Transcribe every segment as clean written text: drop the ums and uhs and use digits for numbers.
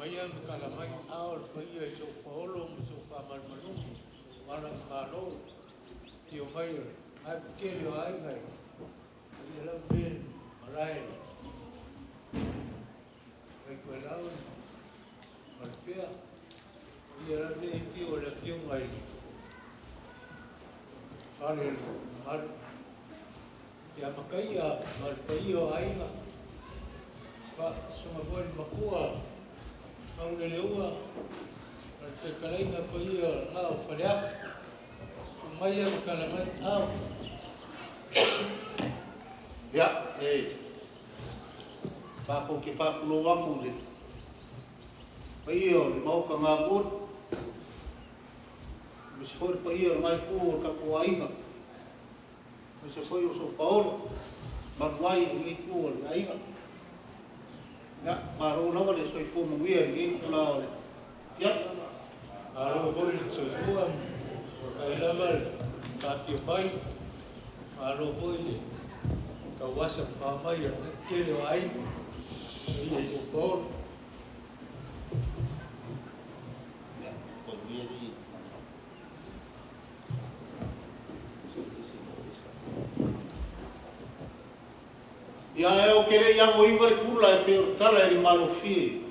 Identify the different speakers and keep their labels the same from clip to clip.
Speaker 1: Maya kalamai awal faya so polo so pamal malu warang malo tio mai ai kelio ai ngai ia la ben marai ai ko lau malpea ia la le tio la tio ngai fare mar ia makaya malpaio ai nga pa suma foi makua Kau leleua, te kalainga ko ia au faleak, mai ia kalamai au.
Speaker 2: Ya, Papo ke whapulo waku le. Paio, le mau ka ngā mūt. Misi hori paio, ngai kū ka kua inga. Misi hori o so paolo, manuai ngai kū le ainga. Ya, maro nawa le soifu mawia ngai kula le. Ya.
Speaker 1: Maro hori soifu am, kai lamal, kaki pai, maro hori le. Kawasa pamai ya kere ai, ia so paolo.
Speaker 2: Ya o kere ya mo iwa kula e pe kala e malo fie.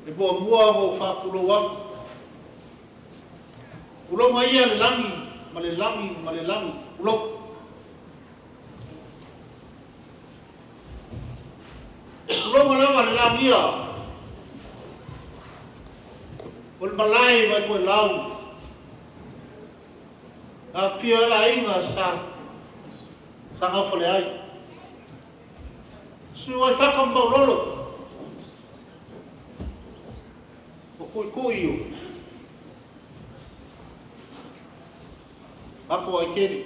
Speaker 2: E bo mua mo fa kulo wa. Ulo mai ya langi, male langi, ulo. Ulo mala langi ya. Ul malai ba ko lau. A fie la inga sa Sanga fole ai. Suai whakambau lolo. O kui o. Ako ai keri.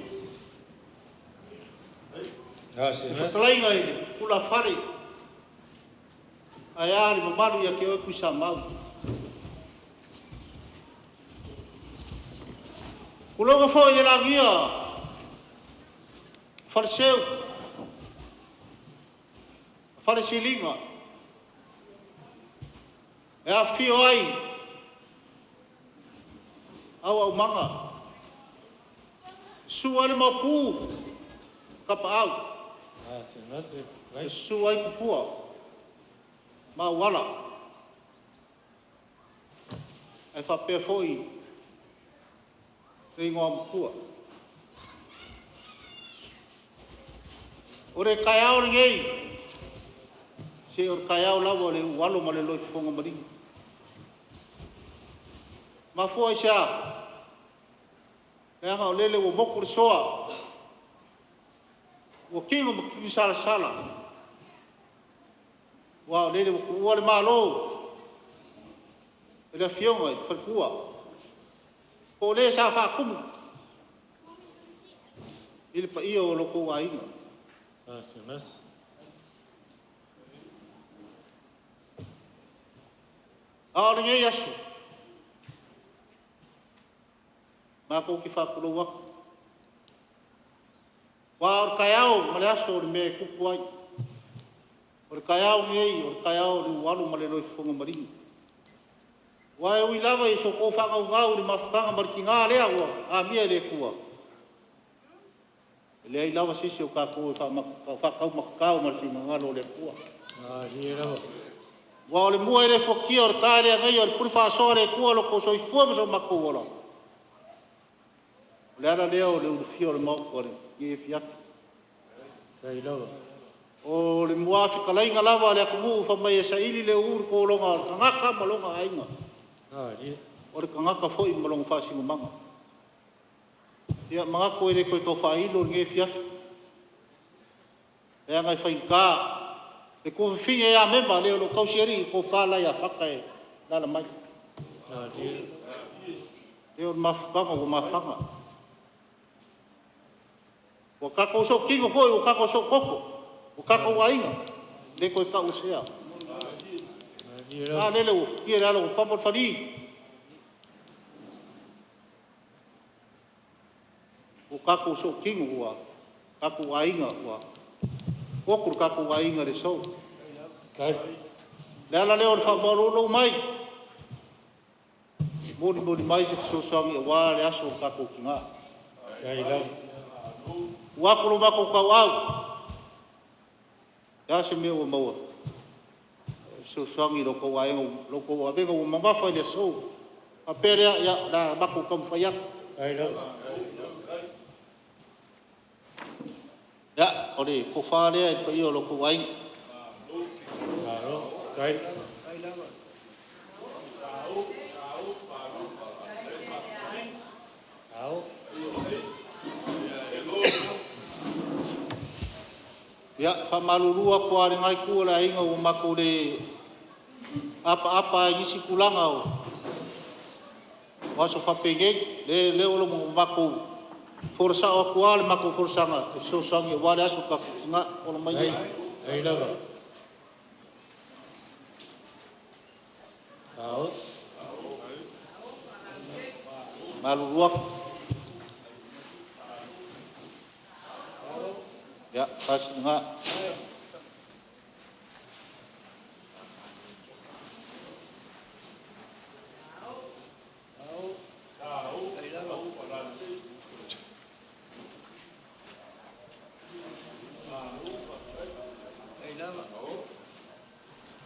Speaker 2: Whakalainga ele, kula whare. Ai ari mamaru ia ke oi kuisa mau. Kulonga fo ele langia. Fariseu, farisilinga, e a fio ai, au manga, suai mapu, kapa au, suai pupua, mau wala, e whapea foi, ringoa pupua. Ore kaiao ngei. Se or kaiao la wale walo male loi fonga maringa. Ma foi xa. E anga lele wo mokur soa. Wo kingo maki sala. Wa lele wo wale malo. Ele fionga farkua. Ko le sa fa kumu. Ile pa io lo ko wa inga.
Speaker 1: Mas.
Speaker 2: Aole ngai asu. Mako ki whakulo waku. Wa or kaiao male asu or me kuku ai. Or kaiao ngai, or kaiao ni walu male loi fonga maringa. Wa e ui lava i so kou whakau ngau ni mawhukanga mariki ngā lea ua. A mia le kua. Le ai lava sisi o kako whakau makakau mariki ngalo le kua.
Speaker 1: Ni lava.
Speaker 2: Wa ole mua ere fokia or kāre ngai or puri whaasoa le kua loko so i fuama so mako wala. Le ana leo le urufia o le mauko le i e fiaki.
Speaker 1: Kai lava.
Speaker 2: O le mua whikalainga lava le akumu whamai e sa ili le uru ko longa kangaka malonga ainga.
Speaker 1: Ni.
Speaker 2: O le kangaka foi malonga whasingo manga. Ia mga koe re koe kau whailo nge fiaki. E angai whainka. E ko finga ya memba leo lo kausieri ko whalai a whakae nana mai.
Speaker 1: Ni.
Speaker 2: E o mafukanga o mafanga. O kako so kingo foi o kako so koko. O kako wainga. Le koe ka usea. Ah, lele o kia ralo o papal whari. O kako so kingo ua. Kako wainga ua. Okur kako wainga le so.
Speaker 1: Kai.
Speaker 2: Le ala leo le whamarolo mai. Moni mai se sosangi e wā le aso kako ki ngā.
Speaker 1: Ai lau.
Speaker 2: Wakoro mako kau au. Ya se mea ua maua. Sosangi loko wa venga ua mamafa le so. A perea ya na mako kam whaiak.
Speaker 1: Ai lau.
Speaker 2: Ya, ore, ko whārea e pa i o loko wai.
Speaker 1: Aro, kai. Au.
Speaker 2: Ya, whamalurua kua re ngai kua la inga o mako le apa isi kulanga o. Waso whapengei, le olo mo mako forsa o kua le mako forsanga. So sangi wale aso ka kukinga o na mai.
Speaker 1: Ai lau. Au.
Speaker 2: Malurua. Ya, pas nga.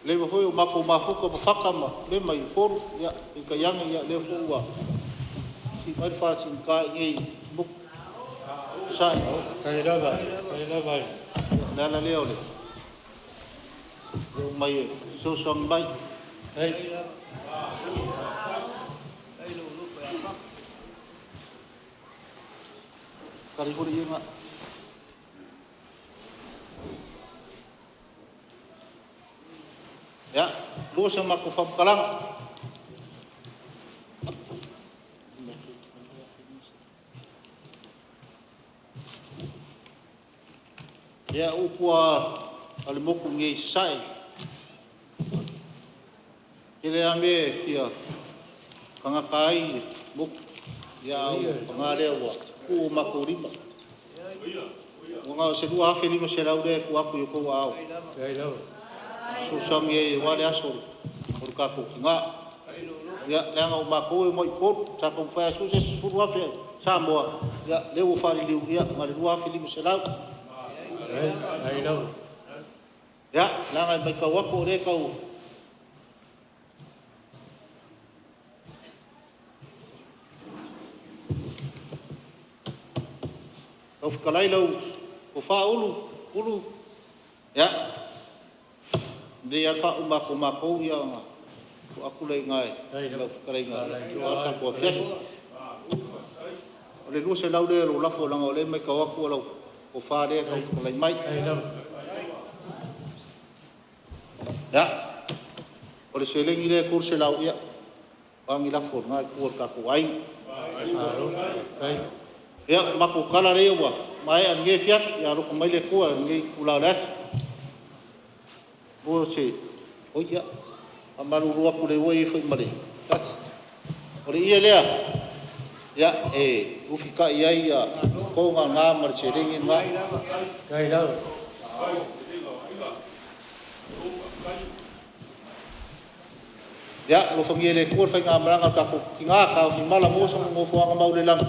Speaker 2: Le hoi o mako mafuka mafakama le mai foru ya ikayanga ya le hua si mai fasi ka ngai buk sai
Speaker 1: Kai lau.
Speaker 2: na le ole o mai so song mai
Speaker 1: Ai.
Speaker 2: kari hori nga ya lu sama ko fam kalang ya upua ale moku ngi sai ile ame fia kanga kai muk ya ngale wa ku makurima nga se dua feli mo se laude ku aku yo ko wa
Speaker 1: Ai lau.
Speaker 2: susang ye wale aso or ka ko kinga ya langa o mako mo ipot sa ko fa su se furwa fe sa mo ya le wo fa li ya ngal dua feli mo se lau
Speaker 1: Ai lau.
Speaker 2: ya langa mai ka wa ko re ka of kalai lau o fa ulu ya de alfa umako ya ko aku lai ngai lau kalai ngai ka ko fes le lu se lau de lo la fo langa le mai ka wa ko lau o fa de ka kalai mai
Speaker 1: Ai lau.
Speaker 2: ya o le se lengi le kurse lau ya ang ila fo ngai ko ka ko ai
Speaker 1: Aro, kai.
Speaker 2: ya mako kala re wa mai an ge fiat ya ro ko mai le ko ngai kula las bo se o ya amaru ro ko le woi foi mare tas o le ia le ya u fika ia ia ko nga mar che ringi nga
Speaker 1: Kai lau.
Speaker 2: ya lo fongi le ko fa nga mara ka ko kinga ka fi mala mo so mo fo nga mau le lang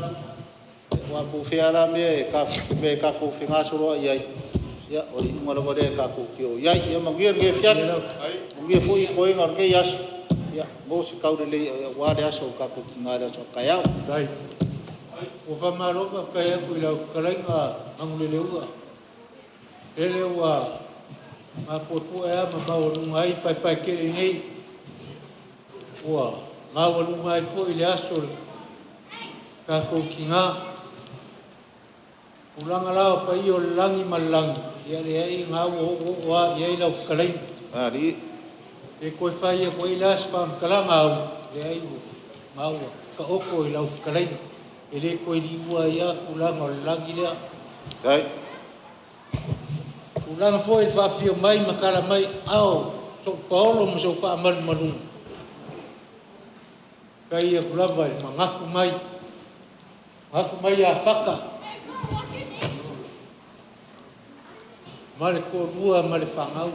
Speaker 2: wa ko fe ala me ka ko fi nga so ro ia ya o i ngalo de ka ko kio ya ya mangier ge fiat ngi foi ko ngar ge yas ya mo se ka le wa de so ka ko kinga da so ka ya
Speaker 1: Kai. O whamaroka kai aku i lau karainga angule leua. E leua ma potua ea ma maurungai pai kere nei. Ua ngā walungai fo i le aso ka kou ki ngā. Ulanga lao pa i o langi malangi. Ia le ai ngā ua i ai lau karainga.
Speaker 2: ari
Speaker 1: E koe whai e koe i le aso pa mkalanga au. Le ai ngā ua ka oko i lau karainga. E le koe li ua ia kulanga o langi lea.
Speaker 2: dai
Speaker 1: Kulanga fo i whawhia mai makara mai au. So paolo mo so wha amaru marunga. Kai ia kulava i mangaku mai. Ngaku mai a whaka. Mare ko rua mare whangau.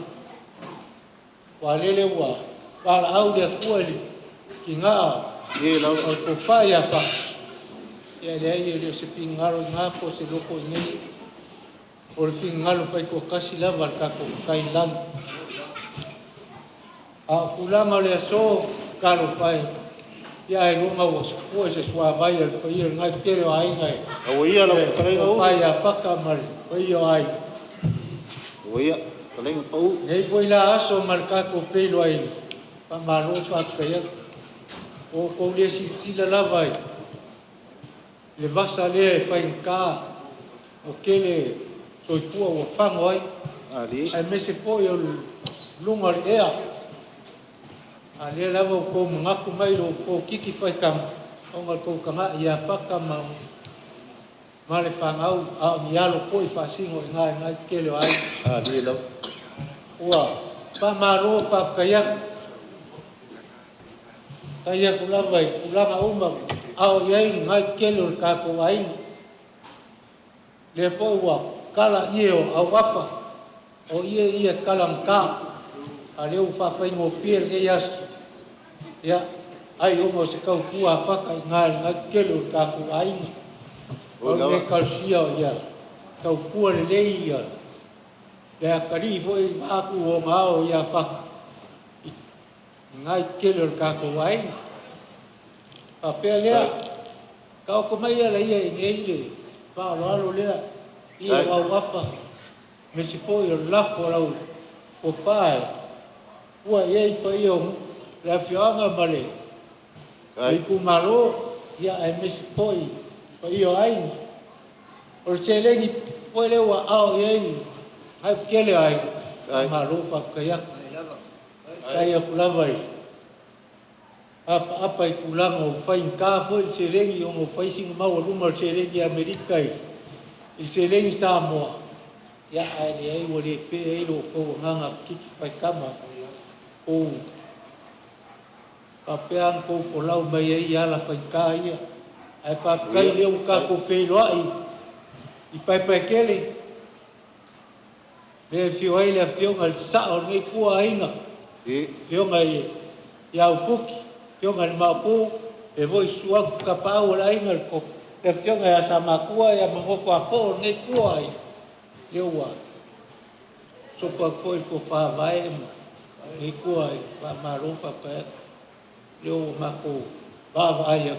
Speaker 1: wa lele wa wala au le kuali ki ngā
Speaker 2: Ye lau.
Speaker 1: o ko whai a wha. Ia le ai le se pingaro ngā ko se loko nei. O le pingaro whai ko kasi lava ka ko kai lan. A kulanga le aso karo whai. Ia e runga o se se sua vai al pai al ngai tere o ai ngai.
Speaker 2: Awa ia lau karai
Speaker 1: O
Speaker 2: au.
Speaker 1: whai a whaka mari. Whai o ai.
Speaker 2: Awa ia karai au.
Speaker 1: Nei foi la aso mari ka ko whilo ai. Pa maro pa kaya. O ko le si sila lava ai. Le vasa le e whai ka. O kele soifua o whango ai.
Speaker 2: Ali.
Speaker 1: Ai me se po o lunga le ea. A le lava o ko ngaku mai lo ko kiki whai kam. O ngal ko kanga ia whaka ma. Ma le whangau a ni alo ko i whasingo i ngai kele o ai.
Speaker 2: Ali lau.
Speaker 1: Ua, pa maro pa kayak. Kayak ulawai, ulanga umang. Ao iai ngai kele o kako ai. Le fo ua, kala ie o au wafa. O ie kalang ka. A leo whawhai ngō pia le ias. Ia, ai ongo se kau kua whaka i ngai kele o kako ai. O le kalsia o ia. Kau kua le lei ia. Le akari foi aku o ngao ia whaka. Ngai kele o kako ai. A pia lea, kau ko mai ala ia i ngei le. Whaaloalo lea, ia au wafa. Me si foi o lafo lau o whae. Ua ia i pa ia o le awhianga male. I ku maro, ia ai me si foi pa ia o aini. O le se lengi, foi leo a ao ia i. Hai kele ai, maro whakayak. Kaya kulawai. Apa i kulang o whai ka fo i se rengi o whai singa mau o luma o se rengi Amerikai. I se rengi Samoa. Ia ai le ai o le pe e lo ko nganga kiki whai kama. O papeang ko folau mai ai ala whai ka ia. Ai whawhikai leo ka ko wheloa i. I pai kele. Le fio ai le fio ngal sa o nei kua inga. Fio ngai iau fuki. Fio ngai mapu. E voi sua ka pau la inga ko. Le fio ngai asa makua ia mangoko a ko nei kua ai. Leo wa. So pa foi ko fa vai nei kua ai. Pa marofa pa. Leo mako. Ba vai ia.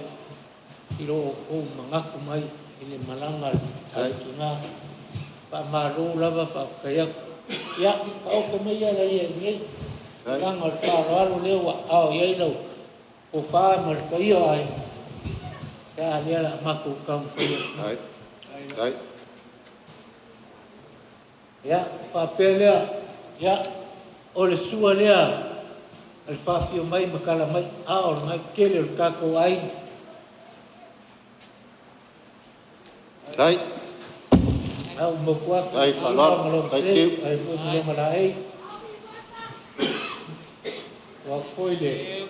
Speaker 1: Ilo o mangaku mai. Ile malanga. Ai kinga. Pa maro lava fa kaya ya au ko me ya la ye ni kan al pa ro le wa au ye lo o fa mal ko yo ai ya ya la ma ko kam fo ai ya fa pele ya o le sua le al fa fio mai makala mai au na kele ka ko ai au mo kwa
Speaker 2: ai falon ai ke
Speaker 1: ai fo mo malai wa foi le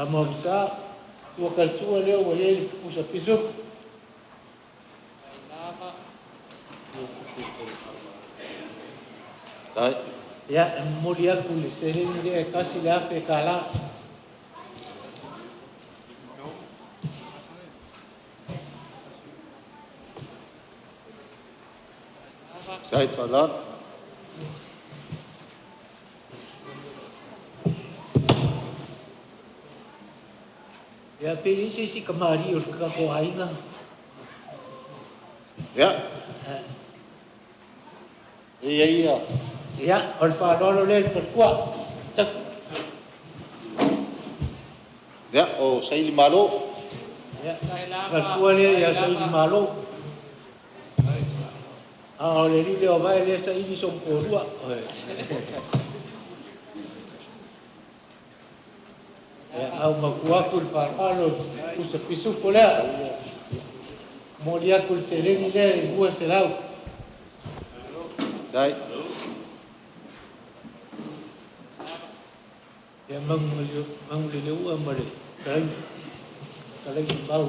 Speaker 1: amo sa o calcio le o ye pusa piso
Speaker 2: ai
Speaker 1: ya molia ku le seren de casi le hace cala
Speaker 2: ai falon
Speaker 1: ya pe isi kamari o ka ko ainga
Speaker 2: ya ia
Speaker 1: ya or fa lo le per kwa sak
Speaker 2: ya o sai malo
Speaker 1: ya per kwa le ya sai malo a le li le vai le sai ni son ko rua au makuakul faralo usa pisu kola molia kul seleni le bua selau
Speaker 2: dai
Speaker 1: ya mangulio ua mare kalai bau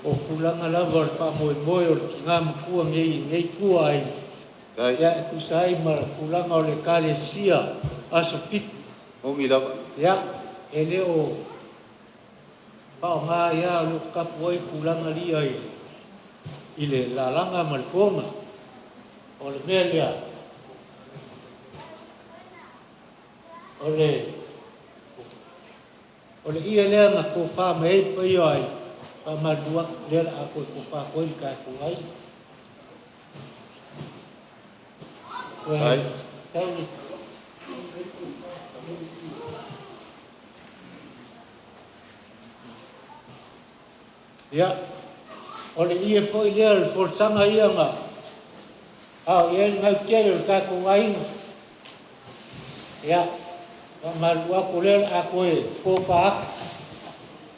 Speaker 1: o kulanga lava fa moi o ngam kua ngei kua ai
Speaker 2: Kai.
Speaker 1: Ya kusai mar kulang oleh kali sia asofit.
Speaker 2: O ngi lava.
Speaker 1: Ya eleo pau nga ya lu kapoi kulang ali ai. Ile lalanga malkonga. Oleh melia. Oleh ia lea ngaku fa mai pai ai. Pamadua lea aku ku fa koi ka kuai.
Speaker 2: Kai.
Speaker 1: Ya, oleh ia foi dia forsanga ia nga. Ia ngai kere ka kuai. Ya, pamadua ku lea aku ko fa.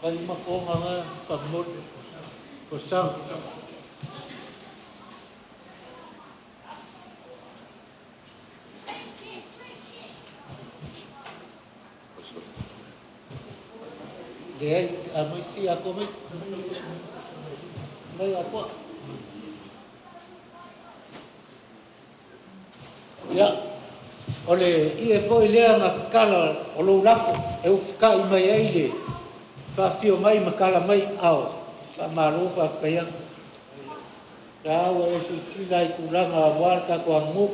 Speaker 1: Kai makonga nga pamut forsang. Dia mesti aku mai apa? Ya, oleh ia foi lea ngakala olo lafo eu fikai mai aile fa fio mai makala mai au fa maru fa kaya ya wa esi silai kulanga warka ko angu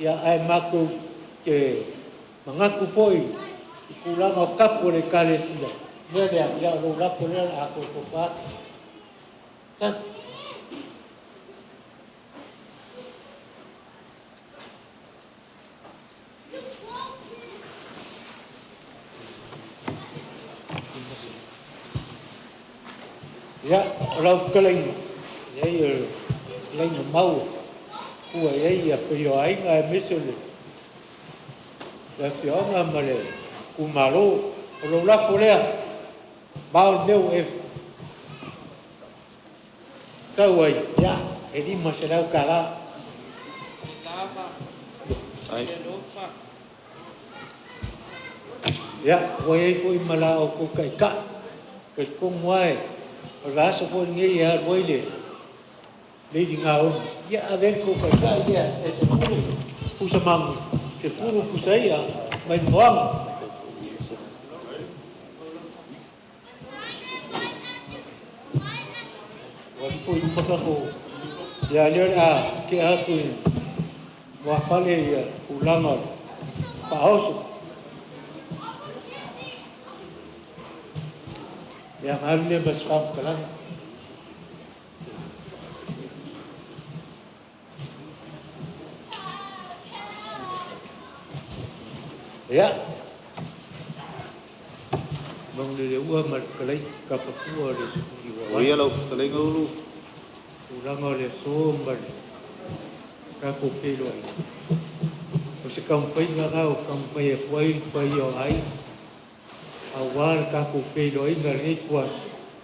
Speaker 1: ya ai maku ke mengaku foi kulanga kapo le kale sila dia ya olo lafo le aku ko fa ya rau kelain ya lain mau kuai ya pio ai ngai misule ya pio nga male kumaro lo la folea bao meu kawai ya edi masalah kala ya wai foi mala o ko kai ka kai kong wai rasa pun ni ya boleh di ngau ya ada ko kai ya sepuluh kusamang sepuluh kusaya main buang wali foi makako ya dia ke aku wafale ya ulangan paus yang harusnya besar kalang ya bang dia uang malai kapafua de sukiwa
Speaker 2: O ia lau kalai ngulu.
Speaker 1: ulang oleh sombar kapu felo ai o se kampai ngau kampai pai ai awal kaku felo inga requas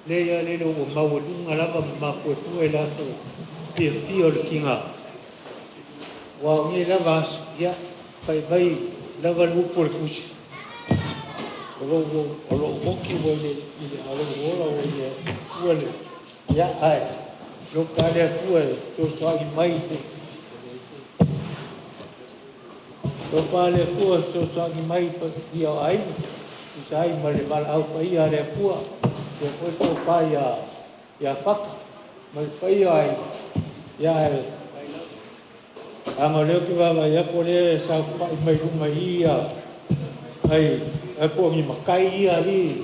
Speaker 1: leia lelo o mau lunga lava maku e la so te fio le kinga wa ngi lava ya pai lava lu por kusi olo moki wele ile alo ola wele ya ai lo kale ku to so mai to pale ku so mai ia ai sai male mal au pai are pua ke to pai ya fak mal pai ai ya amale ki va ya pole sa mai mai ia ai po mi makai ia li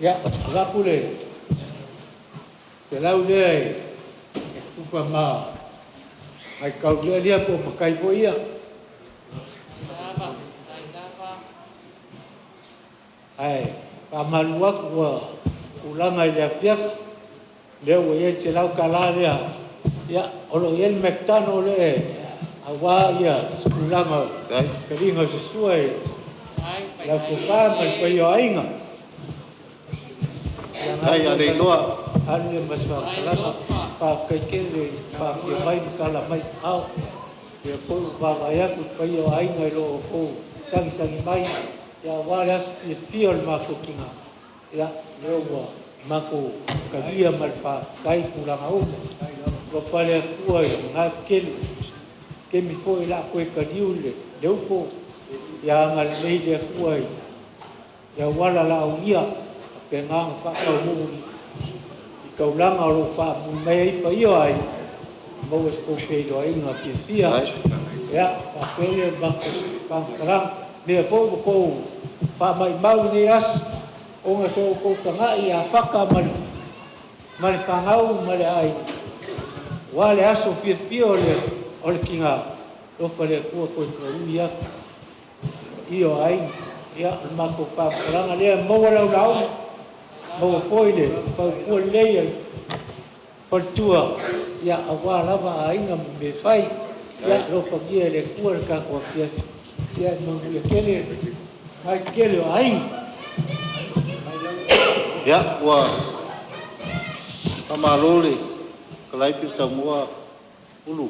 Speaker 1: ya rapule se lau le upa ma ai kau dia po makai po ia ai pamalua ko ulanga ile fiaf leo ye chelau kala ya olo yel mektano le awa ya ulanga kelinga sesuai la ko pa mal pe yo ainga
Speaker 2: Ai ade loa
Speaker 1: ane maswa kala pa kekele pa ki mai kala mai au ya ko pa ya ku pe yo ainga lo ko sangi mai ya walas fiol mako kinga ya leo mako kabia malfa kai kulang au ko fale kua nga ke mi fo ila ko ka diule le upo ya ngal nei le kua ya wala la unia pe nga fa ka mu i ka ulanga ro fa mu mai pa io ai mo ko fe do ai nga fia ya pa pele ba ka kram le fo ko fa mai mau ni as o nga so ko ka nga ia faka mal fangau mal ai wale aso fia o le kinga lo fale ko ia io ai ia ma ko fa ranga le mo wala mo foile pa ko le fa tua ia awala va ai nga me fai ia lo fa gia le ko ka ko ia no le kele ai kele ai
Speaker 2: ya wa amalole kalai pisa mua ulu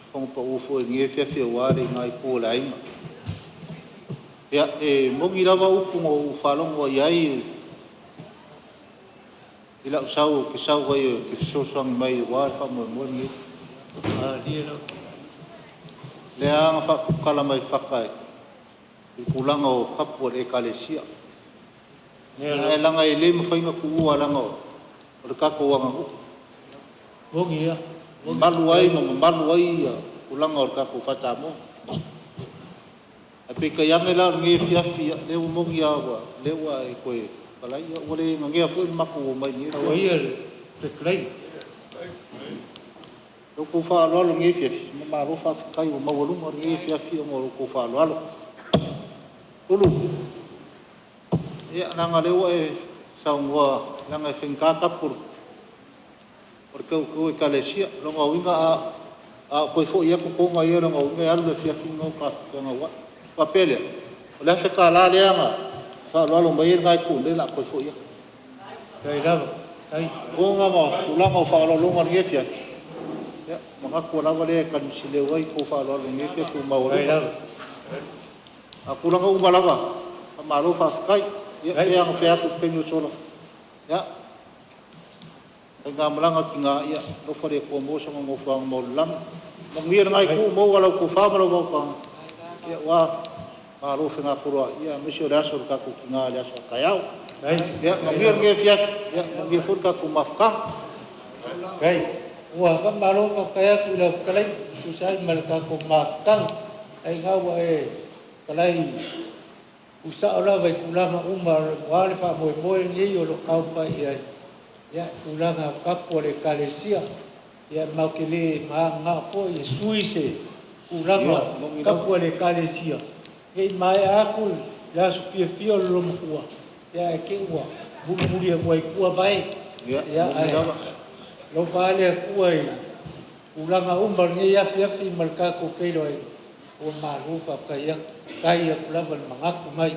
Speaker 2: kong pa ufo nge fia wale ngai ko lai ya mo gira ba upu ngo falong wa yai ila usau ke sau wa yo ke so sang mai wa fa mo ni
Speaker 1: dia lo
Speaker 2: le ang fa kala mai fakai pulang o kapo e kalesia ne langa ile mo fa nga ku wala ngo o ka ko wa ngo
Speaker 1: bongia
Speaker 2: maluai ulang or ka ku fata mo api ka yang ela ngi fia le mo ngia wa le wa e ko kalai ya ole ngia fu ma ku mai ni
Speaker 1: o ia te klei
Speaker 2: lo ku fa lo ngi fia ma ro fa kai mo wo lu mo ngi fia mo ku fa lo ulu ya nanga le wa e sa ngwa nanga finka kapur porque o kalesia lo ngawinga a ko fo ia ko nga ia lo ngawinga alu fia fingo ka nga wa papel la fe kala le nga fa lo mai ngai ku le la ko fo ia
Speaker 1: kai la ai
Speaker 2: ko nga ma la nga fa lo ngi fia ya maka ko la wale kan sile wai ko fa lo ngi fia ku ma wa aku la nga ubala ba ma lo fa kai ya yang fia ku ke mi solo ya nga malanga kinga ia no fare ko mo so ngo fa mo lang mo ngir ngai ku mo wala ku fa mo mo ka ia wa ma ro fa nga ku ro ia mi so da so ka ku kinga da so ka yau ia mo ngir nge fia ia mo ngir fur ka ku mafka
Speaker 1: kai wa ka ma ro ka ya ku la kalai ku sai mal ka ku mafka ai nga wa e kalai usa ora vai ku la ma umar wa le fa mo ni yo lo ka fa ia ya ulanga kapo le kalesia ya makele nga fo e suise ulanga kapo le kalesia e mai aku ya su fio lo mkua ya ke wa bumuri mo i ku vai ya lo vale ku ai ulanga umbar ni ya fi marka ko felo ai o marufa kaya kulaban mangaku mai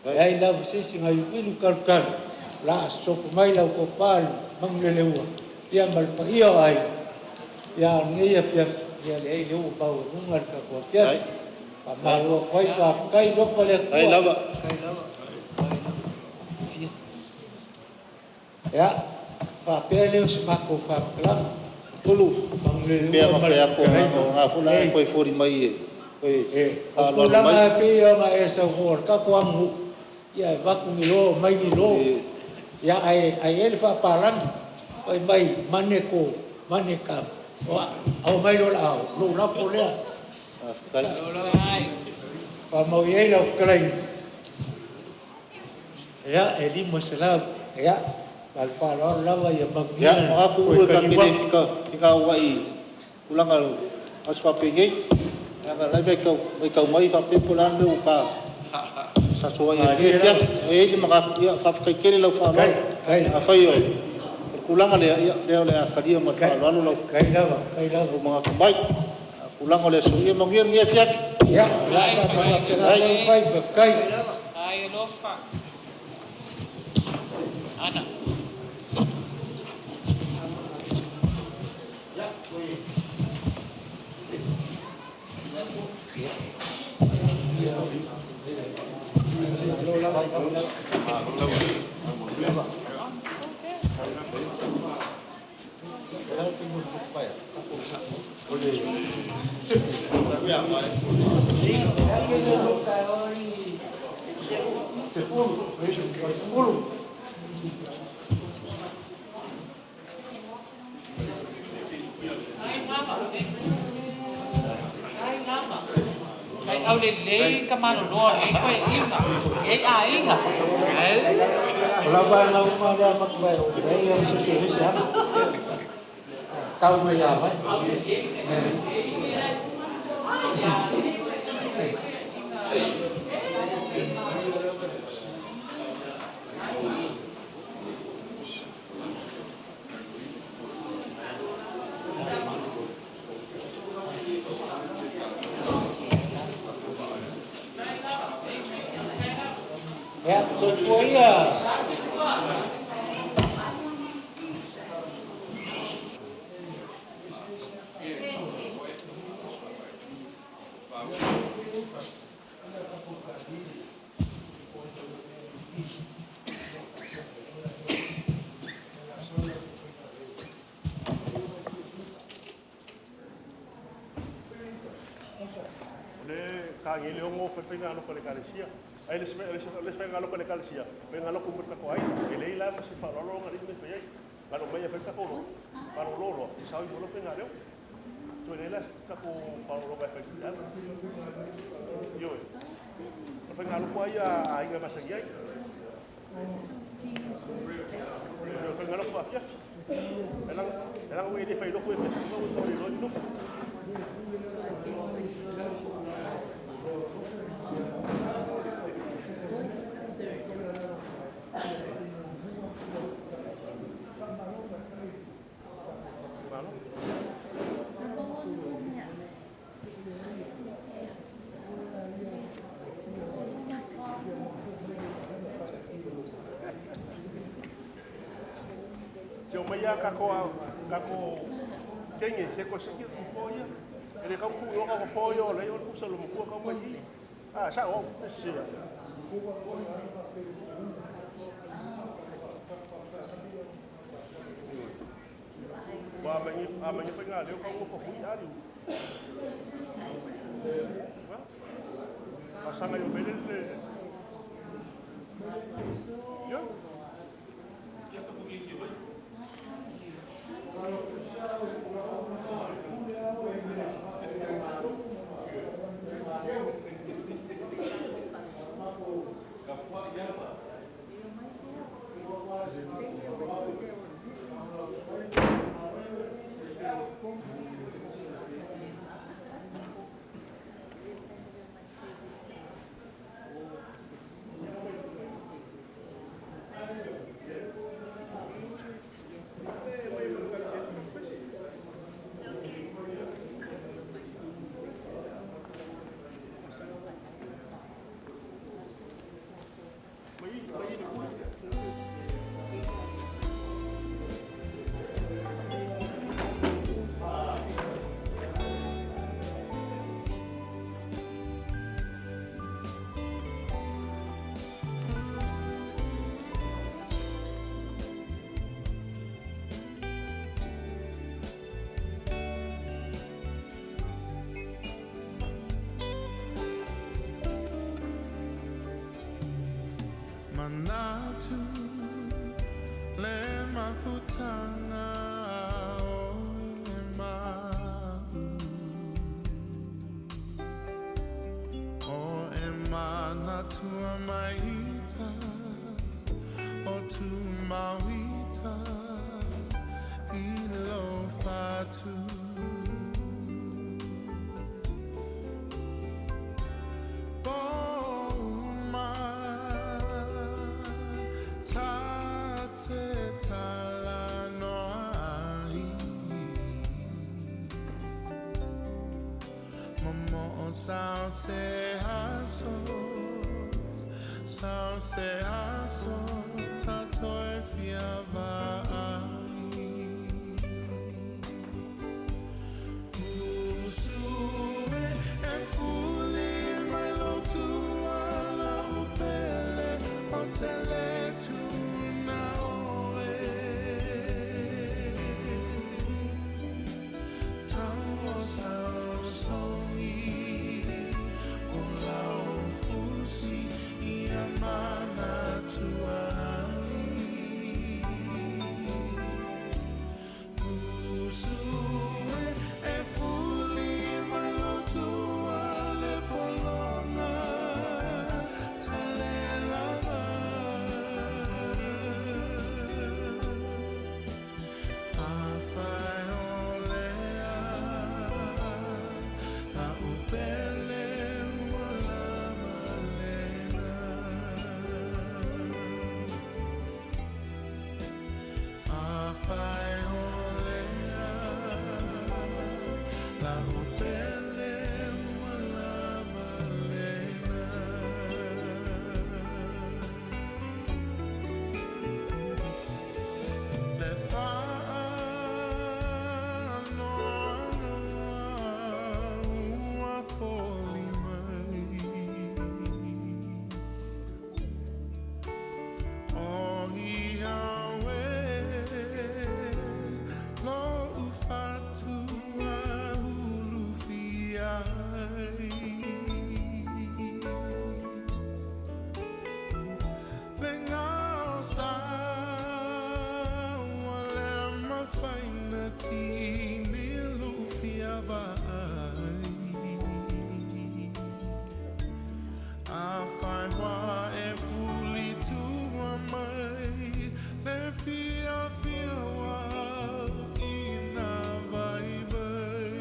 Speaker 1: ai la sisi ngai ilu kalkal la so mai la ko pal manglelewa ya mal pa ia ai ya ngi ya ya le lu pa nungar ka ko ya pa malo koi pa kai do fale
Speaker 2: ai lava
Speaker 1: ya pa pele us ma ko fa klang
Speaker 2: tulu
Speaker 1: manglelewa
Speaker 2: pe ko nga fula ko fori mai
Speaker 1: ko la ma pe ya ma esa hor ka ko amu ya va ku mi lo mai ni lo ya ai ele fa palang oi mai maneko maneka wa au mai lo au lo la polea pa mo ye lo klein ya eli mosela ya al palo la va ya mag
Speaker 2: ya aku ka kini fika wai ulang al aspa pege ya la be ka mai fa pe pulan lu ka sa so ya di maka ya fa ka kele lo fa lo fa yo kulang ale ya le akadia ma fa lo lo
Speaker 1: kai la
Speaker 2: mga kabay kulang ole so ye mong ye fiat
Speaker 1: ya la fa kai
Speaker 3: ay lo pa ana
Speaker 2: ya
Speaker 1: Oleh
Speaker 2: Tapi apa?
Speaker 1: sepuluh.
Speaker 3: Cái ao lên lấy cái màn đồ cái quay im à, cái ai à,
Speaker 2: Wala ba ang mga magbayo? Ay, ang susunod siya.
Speaker 1: Kau mày ấy.
Speaker 3: ya, rồi cuối à.
Speaker 4: Kagi le ongo fe penga no kole kalisia. Ai le penga no kole kalisia. Penga no kumut ko ai. Ele ila pa si fa lo ngari me pe. Kalo mai fe ka ko. Kalo lo sa i lo penga le. Tu ele la ka ko pa lo ba fe. Yo. Ko penga no ko ai ai ga masagi ai. Yo penga no ko afia. Elang we le fe lo ko fe. No lo. Yo me ya kako kenye se ko se ki foya. Ele ka ku yo ka foya le yo ku salo ku ka mai. Ah, sa o se. Wa amenye fa ngale ka ku fo ku ari. Pasanga yo belele. Yo.
Speaker 5: Manatu le mafutana o emagu o emanatu amaita o tu mawita ilo fatu Sao se aso tatoe fiava Usue e fuli mai lo tua la upele o tele tu na oe upele wala malena. Le whāno ua foli mai. O ia we lo ufatu a ulufi ai. Le ngao sa wale mawhaina tini lufi a vai. A whai wā e fuli tua mai, le fia wā i nā vai vai.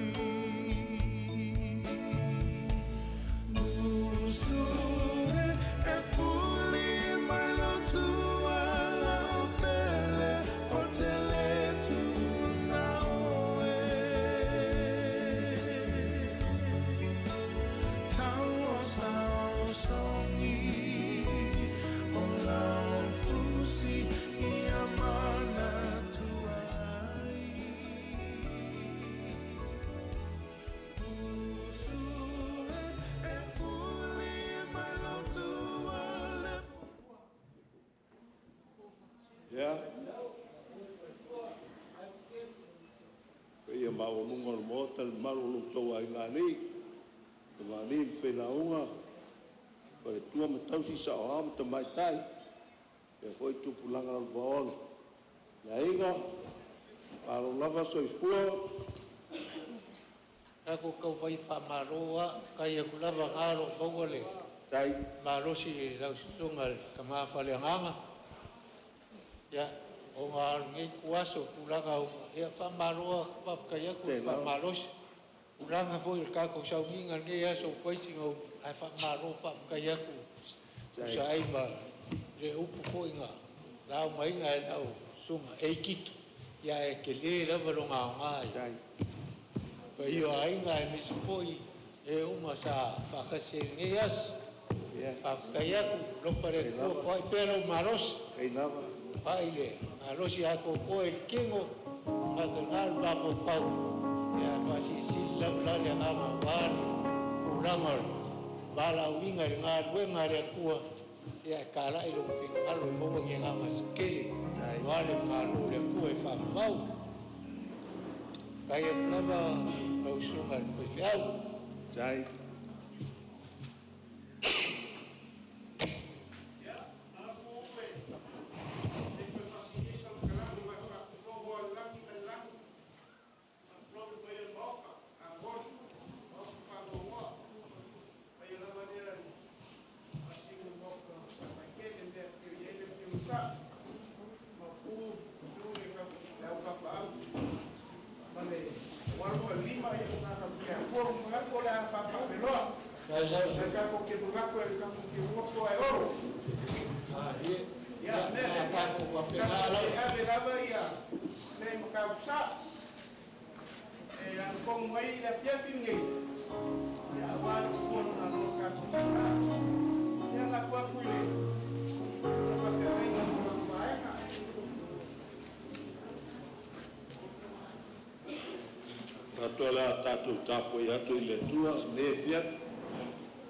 Speaker 5: Musure e fuli mai lo tua la o pele, o te le tu na oe. Tau o sao songi, o lau fusi i amana tuai. Usue e fuli mai lo tua le.
Speaker 6: Ya. Ia maununga o mota marulu tau ai ngani. Ngani whenaunga. Ko e tua matausi sa o ham ta mai tai. E foi tupulanga o baola. Ia inga. Paro lava soifua.
Speaker 1: Ako kau vai whamaroa, kai aku lava ngaro bauale.
Speaker 6: Tai.
Speaker 1: Marosi lau sunga ka mawhale nganga. Ya, o ngā ngai kuaso, ulanga o ea whamaroa, whapkai aku whamarosi. Ulanga foi ka ko sau minga ngai aso whaisinga o ai whamaroa whapkai aku. Usa ai ma, re upu foi ngā. Lau mainga e lau sunga, e kitu. Ya e ke le lava ronga o ngai.
Speaker 6: Tai.
Speaker 1: Pa iyo ainga e misi foi e uma sa whakase ngai aso.
Speaker 6: Ya.
Speaker 1: Whapkai aku, lopare kua whai pero maros.
Speaker 6: Kei lava.
Speaker 1: Paile, marosi ako koe kingo, ngaka ngal bafo fau. Ya whasisi lavlale ngama wani, kuramar, bala winga ngā ruenga rea kua. Ya kala ilo mwinga alo mōwa nge ngama skele. Wale malu rea kua e whakau. Kaya plava au sunga koe whiau.
Speaker 6: Tai. Tatola tatu tapo i atu i le tua, ne fiat,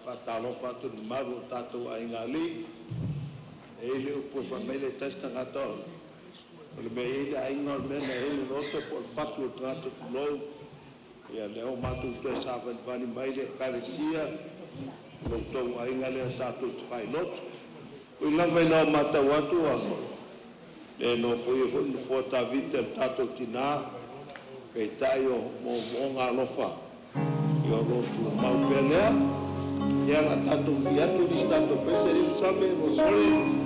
Speaker 6: patalo patu ni maru tatu ai ngali, e ile upo pa mele testa ngator. Ole me ile ai ngol mena ile roto por patu tatu lou, ia leo matu tue saven vani maile karesia, loto ai ngali tatu tfai lot. Ui lava ina o mata watu wango, le no fui fota vite tatu tina, kei tayo mo ngā lofa i o rotu mau pelea ia ngā tato i atu i stato pese rin same mo sore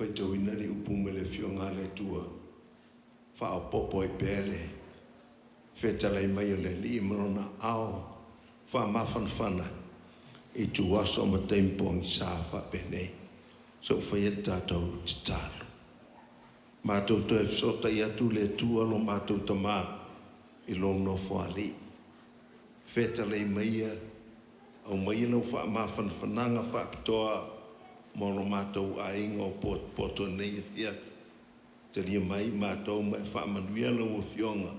Speaker 6: whaitauina li upu me le fionga le tua. Wha o popo i pēle. Whetalai mai o le li marona ao. Wha mawhanwhana. I tu aso ma teimpong sa wha pene. So whai el tātou titalo. Mātou to e fsota i atu le tua lo mātou tamā. I lo no whali. Whetalai mai au mai lau wha mawhanwhananga wha pitoa. Moro mātou a ingo poto nei e fia. Te lia mai mātou mai wha manuia lau o fionga.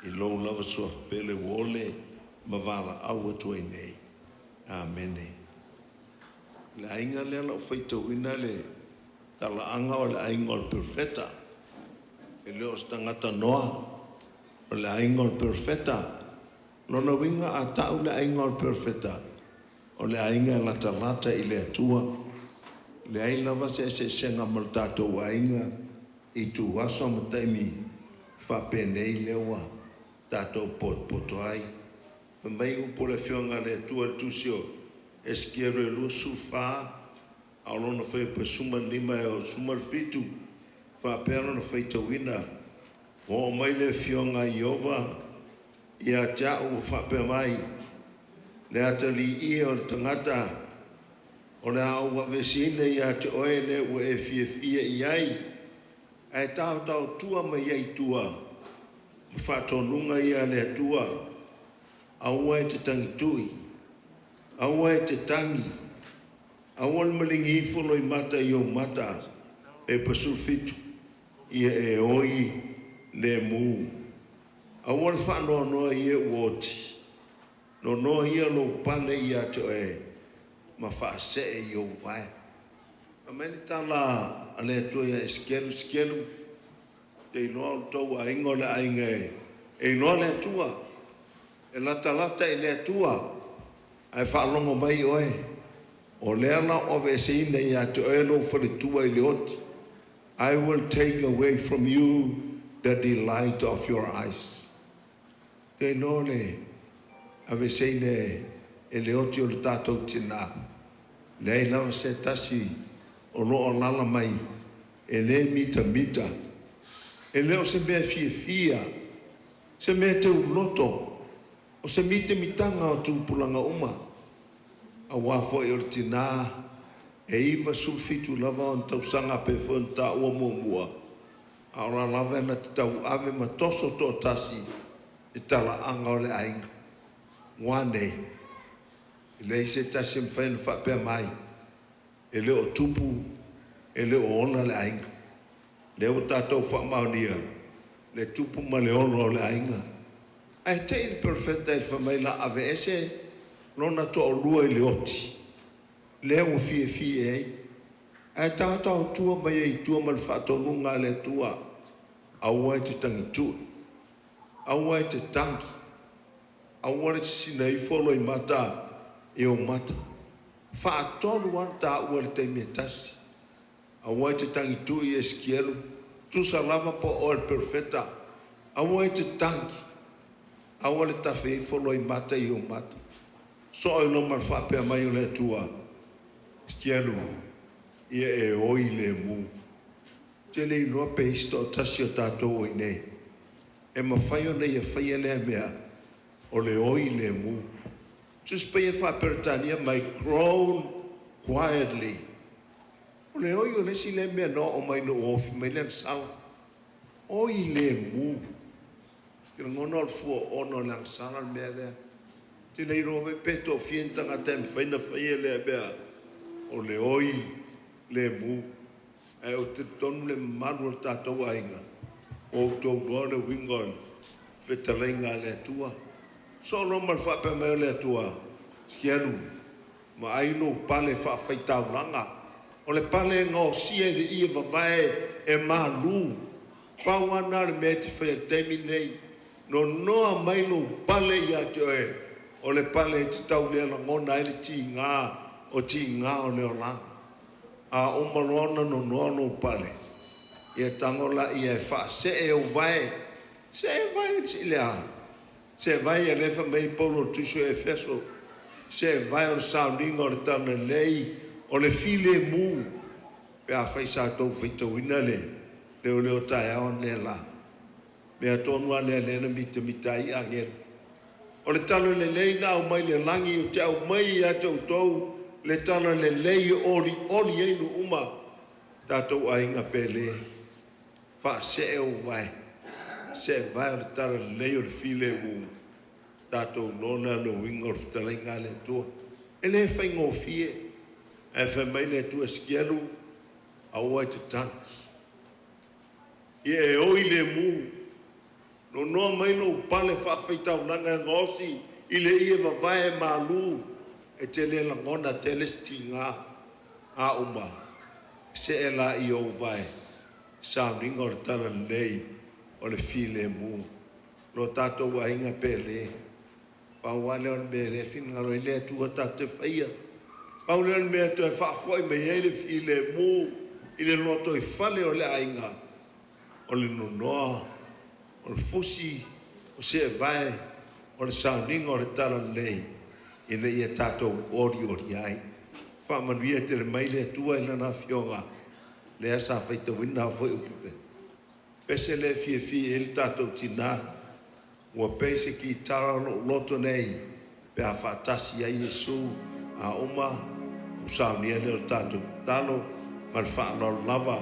Speaker 6: I lou lava sua pele wole ma wala au atu e nei. Amene. Le ainga le lau whaitau ina le tala anga o le ainga o le perfeta. E leo stangata noa o le ainga o le perfeta. Lona winga a tau le ainga o le perfeta. O le ainga lata lata i le atua. Le ai lava se senga mal tātou ainga i tu waso ma taimi whapenei lewa tātou poto ai. Mai upo le fionga le atua le tusio eskiero e lusu wha a lona whai pa suma lima e o suma fitu whapea lona whai tawina o mai le fionga i ova i a jau whapea mai le atali i o le tangata o le au wavesine i a te oe le ua e fie i ai e tau tua mai ai tua whatonunga i a le atua aua e te tangi tui aua e te tangi aua le malingi i whono i mata i o mata e pasul fitu i e oi le mu aua le whanoa noa i e uoti no noa i a lo pale i a te oe ma whaase e i o vai. A meni tala a le atua ia skelu, te inoa o tau a ingo le ainga e inoa le atua, e lata e le atua, ai whaalongo mai oe, o le ala o veseina i a te oelo whaletua i le oti. I will take away from you the delight of your eyes. Te inoa le a veseina e le oti o le tātou tina. Le ai lava se tasi o loo lala mai. E le mita. E leo se mea fia. Se mea te uloto. O se mite mitanga o tūpulanga uma. A wafo e o le tina. E iwa sulfitu lava o tausanga pe whonta ua mua. A ora lava na te tau ave ma toso tō tasi. E tala anga o le ainga. Wane. Le se tasi mwhaina whapea mai. E le o tupu, e le o ona le ainga. Le o tātou whamaunia, le tupu ma le ona o le ainga. Ai te il perfecta il whamaila ave ese, lona to o lua i le oti. Le o fie ei. Ai tātou tua mai ei tua mal whatonunga le tua. Aua e te tangi tui. Aua e te tangi. Aua e te sina i wholo i mata. E o mata. Whaatonu an tā ua le teimi e tasi. A ua te tangi tui e skielu. Tusa lava po o el perfeta. A ua te tangi. A ua le tafe i wholo i mata i o mata. So o ino man whapea mai o le tua. Skielu. Ia e oi le mu. Te le inoa pe isto tasi o tātou o nei. E ma whai o nei e whai e lea mea. O le oi le mu. Just pay a whaperatania mai grown quietly. O le oi o le si le mea no o mai no ofi mai le sala. Oi le mu. Kira ngono al fua ono le sala mea lea. Te le rove peto fientanga tem whaina whaia lea mea. O le oi le mu. E o te tonu le manu al tātou ainga. O tō noa le wingon. Whetalenga le tua. So no mal fa pe me le tua. Skielu. Ma ai no pale fa faitau langa. O le pale ngo sia le ia vai e malu. Pa wana le meti fa temi nei. No no mai no pale ya te e. O le pale te tau le ngona ile ti nga o ti nga o le langa. A o malona no pale. Ia tangola ia fa se e o vai. Se vai ti le se vai e lefa mai polo tuso e feso. Se vai o sauninga o le tana nei. O le file mu. pe a fai sa tau whitawina leo tae aon le la. Mea tonua le na mita i angel. O le talo le lei na au mai le langi o te au mai a tau tau le talo le lei ori ei no uma tatou ainga pele. Fa se o vai. Se vai o le talo le lei o le file mu tatou nona no winga o le talenga le tua. E le fai ngofie e fai mai le tua skielu au ai te tangi. Ie oi le mu no noa mai no pale whawhaitau nanga ngosi i le ia wawae malu e te le langona telesti ngā a uma se e la i o vai sa ringa o le tala nei o le file mu no tātou a inga pele pauale on me le finga roi le tua tate whaia pauale on me tua whawhoi me hei le file mu i le loto i whale o le ainga o le nonoa o le fusi o se vai o le sauninga o le tala lei i le ia tātou ori ai. Whamanuia te le mai le atua i lana fionga le asa whaita wina foi upipe. Pese le fie e le tātou tina ua peise ki tara loto nei pe a whaatasi a Iesu a oma o saunia le o tātou talo ma le whaanau lava.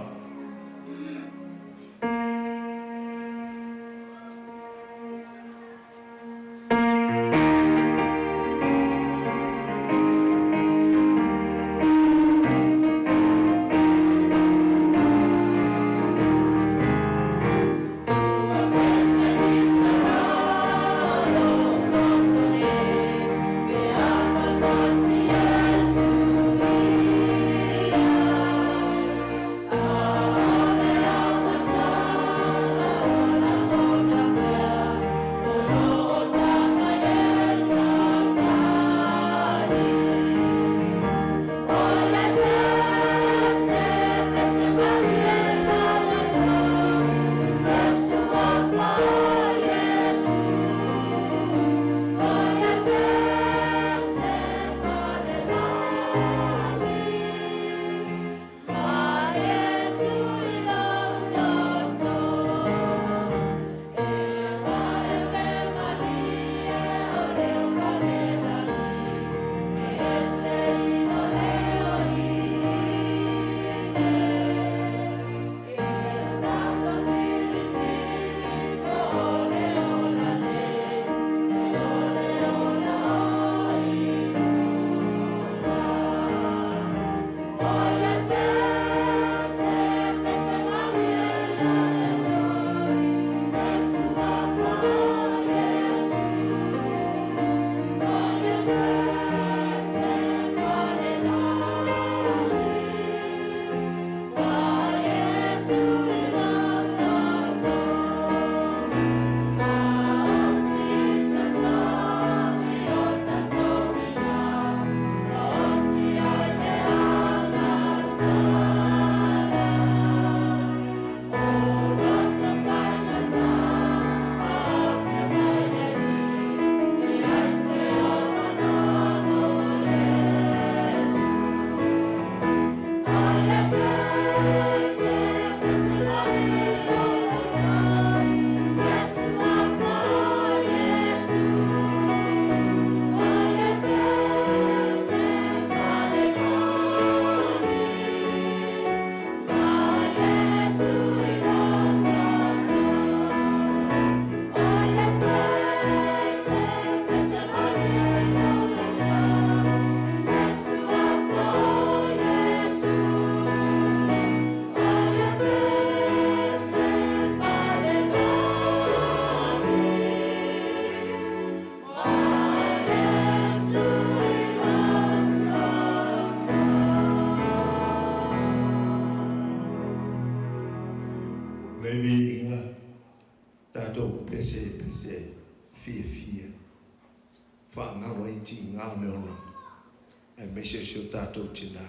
Speaker 6: Mesesio tātou tina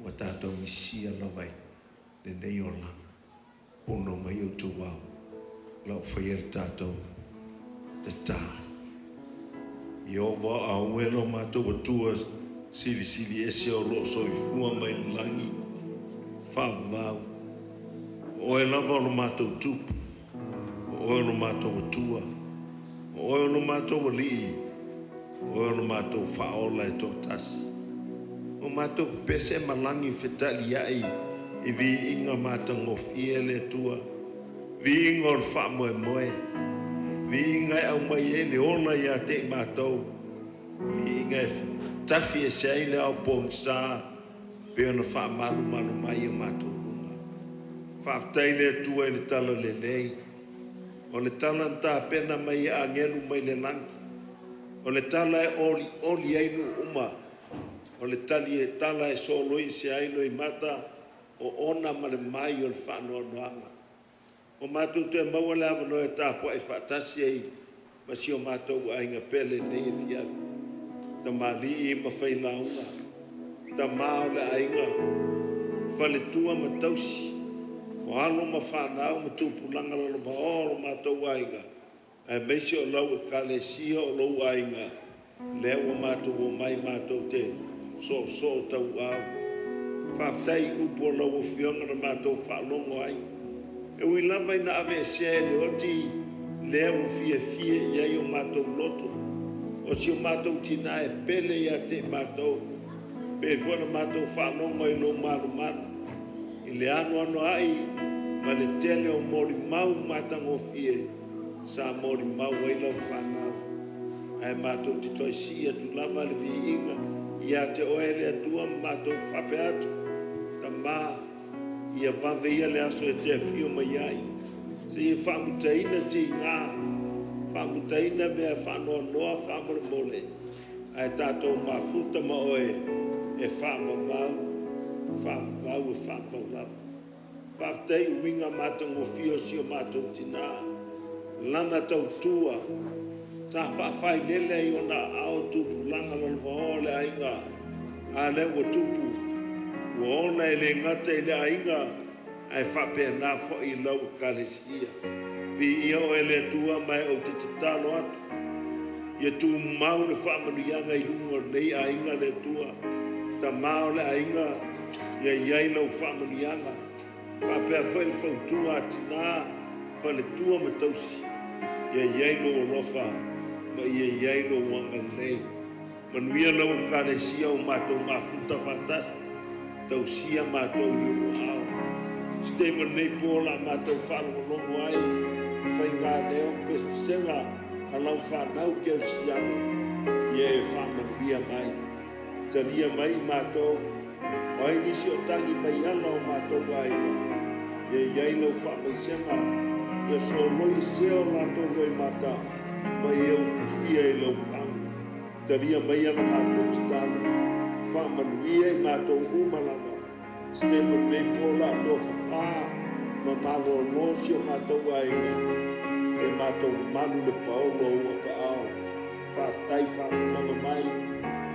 Speaker 6: ua tātou misia lawai le nei o lang pono mai o tu wau lau whaier tātou te tā i owa a ueno mātou atua sili ese o lo so i fua mai langi whaavau. O e lava o no mātou tupu, o e no mātou atua, o e no mātou alii, o e no mātou whaola e tō tasi. O mātou pese malangi whetali ai, I vi inga mātango fiele tua, vi inga o wha moe moe, vi inga au mai e le ona ia te mātou, vi inga e tafi e seile au pōngsa, pe ona wha malu malu mai o mātou lunga. Whaftai le tua I le tala le lei, o le tala nta pena mai a ngelu mai le langi, o le tala e oli ainu uma, o le tali e tala e soloi se aino I mata, o ona ma le mai o le whanoanoanga. O mātou te maua le awano e tāpua e whaatasi ei, ma si o mātou ainga pele nei e fiafi. Ta mali I mawhai launga, ta mao le ainga, whale tua ma tausi, o alo ma whanau ma tūpulanga lalo ma oro mātou ainga, e meisi o lau e kalesia o lau ainga, leo o mātou o mai mātou te, so tau au. Whaftai upo lau o whionga na mātou whalongo ai. E ui lava ina ave e sea le oti lea o fie iai o mātou loto. O si o mātou tina e pele ia te mātou. Pe fwana mātou whalongo I lo maru maru. I le ano ai, ma le tele o mori mau mātango fie. Sa mori mau ai lau whanau. Ai mātou titoi sia tu lava le vi inga. Ia te oele atua mātou whape atu. Ta mā, ia wawe ia le aso e te whio mai ai. Se ia whamutaina te ngā. Whamutaina mea whanoa noa whamara mole. Ai tātou mafuta ma oe e whamavau. Whamavau e whamau lava. Whaftei uinga mātango whio si o mātou tina. Lana tau tua. Sa whawhai lele I ona ao tupu langa lalwa ole ainga. A lewa tupu. Ua ona e le ngata I le ainga. Ai whape nā fo I lau kalesia. Vi ia o e le tua mai o te tatalo atu. Ia tu mau le whamanu ianga I lungo nei ainga le tua. Ta mau le ainga. Ia iai lau whamanu ianga. Whape a whaile whautua atina. Whaile tua matausi. Ia iai lo rofa. Ma ia iai lo wanga nei. Manuia lau kalesia o mātou mafuta whatasi. Tau sia mātou I uro ao. Stei manei pōla mātou whanau longo ai. Whai ngā leo pesenga a lau whanau ke au siano. Ia e whamanuia mai. Talia mai mātou. O ai nisi o tangi mai ala o mātou aina. Ia iai lau whamaisenga. Ia so loi seo lātou loi mātou. Mai e o tu fia I lau whang. Talia mai ala mātou titano. Whamanuia I mātou umalama. Stema nei pōla tō whawha. Ma malo nosi o mātou aina. E mātou manu le paolo ua pa ao. Whaftai whawhamanga mai.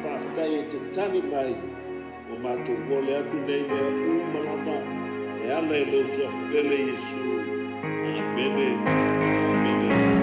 Speaker 6: Whaftai e te tani mai. O mātou wole atu nei mea umalama. E ala e lau sua pele Yesu. Amen. Amen.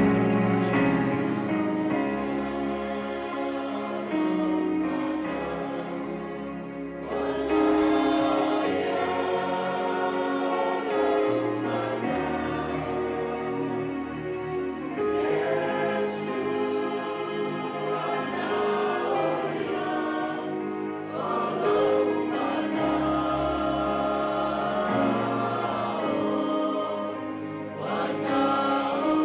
Speaker 5: Now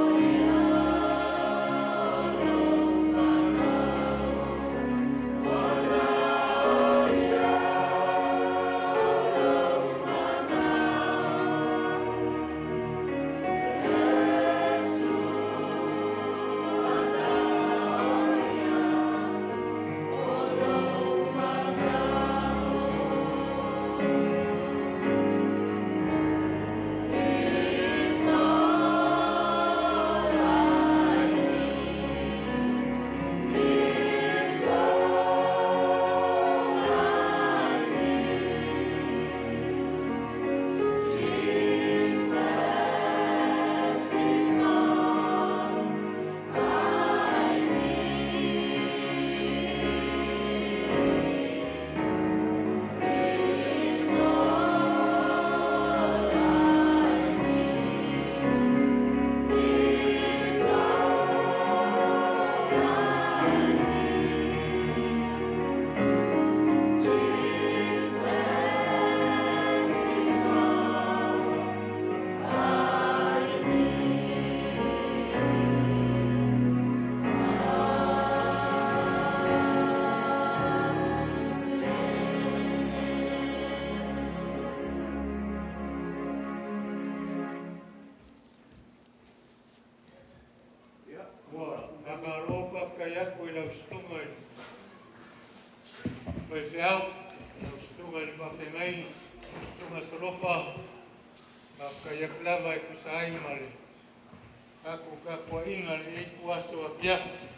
Speaker 1: feau, stunga le whawhengai, stunga sorofa, ka iaku lava e kusai mare. Ka kua inga le eiku aso a fiafu.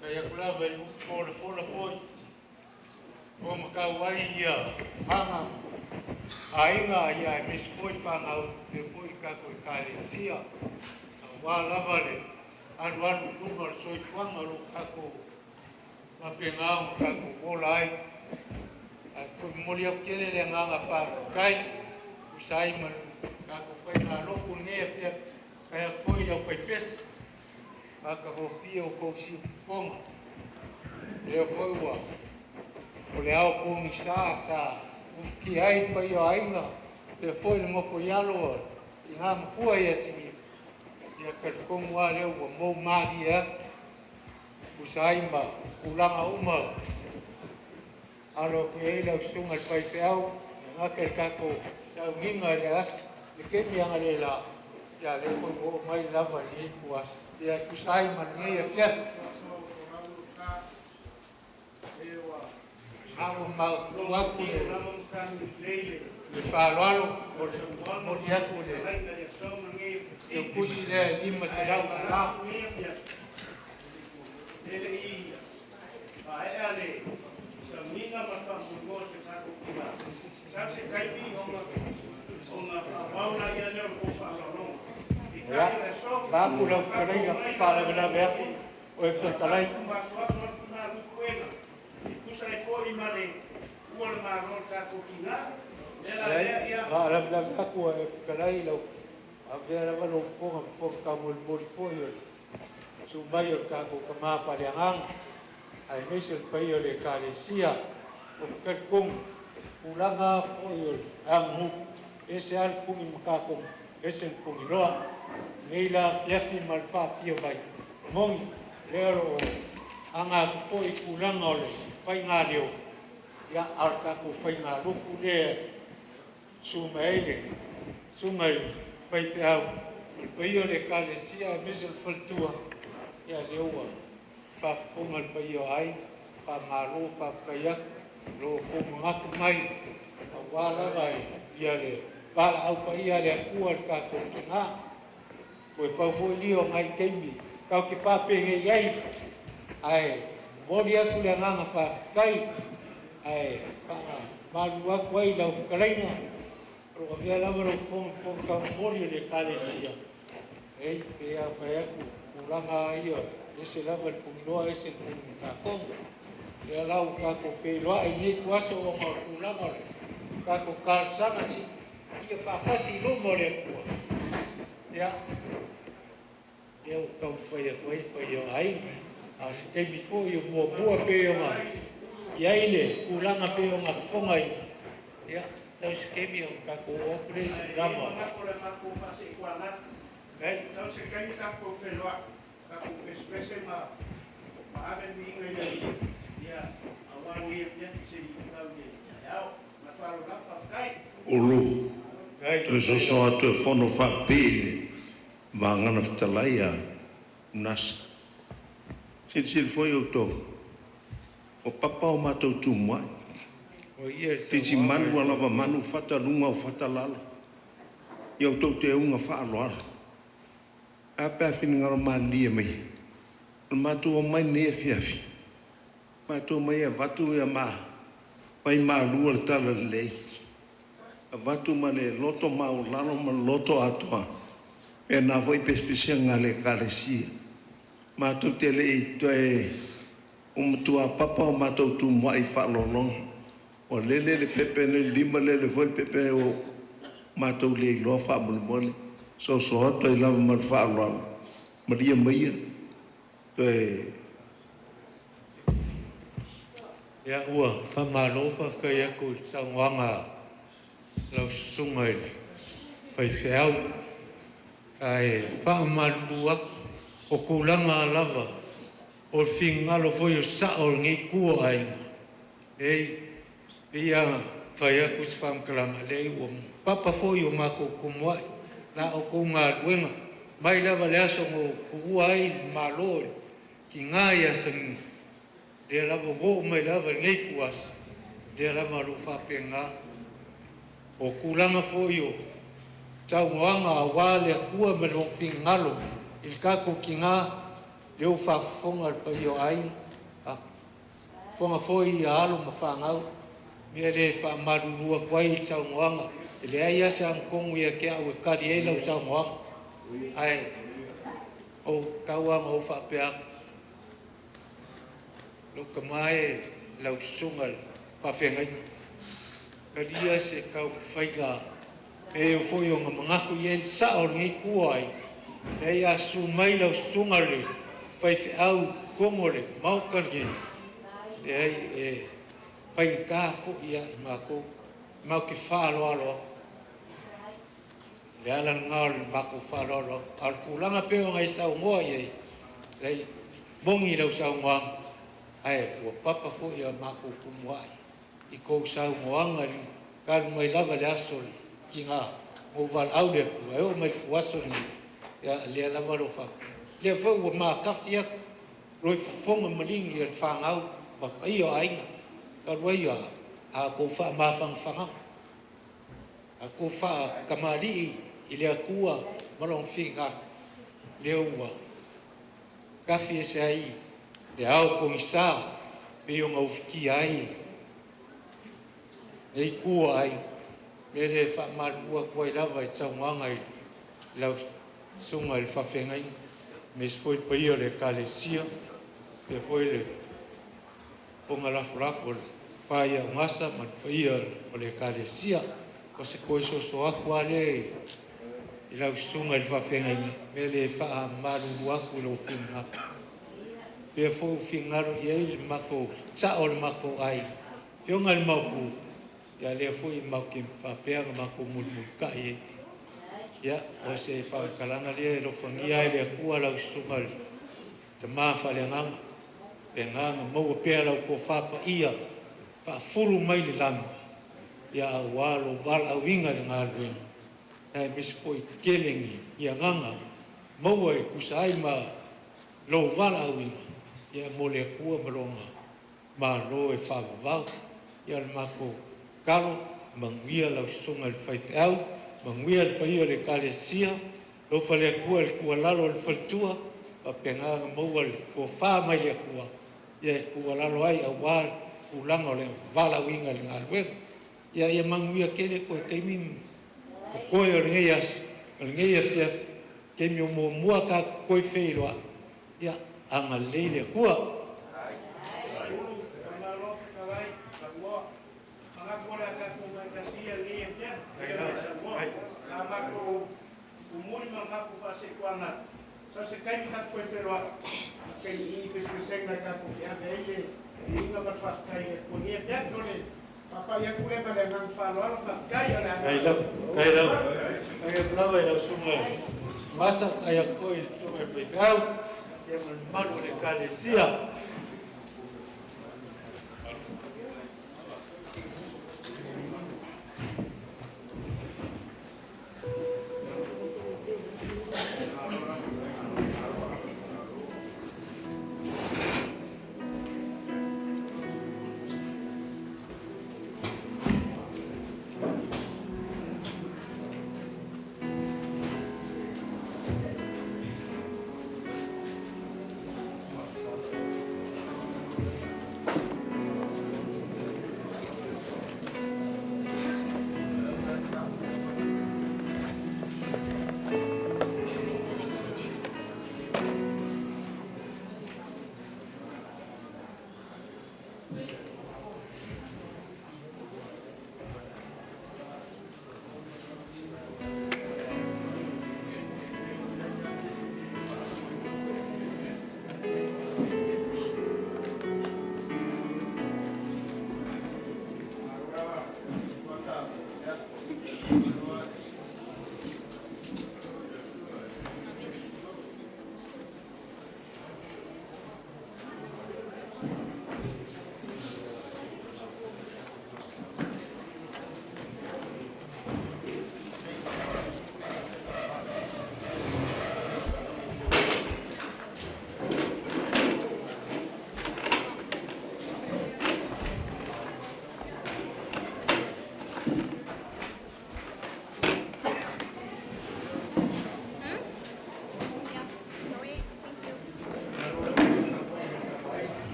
Speaker 1: Ka iaku lava e uku fora foi. Ko makau ai ia hanga. A inga ia e misi foi whangau te foi ka koe kālesia. Wā lava le anu tunga le soi tuanga lo kako mapengao kako wola ai. Ko mori au kele le nganga whakai. Usai man kako kai ngā loko ngea pia kaya koi lau whai pes. Aka ho fia o kou si fonga. Leo foi ua. O le au kongi sa ufki ai pa i o ainga. Leo foi le mofo ialo i ngā mapua ia singi. Ia karikongu a leo ua mou maari ea. Usai ma ulanga uma. Alo ke ei lau sunga le pai peau. Ngaka le kako sau ginga le as. Le kemi anga le la. Ia le foi o mai lava le iku as. Ia kusai ma ngea fiafu. Amo mau waku le whāloalo o le mori aku le kusi le lima se lau ka Aku lau whakalai na whālaga aku o e whakalai. Aku whakalai lau a vera wano whonga ka mori whoio. Sumai o kako ka mawhaleangang. Ai mese pai o le kālesia o kerkong ulanga whoio ang huk. Ese al pungi makakong ese pungi roa. Neila fiafi malwhawhia mai. Mongi lero anga koi kulanga ole. Pai ngā leo. Ia arka ko whai ngā luku lea. Sumai pai whiau. Pai o le kālesia mese whaltua. Ia leoa. Whawhonga pai o ai. Whamaro, whawkaiak. Ro kumangaku mai. Wala vai. Ia le. Wala au pai ia le akua le kako ki ngā. Koe pau fo lio ngai keimi. Kau ki whapenge iai. Ai. Mori aku le nganga whawkai. Ai. Maru aku ai lau whakalainga. Roka mea lama lau whong kau mori le kālesia. Ei, pea whai aku. Uranga ia. Ese lama le pungiloa ese le pungiloa. Lea lau kako wheloa. Ei nei kuaso o ngā uranga le. Kako kārsana si. Ia whakasi lomo le kua. Ia. Ia o kau whai a koe pai o ai. A se kei bifo i o mua pe o ngā. Ia ile, ulanga pe o ngā whonga i. Ia, tau se kei mi o kako okure rama.
Speaker 4: Tau se kei mi kako wheloa. Kako espese ma ave mi inga i. Ia, awangi e pia ki se i tau ni. Iau, na wharo na whawkai.
Speaker 6: Ulu. Tu so atu whono whapele. Vangana whatalai a nasa. Sili foi o tō. O papa o mātou tūmua. Titi manu alawa manu whatarunga o whatalala. Iau tō te unga whaaloara. A pēr whiningaro mā lia mai. Mātou o mai nea whiawhi. Mātou mai a watu e a mā. Mai mā lua le tala lei. A watu ma le loto mā o lalo ma loto atoa. E nā voi pespisia ngā le kālesia. Mātou te lei toe umatua papa o mātou tu mua i whaalolong. O lele le pepe ne lima lele voi pepe o mātou le loa whaamole. So ato i lava mar whaalolong. Maria Maia. Toe.
Speaker 1: Ia ua, whamalo whawkai aku sa ngwanga lau sungai. Pai whiau. Ai whaamalu aku. O kulanga lava, o whingalo foi o sao ngi kua ainga. Ei, ia whai aku si whamkalama lei, o papa foi o mako kumuai, na o kunga ruenga. Mai lava le aso o kua ai malo, ki ngāia sang le lava go mai lava ngai kuas le lava ro fa penga o kulanga fo yo tau ngoanga wa le kua me lo fingalo il kako kinga le o fa fonga pa yo ai a fonga foi alo ma fa ngau me le fa marurua kwai tau ngoanga le ai asa kongu ia ke au kari e lau tau ngoanga ai o kauanga o fa pea lo kamae lau sungal fa fengai kadia se kau faiga e foi o ngaku ye sa o ngi kuai e ya su mai lau sungal fai au komole mau kangi e pai ka fo ia mako mau ki fa lo le ala ngal mako fa lo al kulanga pe ngai sa ngo ye le bongi lau sa ngo ai o papa fo ia mako kumwai i ko sa ngoanga ni kal mai lava le asol kinga o val aude o mai wasol ni ya le lava lo fa le fo o ma kaftia roi fonga maling i fa ngau pa ai ai ka roi a ko fa ma fang fanga a ko fa kamali i le akua malong finga le ua kafi se ai le au ko isa pe yo ngau fiki ai nei kua ai me le fa mal kua ko lava i tsanga ai lau sunga il fa fengai me foi pe yo le kalesia pe foi le ponga la frafol pa ia masa ma pe yo le kalesia ko se ko so akua le i lau sunga il fa fengai me le fa mal kua ko lo finga pe fo fingaro ye mako sa ol mako ai fiongal mako ya le fo i mako pa pe mako mulu kai ya o se fa kalanga le lo fangia le ku ala sungal te ma fa le ngang pe ngang mo pe ala ko fa pa ia fa fulu mai le lang ya walo val a winga le ngalwen ai mis fo i kelengi ya nganga mo e kusai ma lo val a winga ia mole kua malonga ma lo e fa vau ia mako kalo mangia la sunga el faifau mangia el paio le kalesia lo fale kua el kua lalo el faltua pa penga mo el ko fa mai le kua ia kua lalo ai awal ulanga le vala winga le alwe ia mangia kele ko kemin ko yo ngeias fias kemi mo muaka ko feilwa ia anga leile kua masa kaya ko itu efekau yang malu de kalesia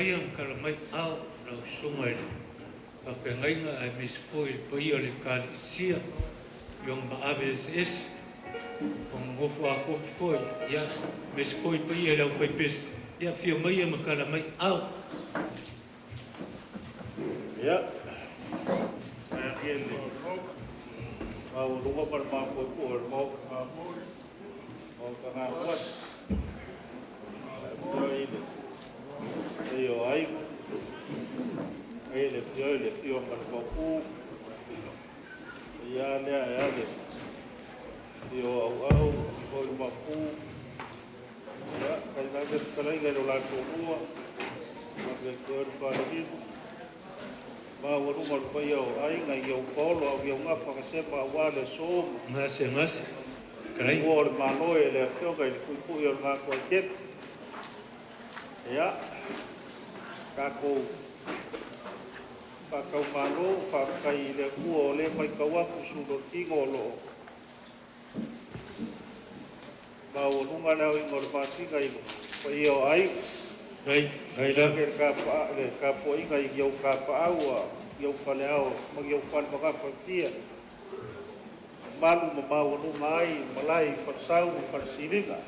Speaker 1: mai am kalamai au na sunga ele. Ka whengainga ai Miss Foyle pai o le kalisia yung maabe es ang ngofu a kofi foi ya Miss Foyle pai ele au fai pes ya fio mai am kalamai au.
Speaker 2: Ya. Saya ini. Mau rumah bermampu pun mau kena kuat. Iyo ai le fio bermampu. Ya le. Iyo au bermampu. Ya kalau ingin ulang semua, maka kerja mau rumah payau ai ngai yo polo au yo ngafa ka sepa wale so
Speaker 1: Ngase krai
Speaker 2: war mano ele fio ka ku yo nga ko ket ya ka ko mano fa kai le ku ole mai ka wa ku su do tingolo mau rumah na ngor pasi ngai payau ai
Speaker 1: ai la
Speaker 2: ka po inga yo ka pa awa yo faleao mag yo fal mga fatia malu mamawa no mai malai farsau farsilinga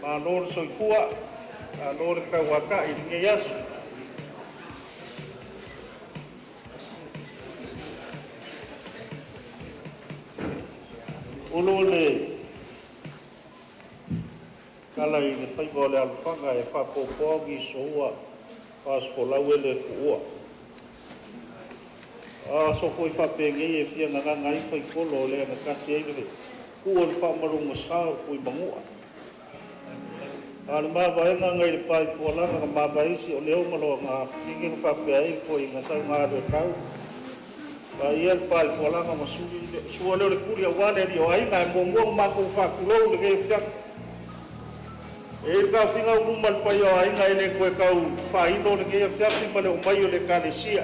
Speaker 2: manor soifua alor ka waka ingeyasu ulole kala i le fai gole alfanga e fa popogi soa pas folau ele kuua. So foi fa penge e fia nga ngai fai kolo le na kasi e le kuua le fa marunga sao kui mangua. Al ma vai nga ngai le pai fola nga ma vai si o leo malo nga fingi fa pe ai ko i nga sa nga de kau. Ba ia le pai fola nga masuli sua leo le kuria wale ri o ai nga mongo ma ko fa kulo le ke fia. E ka finga umal pa yo ai ngai le ko ka u fa ino le ke fia fi male o mai le kalesia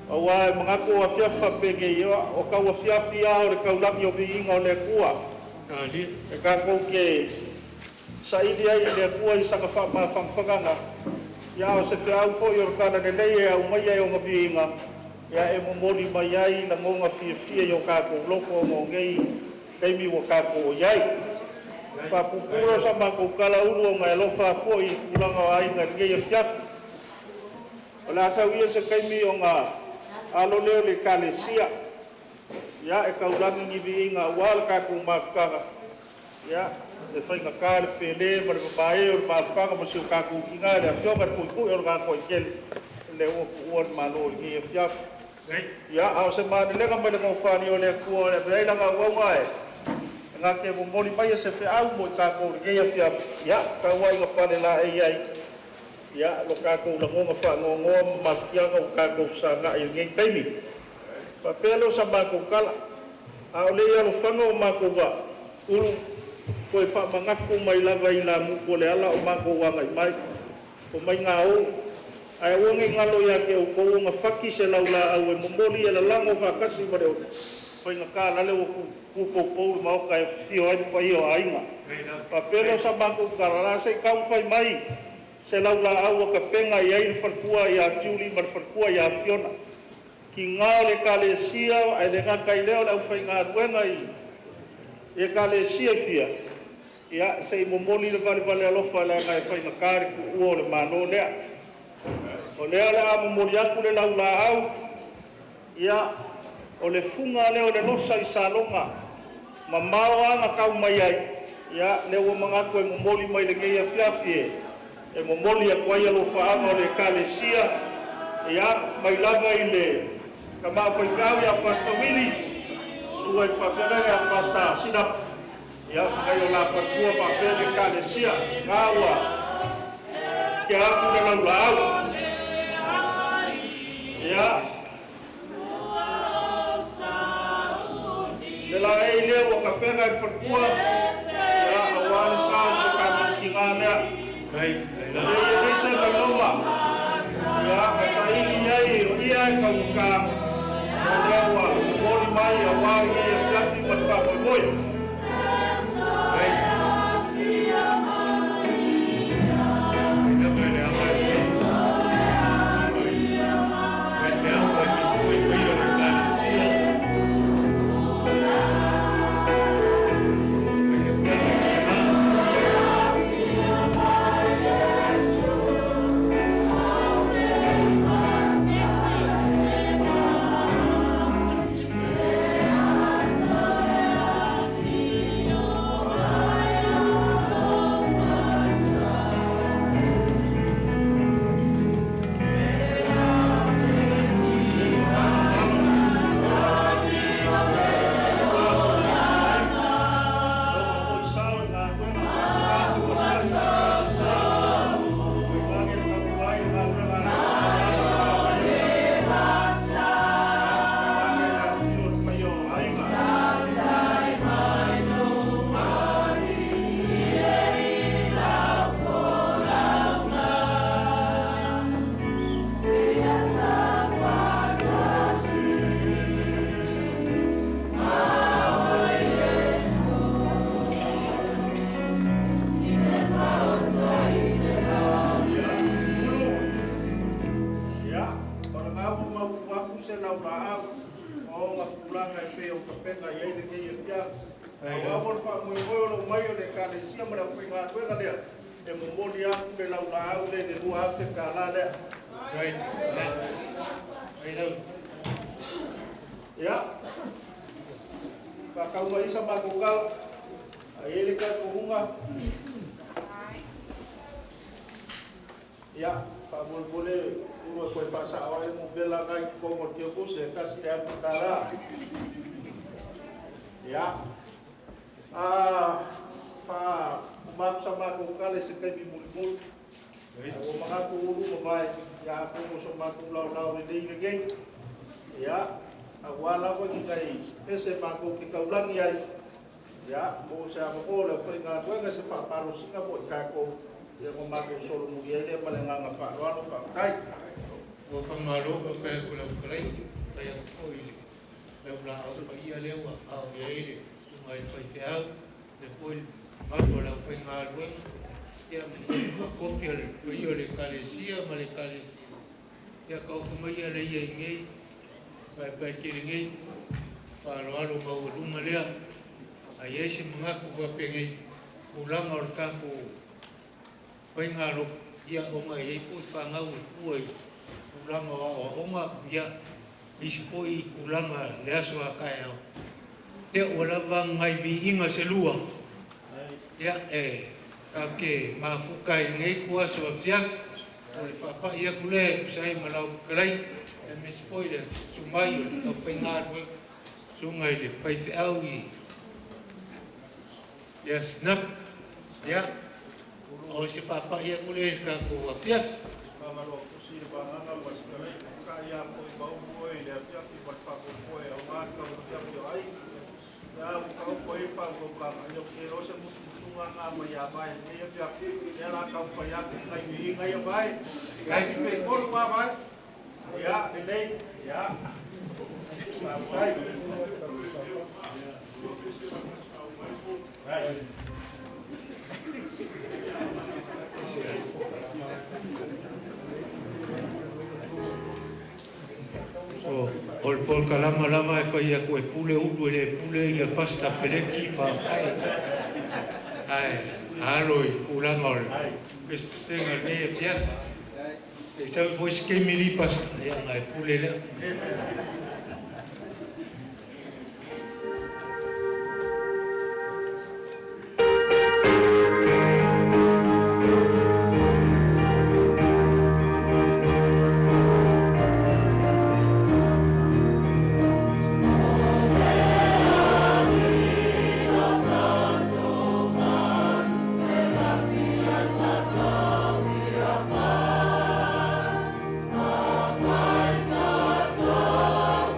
Speaker 2: awa mga ko fia fa pege yo o ka wa fia fia o le ka ulang yo binga o le kua
Speaker 1: ali
Speaker 2: e ka ko ke sa idi ai le kua i saka fa ma fanga ya o se fia u fo yo ka na le le o mai ai o ngabinga ya e mo moli mai ai na ngonga fia yo ka ko loko mo ngai kai mi wo ka ko yai pa pupura sama ko kala ulu nga lo fa foi ulang ai nga nge fiaf ola sa wi se kai mi nga alo le le kalesia ya e ka ulang ngi bi nga wal ka ku mafka ya le fa nga kal pele mar bae or mafka mo su ka ku nga le fio ka ku or ga ko kel le o won malo ngi fiaf ya au se ma le nga me le mo fa ni ole ku ole be la nga wa ngai nga ke mo moli mai se fe au mo ka ko ge ya ya ka wai nga pale la ai ai ya lo ka ko la ngo fa ngo ma fia nga ka ko sa nga i nge kaimi pa pelo sa ba ko kala a le ya lo fango ma ko va ulu ko fa manga ko mai la vai la mu ko le ala o ma ko wa mai ko mai nga o ai wo nge ngalo ya ke ko nga faki se la au mo moli la lango fa kasi mo de foi nga kala le ku po mau ka fio ai pa io ai ma pa pero sa banco kala se ka fai mai se la au ka penga ia i farkua ia tiuli mar farkua ia fiona ki ngale kalesia ai le ka kai leo la fai nga ruenga i e kalesia fia ia se mo moli le vale lo fa la ka fai nga kar ku o le mano le o le ala mo moli aku le la au ia o le funga leo le nosa i salonga ma mawa nga kau mai ai ya le o manga ko mo moli mai le ngia fiafie e mo moli a kwai lo fa o le kalesia ya mai lava i le kama foi fau ya pasta wili suai fa fera ya pasta sinap ya mai o la fa kua fa pele kalesia kawa ke aku le lau ya de la ele o kapena i farkua ya awal sa so ka kingana
Speaker 1: ai
Speaker 2: le se la loma ya sa ili ai o ia ka ka o wa moli mai awal e flafi pa fa moi ai lau la o nga kulanga e pe o kapena i eile ke i pia. O awon wha mui lo mai o le kalesia mara whinga tuenga lea. E momoli aku le lau la au le ne rua afe ka la lea. Ya. Ka kaunga isa makukau. A ele ka kuhunga. Ya, pa boleh uro koe pasa awal mo bela kai ko mo tio ko se kasi e putara. Ya. Pa umap sama ko kale se kai mul. O mga kuulu mabay ya ako mo so matulaw ni dei gay. Ya, awala ko ni kai ese pa ko kitaulang yai. Ya, mo sa mo le fringa ko nga se fa paro singa mo ka ko ya ko mato solo mulia dia malenganga pa lo fa kai
Speaker 1: o pangalo ko kaya kula fulay kaya ko ile le bla o pa ia le wa a ile sungai pa fiao depois mato la foi ngalwe ya me copia le yo le calesia male calesia ya ko kuma ia le ia ngai pa ngai fa lo ma o luma le a ese mga ko pa pengai ulang or ka ko pai ngalo ia o mai pu pangau ui ulanga o onga ia ispoi ulanga le aso kai o te ola vang ngai vi inga se lua ia ka ke mafukai ngai ku aso fiaf o le papa ia kule sai malau klai e me spoi le sumai o pai ngalo sungai le pai au i ia snap ia o se papa ia kule ka ko fias
Speaker 2: mama lo kusi ba nga wa se ka ya ko ba ko le ya ki ba pa ko o ma ka o ya ko ai ya ko ko i fa ko ka yo ke o se musunga nga ma ya ba ni ya la ka fa ya ki ngai ni ngai ba ya si pe ko ba ba ya ni ya ba
Speaker 1: o le pol kalama lama e fai a koe pule utu le pule ia pasta peleki pa ai aloi ulanga o le senga le fias e sa foi skemili pasta ia ngai pule le
Speaker 5: Tata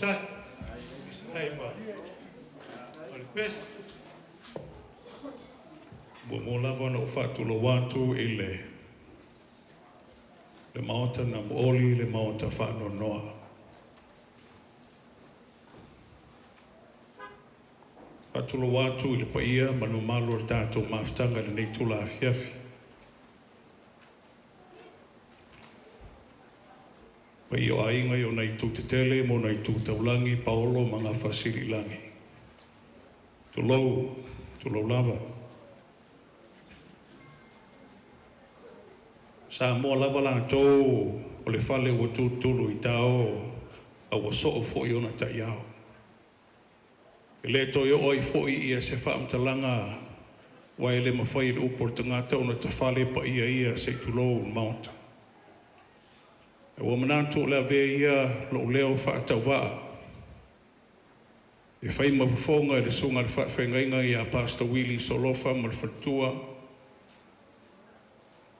Speaker 1: sai. Sai ma. Ole pes.
Speaker 7: Bo mo lava no fatulo watu ile le maota na oli le maota fano noa. Fatulo watu ile paia manu malo tato maftanga le nei tula afiafi. Pa io ainga io nei tu te tele mo nei tu taulangi paolo mga fasiri langi. Tulo lava. Sa mo lava la to o le fale o tulu i tao a o so fo i ona ta iao. E le to yo oi fo i ia se wha amtalanga wa ele mawhai le upor tangata ona ta fale pa ia se tulo mount. E o mananto le ave ia lo leo wha atau waa. E whai mafufonga e le sunga le wha whengainga i a Pastor Willie Solofa ma le whatua.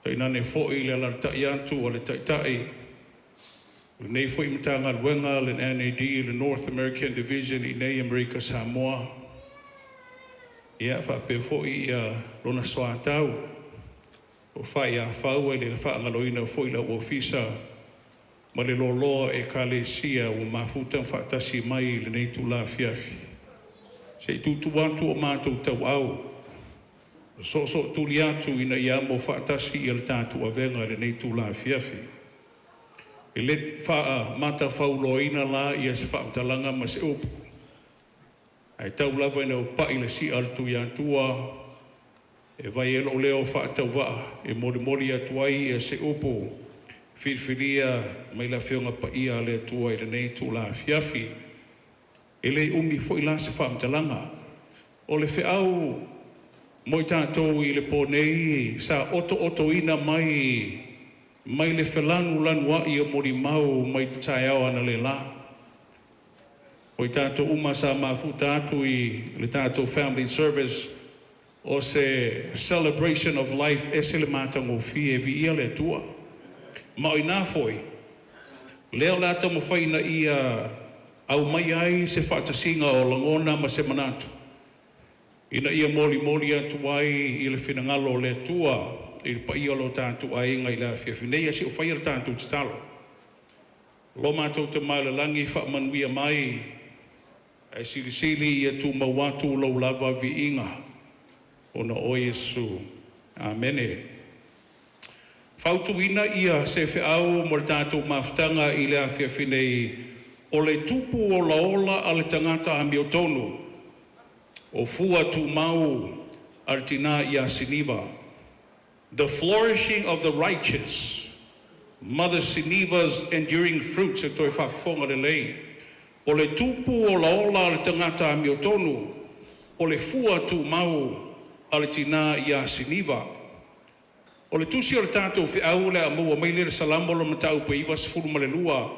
Speaker 7: Taina ne fo'i le alartai atu o le taitai. Le nei fo'i matanga luenga le NAD, le North American Division i nei Amerika Samoa. Ia whape fo'i ia rona soa tau. O whai a whau e le whaangaloina fo'i la uofisa. Ma le loloa e kalesia o mafuta whaatasi mai le nei tula fiafi. Se tutu wantu o mātou tau au. So tuli atu ina ia mo whaatasi i al tātu a venga le nei tula fiafi. E le wha mata whauloina la ia se whaamtalanga ma se upu. Ai tau lava ina o pai le si altu i atua. E vai elo leo whaatau waa. E mori atuai ia se upu. Whiriwhiria mai la whionga pa ia le atua i le nei tula fiafi. E le umi fo i la se whaamtalanga. O le whiau moi tātou i le pōnei sa oto ina mai le whelanu lanua i a mori mau mai tai au ana le la. Moi tātou uma sa mafuta atu i le tātou family service o se celebration of life e se le mātango fie vi ia le tua. Ma o ina foi. Leo la tamo whaina i au mai ai se whaatasinga o langona ma se manatu. Ina ia moli atu ai i le whinangalo le tua i le pa ia lo tātu ai ngai la whiawhinei si o whaia tātu titalo. Lo mātou te mai le langi whaamanuia mai ai sili i atu mawatu lau lava vi inga ona o Yesu. Amene. Whautuina ia se whiau mo le tātou maftanga i le whiawhinei o le tupu o laola a le tangata a miotonu. O fua tu mau artina ia Siniva. The flourishing of the righteous. Mother Siniva's enduring fruits e toi whafonga le lei. O le tupu o laola le tangata a miotonu. O le fua tu mau artina ia Siniva. O le tusi o le tātou whiau le a mua meile le salamo lo matau pe iwa sifuru malelua.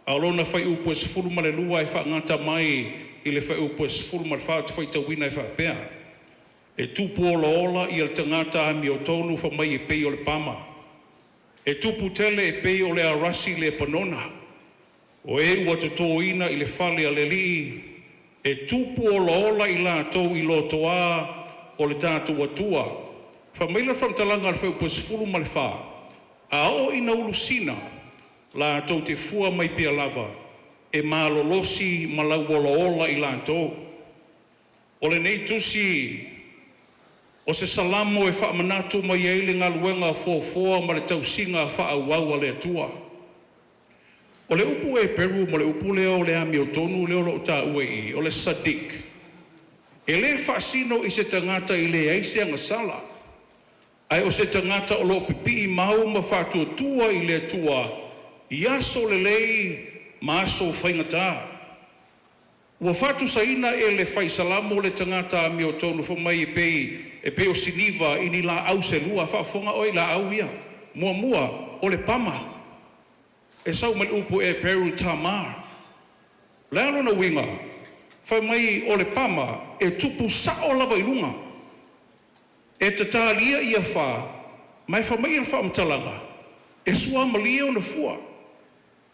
Speaker 7: Aolona whai upo sifuru malelua e whaangata mai i le whai upo sifuru malwhao te whai tawina e whapea. E tupu ola i al tangata a miotonu wha mai e pei o le pama. E tupu tele e pei o le arasi le panona. O e ua totoina i le whale a le lii. E tupu ola i la tau i lotoa o le tātu atua. Wha mai la whamtalanga al whai upo sifuru malwhao. A o ina ulusina la tau te fua mai pia lava. E malolosi malau ola i lantou. O le nei tusi o se salamo e whaamanatu mai eile ngā luenga fōfoa ma le tausinga whaauau a le atua. O le upu e Peru ma le upu leo le amiotonu leo lo ta ue i o le Sadik. E le whaasino i se tangata i le eise anga sala. Ai o se tangata o lo pipi i mau ma whātua tua i le atua. I aso le lei ma aso whaingata. Ua whatu saina e le whai salamo le tangata a miotonu wha mai e pei o Siniva i ni la au se lua whaafonga oi la au ia. Mua o le pama. E sau mai upu e Peru Tamar. Le alo na winga. Whai mai o le pama e tupu sao lava ilunga. E tatalia ia wha. Mai wha mai na wha amtalanga. E sua malia o na fua.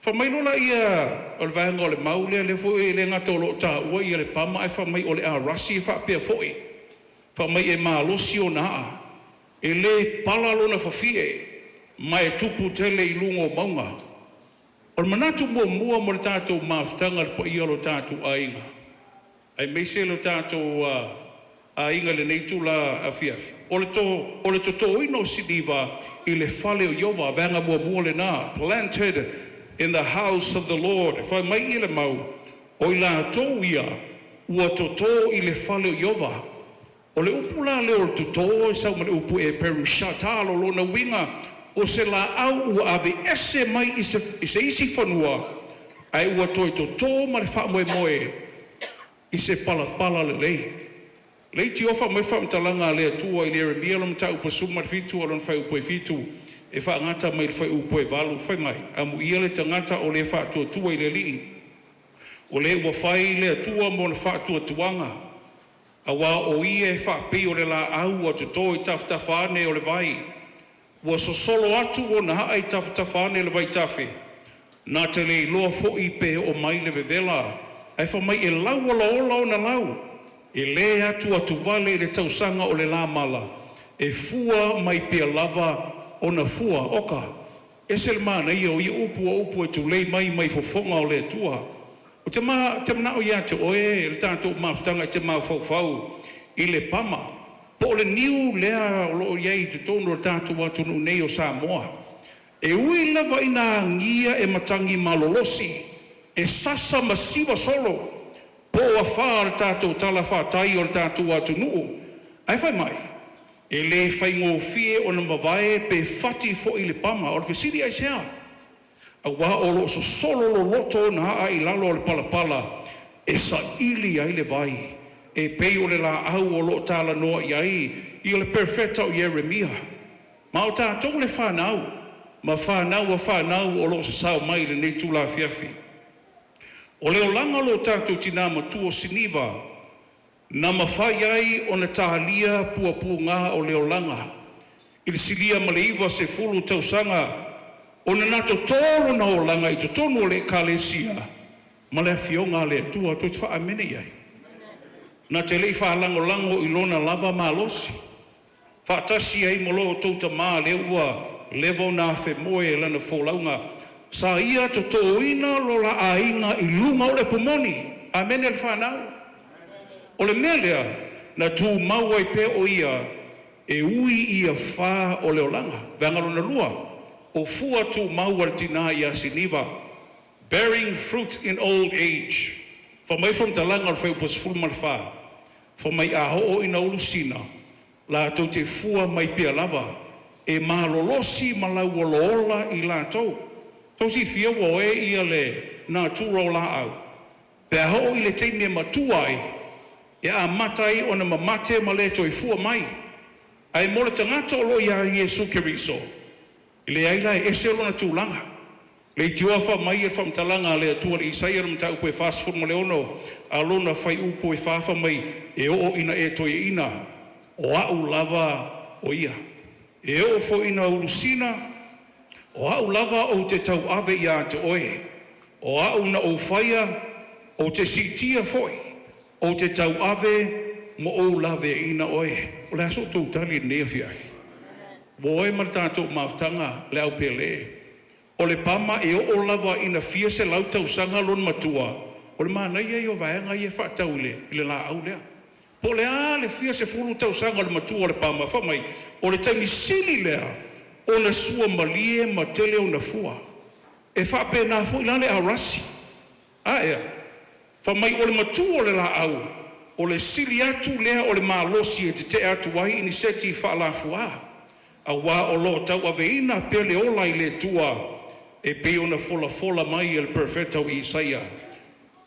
Speaker 7: Whamailola ia o le vaenga o le maule le fo e le ngata o lo ta ua ia le pama e whamai o le a rasi e whapea foi. Whamai e maalosi o naa. E le palalo na whawhie mai e tupu tele i lungo maunga. O le manatu mua mo le tātou mawhtanga le po ia lo tātou ainga. Ai meise lo tātou ainga le neitu la afiafi. O le to ino siniva i le whale o Iova vanga mua le nā. Planted in the house of the Lord. If I mai ile mau, o ila tō ia, ua tō i le whale o Iova. O le upu la leo le tō e sau ma le upu e perushata lo lona winga, o se la au ua ave ese mai i se isi whanua, ai ua toi tō ma le wha moe, i se pala le lei. Lei ti ofa mai wha mtalanga le atua i le Eremia lo mta upa suma le fitu, alon whai upa e fitu, e wha ngata mai le whai upo e walu whangai. Amu ia le tangata o le wha tua i le li. O le ua whai le atua mo le wha tuanga. A wā o ia e wha pi o le la au a te tō i tawhane o le vai. Ua so solo atu o na haa i tawhane le vai tawhi. Nā te le loa fo i pe o mai le vevela. Ai wha mai e lau ola o na lau. E le atu atu vale le tausanga o le la mala. E fua mai pia lava o na fua oka. E se le mana ia o ia upu e tu lei mai fofonga o le tua. O te mana o ia te oe, le tātou mawhtanga te mawhau i le pama. Po o le niu lea o loo iei te tono o tātou atu nei o Samoa. E ui lava ina ngia e matangi malolosi. E sasa masiva solo. Po a wha le tātou tala whātai o le tātou atu nuu. Ai whai mai. E le whai ngō fie o na mawae pe whati fo i le pama. O le whesiri ai sea. A wā o lo so solo lo loto na haa i lalo o le palapala. E sa ili ai le vai. E pei o le la au o lo tala noa i ai. I o le perfecta o Yeremia. Ma o tātou le whanau. Ma whanau o lo sa sao mai le nei tūla fiafi. O leo langa lo tātou tina matu o siniva. Na mawhai ai o na tahalia pua ngā o leo langa. I le silia maleiva se fulu tausanga. O na nato tōro na o langa i to tonu o le kalesia. Ma le fionga le tua to te wha amene iai. Na te lei wha lango i lona lava malosi. Wha tasi ai mo lo tauta maa le ua levo na fe moe lana fōlaunga. Sa ia to toina lo la ainga i lunga o le pomoni. Amene le whanau. O le melea na tū maua i pe o ia e ui ia wha o le olanga. Vangalo na lua. O fua tū maua le tina i a siniva. Bearing fruit in old age. Fa mai from talanga le whai upas fulma le wha. Fa mai a ho ina ulusina. La tau te fua mai pia lava. E malolosi malau o loola i la tau. Tau si fia wo e ia le na tūro la au. Pea ho i le teimia matuai. E a matai o na mamate ma le toi fua mai. Ai mo le tangata o lo ia Iesu Keriso. I le aila e ese o lona tūlanga. Le i tiwafa mai e whamtalanga le atua le Isaia mta upo e whasfur mo le ono. A lona whai upo e whafa mai e o ina e toi ina. O au lava o ia. E o fo ina ulusina. O au lava o te tau ave ia te oe. O au na o whaia o te sitia foi. O te tau ave mo o lave ina oe. O le aso tau tali nea fiafi. Mo e martato mawtanga le au pele. O le pama e o lava ina fia se lau tau sanga lon matua. O le mana ia i o vaenga i e whaatau le la au lea. Po le a le fia se fulu tau sanga le matua o le pama whamai. O le taimi sili lea. O na sua malie ma tele o na fua. E whape na fu ila le a rasi. A ea. Whamai o le matua o le la au. O le sili atu lea o le maalosi e te atu wai ini seti wha la fua. A wā o lo tau ave ina pele ola i le tua. E pe o na fola mai e le perfecta o Isaia.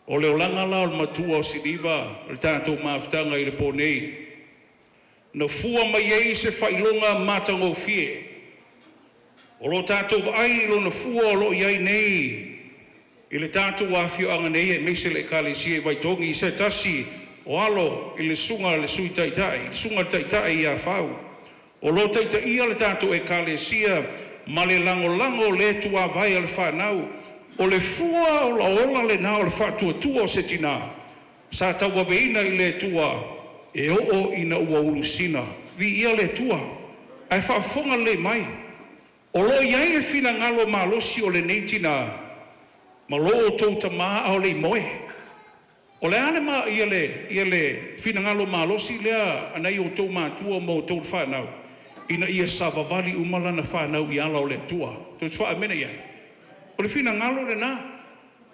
Speaker 7: O le olanga la o le matua o siniva. Le tātou mawhtanga i le ponei. Na fua mai ei se whailonga matango fie. O lo tātou ai lo na fua o lo iai nei. I le tātou wafio anga nei e meise le kalesia vai tongi i se tasi o alo i le sunga le sui taitai. Sunga taitai i a whau. O lo taitai ia le tātou e kalesia ma le lango le tua vai al whanau. O le fua o la ola le na o le whātua o se tina. Sa taua veina i le tua e o ina ua urusina. Vi ia le tua. Ai whaafonga le mai. O lo iai le fina ngalo malosi o le neitina. Ma lo o tau ta maa au le moe. O le ane maa ia le fina ngalo malosi lea anai o tau mātua mo tau whanau. Ina ia savavali umalana whanau i ala o le tua. Tau te wha mena iai. O le fina ngalo le na.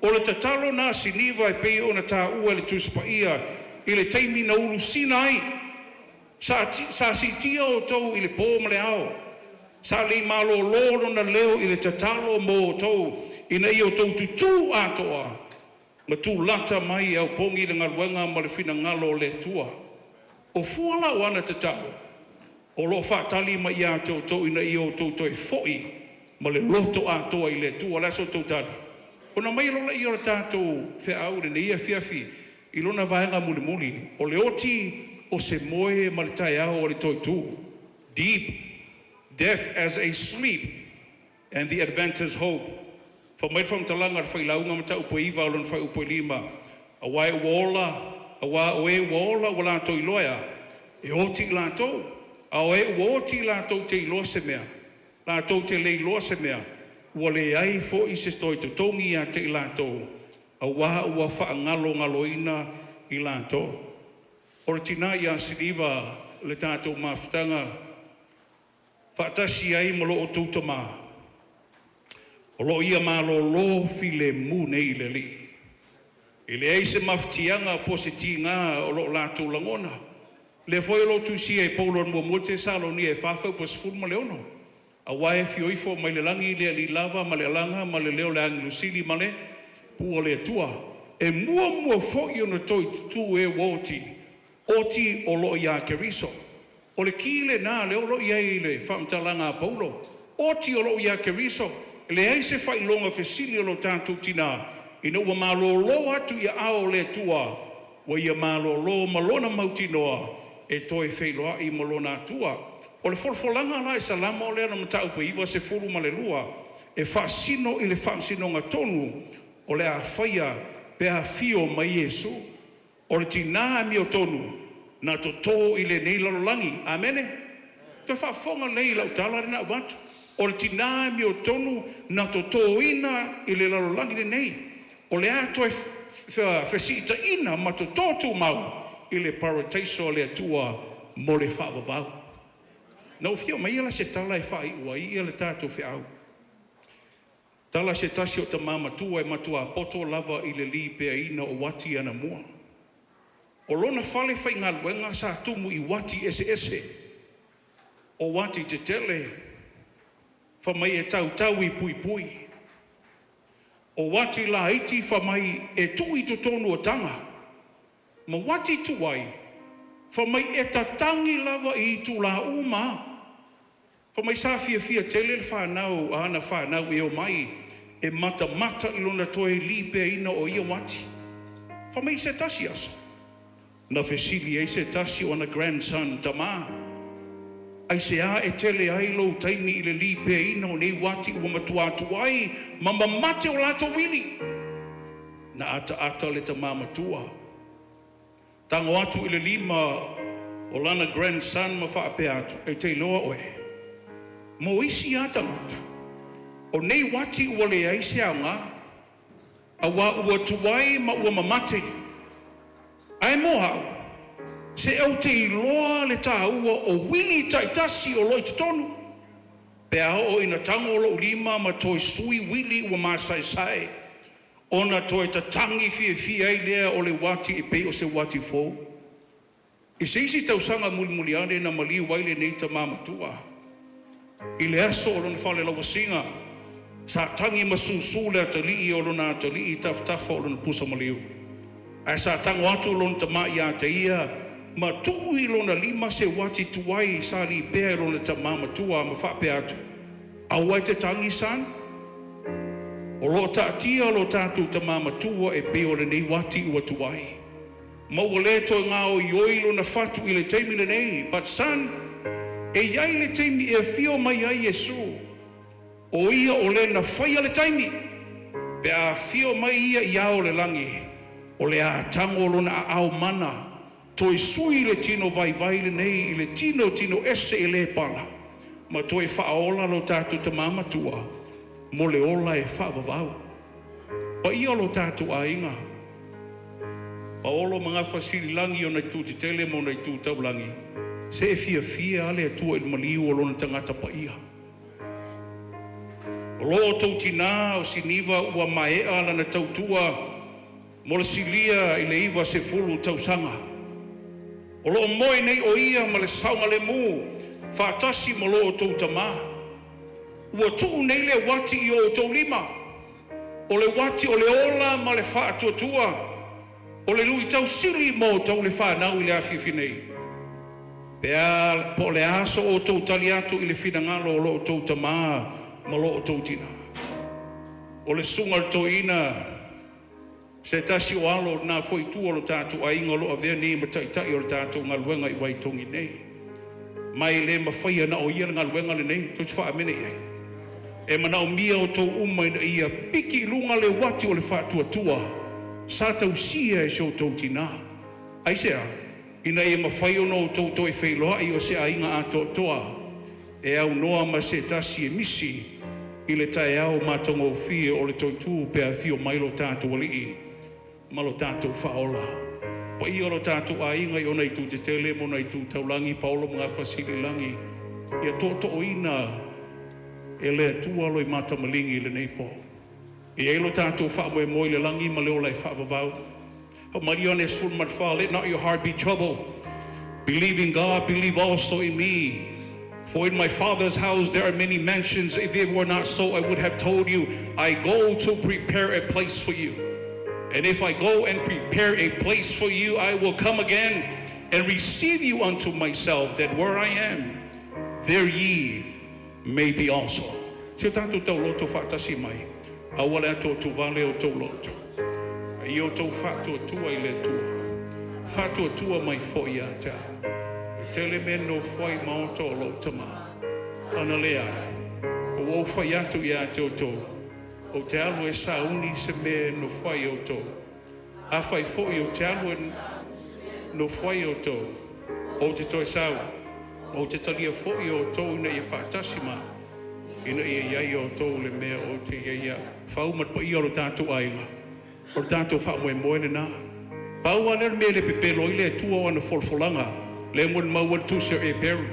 Speaker 7: O le tatalo na siniva e pei o na tā ua le tuspa ia i le teimi na uru sina ai. Sa si tia o tau i le pō male ao. Sa le malo loro na leo i le tatalo mo o tau ina i o tau tutu atoa. Ma tu lata mai au pongi le ngaruenga ma le fina ngalo le tua. O fuala o ana tatalo. O lo whaatali ma ia tau ina i o tau toi foi ma le loto atoa i le tua laso tau tali. O na mai lola i o tātou whea au le ia fiafi i lona vaenga muli muli o le oti o se moe ma le tai au o le toi tū. Deep, death as a sleep and the adventure's hope. Whamai wham talanga whai launga ma tau pui iwa o lona whai upoi lima. A wai uola, a wā oe uola o lātou i loia. E oti lātou. A oe uoti lātou te iloa se mea. Lātou te le iloa se mea. Ua le ai fo i se stoi tutongi a te i lātou. A wā ua wha ngalo ina i lātou. O le tina i a siniva le tātou mawhitanga. Whaatasi ai malo o tūtama. O lo ia malo lo file mu nei le li. I le eise mawhitianga po se ti ngā o lo lātou langona. Le foi lo tu si e paulo mo mote salo ni e whawhau po se fulma leono. A wae fioifo mai le langi le li lava ma le langa ma le leo le angilusili ma le pua le tua. E mua fo i ona toi tu e woti. Oti o lo ia keriso. O le kile na le o lo ia i le whamtalanga a paulo. Oti o lo ia keriso. Le eise whai longa fesili o lo tātou tina. Ina ua malolo atu i ao le tua. Wa ia malolo malona mautinoa. E toi whailoa i malona tua. O le folfolanga la e salama o lea na matau pa iwa se furu ma le lua. E whaasino i le whaasino ngā tonu. O le a whaia pe a fio mai Yesu. O le tina mi o tonu. Na to tō i le nei lalolangi. Amene? Te whaafonga nei lau tala rena watu. O le tina mi o tonu. Na to tō ina i le lalolangi le nei. O le a toi whesita ina ma to tō mau. I le parataiso le atua mo le whaavavau. Nau fio mai ala se tala e whai ua i ala tātou whiau. Tala se tasi o ta mamatua e matua poto lava i le li pea ina o wati ana mua. O lona whale whai ngā luenga sa tumu i wati ese. O wati te tele. Whamai e tau i pui. O wati la iti whamai e tui to tonu o tanga. Ma wati tuai. Whamai e tatangi lava i tu la uma. Whamai sa fia tele le whanau, ana whanau e o mai, e mata i lona toe li pea ina o ia wati. Whamai se tasi asa. Na fesili e se tasi o na grandson tama. Ai se a e tele ai lo taimi i le li pea ina o nei wati ua matua ai, mama mate o lato wili. Na ata le tama matua. Tango atu i le lima o lana grandson ma whaape atu, e te loa oe. Mo isi ata ngata. O nei wati ua le aise a ngā. A wā ua tuai ma ua mamate. Ai mo hau. Se au te iloa le tā ua o wili taitasi o loi tutonu. Pea o ina tango lo lima ma toi sui wili ua māsai. Ona toi tatangi fia ai lea o le wati e pei o se wati fōu. I se isi tausanga muli ane na mali waile nei ta mamatua. I le aso o lona whale lawa singa. Sa tangi masusu le atali o lona atali i taftafa o lona pusa maliu. Ai sa tango atu lona tama i a te ia. Ma tuu i lona lima se wati tuai sa li pea lona ta mamatua ma whape atu. Awai te tangi san? O lo tātia lo tātou ta mamatua e pe o le nei wati ua tuai. Ma ua le toi ngā o ioilo na whatu i le teimi le nei. But son, e iai le teimi e fio mai ai Yesu. O ia o le na whaia le teimi. Pe a fio mai ia o le langi, o le a tango lona au mana, toi sui le tino vai le nei, i le tino ese i le pala, ma toi whaola lo tātou te mama tua, mo le ola e whaavavau. Pa ia lo tātou a inga, pa olo mga whasiri langi o nei tū te tele mo nei tū tau langi, se e fia ale atua i maliu o lona tangata pa ia. O loo tau tina o siniva ua maea lana tautua mo le silia i le iwa se fulu tau sanga. O loo moe nei o ia ma le saunga le mu, whaatasi mo loo tau tama. Ua tuu nei le wati i o tau lima. O le wati o le ola ma le whaatuatua. O le lui tau sili mo tau le whanau i le awhiwhi nei. Pea po le aso o tau taliatu i le whinangalo o loo tau tama. Malo o tautina. O le sunga toina se tasi o alo na foi tu o lo tātou a inga lo a vea nei ma taitai o lo tātou ngaluenga i waitongi nei. Mai le ma whaia na o ia ngaluenga le nei, tō te wha amene iai. E mana o mia o tau umai na ia piki lunga le wati o le whaatua tua. Sa tau sia e so tautina. Aisea, ina ia ma whaia no tau toi whailoa i o se a inga a toa. E au noa ma se tasi e misi i le tae au mātonga o fia o le toitu pe a fio mai lo tātou alii ma lo tātou whaola. Pa i o lo tātou a inga i o nei tū te tele mo nei tū taulangi paolo mga whasili langi i a tōto o ina e le atua lo i mātamalingi i le neipo. I e lo tātou whaamo e moi le langi ma leo lai whaavavau. O Marione Sul Marfa, let not your heart be troubled. Believe in God, believe also in me. For in my Father's house there are many mansions. If it were not so, I would have told you, I go to prepare a place for you. And if I go and prepare a place for you, I will come again and receive you unto myself, that where I am, there ye may be also. Se tātou tau loto whātasi mai, awale ato tu vale o tau loto. I o tau whātua tua i le tua. Whātua tua mai fo i ata. Tele me no fwai maoto o lo tama. Ana lea, o whai atu i atu to. O te alu e sa uni se me no fwai o to. A whai fwoi o te alu e no fwai o to. O te toi sau. O te talia fwoi o to ina i whaatasima. Ina i iai o to le mea o te iai. Whaumat pa i o lo tātou ainga. O tātou whamoe moene nā. Pau alera me le pepelo i le tua o ana folfolanga. Le mon mawal tu se e peru.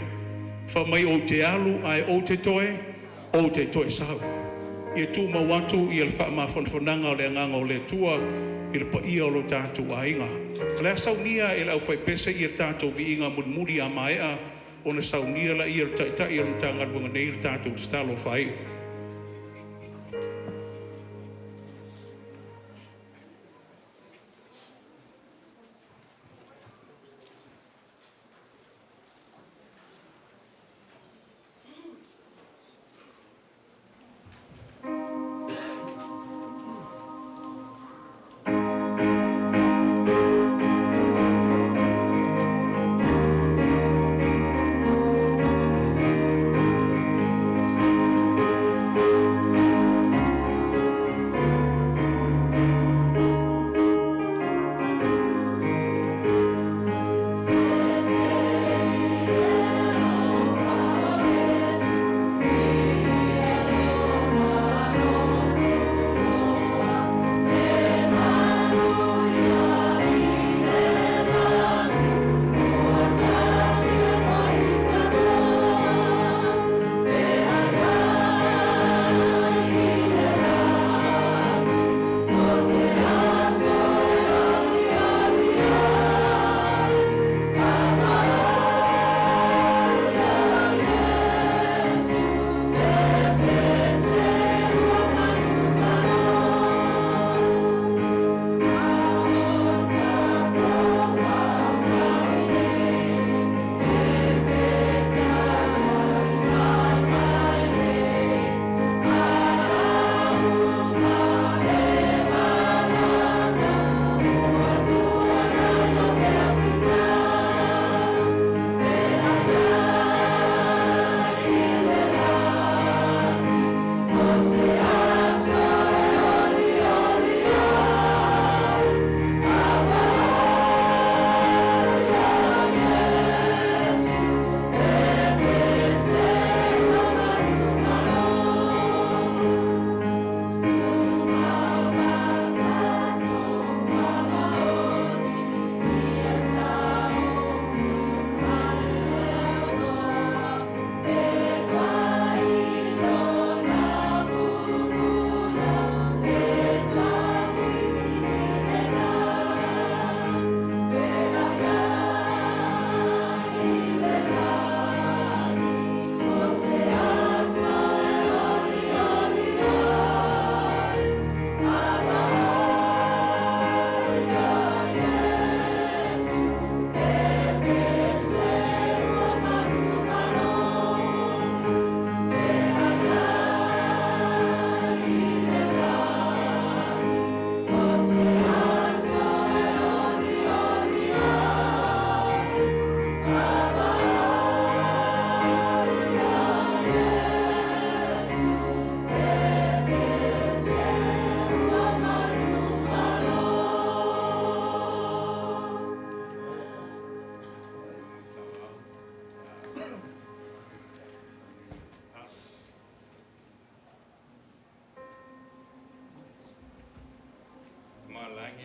Speaker 7: Fa mai o te alu ai o te toe sau. Ia tu mawatu i el wha mafonfonanga o le nganga o le tua i le pa ia o lo tātou a inga. Le saunia e lau whai pese i le tātou vi inga mun muri a maea o na saunia la i le taitai i le tangarwanga nei le tātou stalo whai.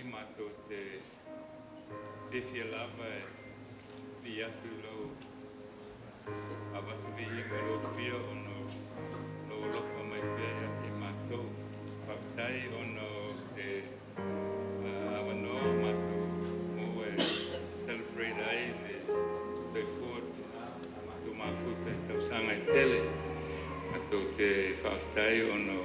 Speaker 8: i mātou te whia lava e pi atu lau awatu vi inga lo whia ono lo lofa mai pēa te mātou whaftai ono se awanoa mātou mo e celebrate ai le so forth mātou mafuta e tausanga e tele mātou te whaftai ono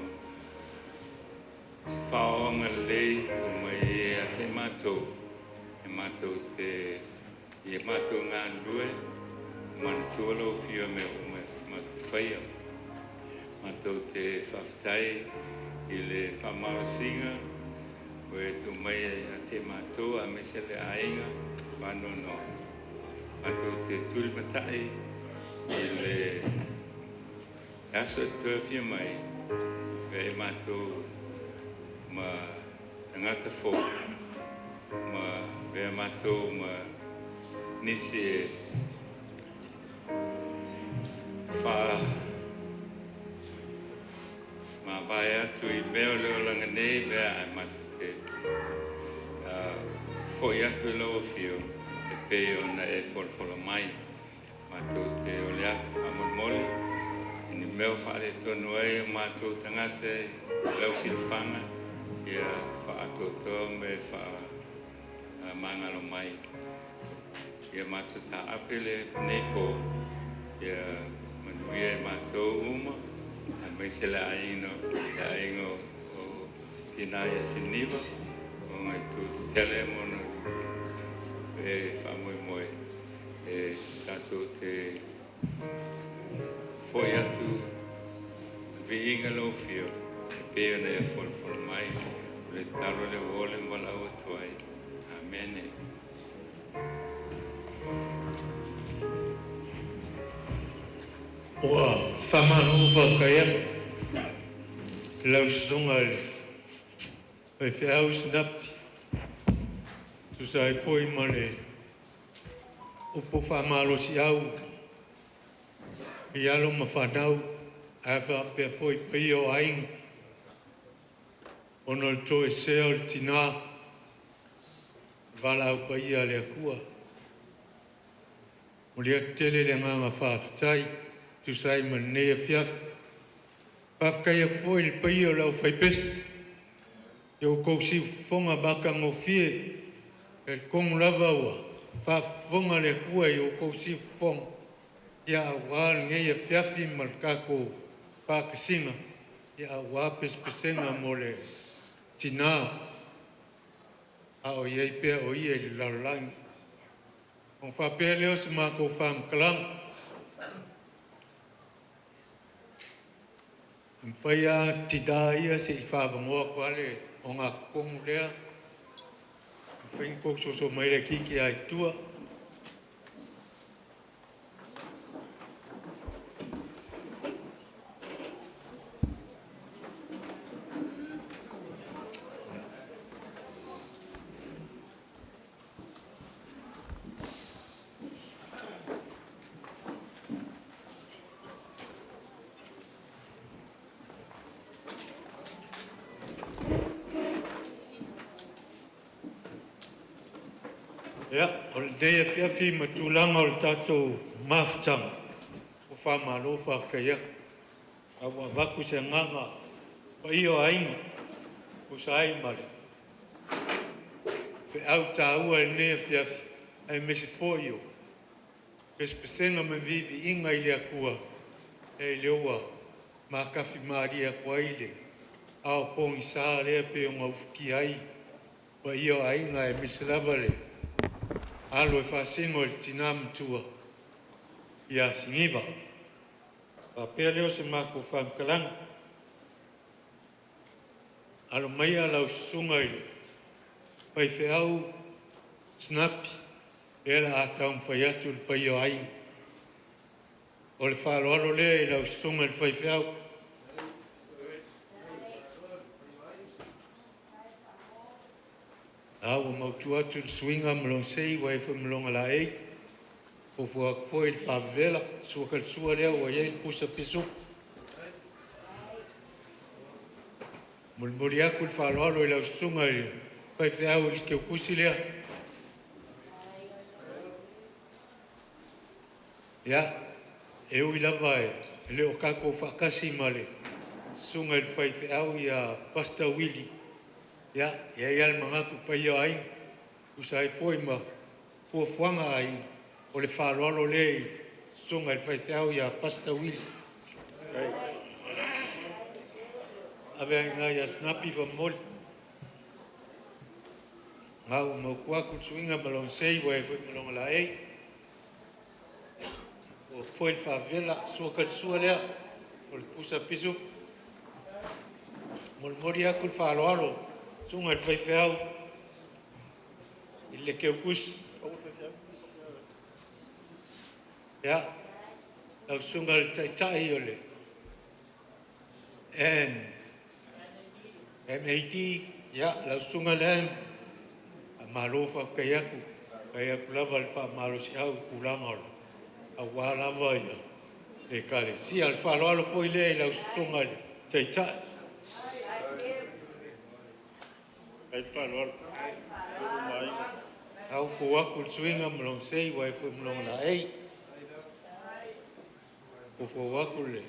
Speaker 8: whaonga lei tu mai e a te mātou e mātou te i e mātou ngā lue mana tualo whio me mātou whaia mātou te whaftai i le whamarasinga o e tu mai e a te mātou a mesele ainga wanono mātou te tulimatai i le aso tuawhia mai e mātou ma tangata fo ma vea mātou ma nisi e wha ma vai atu i meo leo langa nei vea ai mātou te foi atu e loa whio e pei ona e wholawhala mai mātou te ole atu amon moli i ni meo whaare tonu ai mātou tangata leo silwhanga ia whaatotoa me mangalo mai. Ia mātou tā apele nei po, ia manuia e mātou uma, a meisele aino, ia aingo o tina ia siniwa, o ngai tu tele mono e whamoe moe, e tātou te foi atu vi inga lo fio, pēo nei a wholawhala mai, le talo le wole malau atuai. Amen.
Speaker 1: Ua whamanu whakaia lau songa e whiau snapi tu sai foi mane upo whamalo si au i alo ma whanau a whapea foi pai o ainga ono to e seo tina vala au pai a lea kua. Mulia tele le nganga whaftai, tu sai man nea fiaf. Whafkai a kufo il pai o lau whaipes. Yo kousi fonga baka ngofie, el kong lava ua. Whafonga le kua yo kousi fonga. Ia awaan ngea fiafi malkako whakasinga. Ia awapes pesenga mole tina a o iei pea o iei li lalangi. O whapea leo se mako whamkalang. Am whaia tida ia se I whavangoa kwale o ngā kongu lea. Whain kōkso maire kiki ai tua. Ia, o le dea whiawhi matulanga o le tātou mafutanga. O whamalo whakaia. Awa waku se nganga. Pa i o ainga. O sa aimare. Whe au tā ua e nea whiawhi. Ai mese fōio. Pespesenga me vivi inga I lea kua. E leoa. Ma kawhi maria kua ile. Ao pongi sā lea pe o ngaufuki ai. Pa i o ainga e mese lavare. Alo e whasingo I tina mtua I a singiva. Papea leo se mako whamkalanga. Alo mai a lau sunga I pai whiau snapi. Ela a tau mwhaiatu I pai o ai. O le whaloalo lea I lau sunga I pai whiau. Awa mautu atu swinga mlong sei wa e mlong la e o foi il favela suakal sua lea wa ye pusa pisu mulmuri aku il faloalo I lau sunga I Pai te au li ke kusi lea. Ia, e ui lava e leo kako whakasi male. Sunga il whai te au ia Pastor Willie. Ia, ia ial mangaku pai o ai. Usa e foi ma fua fuanga ai. O le whaloalo le sunga il whai te au ia Pastor Willie. Ave nga ia snapi wa moli. Ngau mau kuaku tsuinga malong sei wa e foi malong la ei. O foi il favela sua kalsua lea. O le pusa pisu. Mori aku il whaloalo. Sunga il whai te au. I le keu kus. Ia. Lau sunga il taitai o le. MAT, ya, lau sunga lean, marofa kai aku lava le wha maro si au kuranga ora, a wā lava ia, le kare, si al whaloalo foi le lau sunga le, taitai. Kai whaloalo, au fo aku le swinga mlong sei, wai fo mlong la ei, o fo aku le,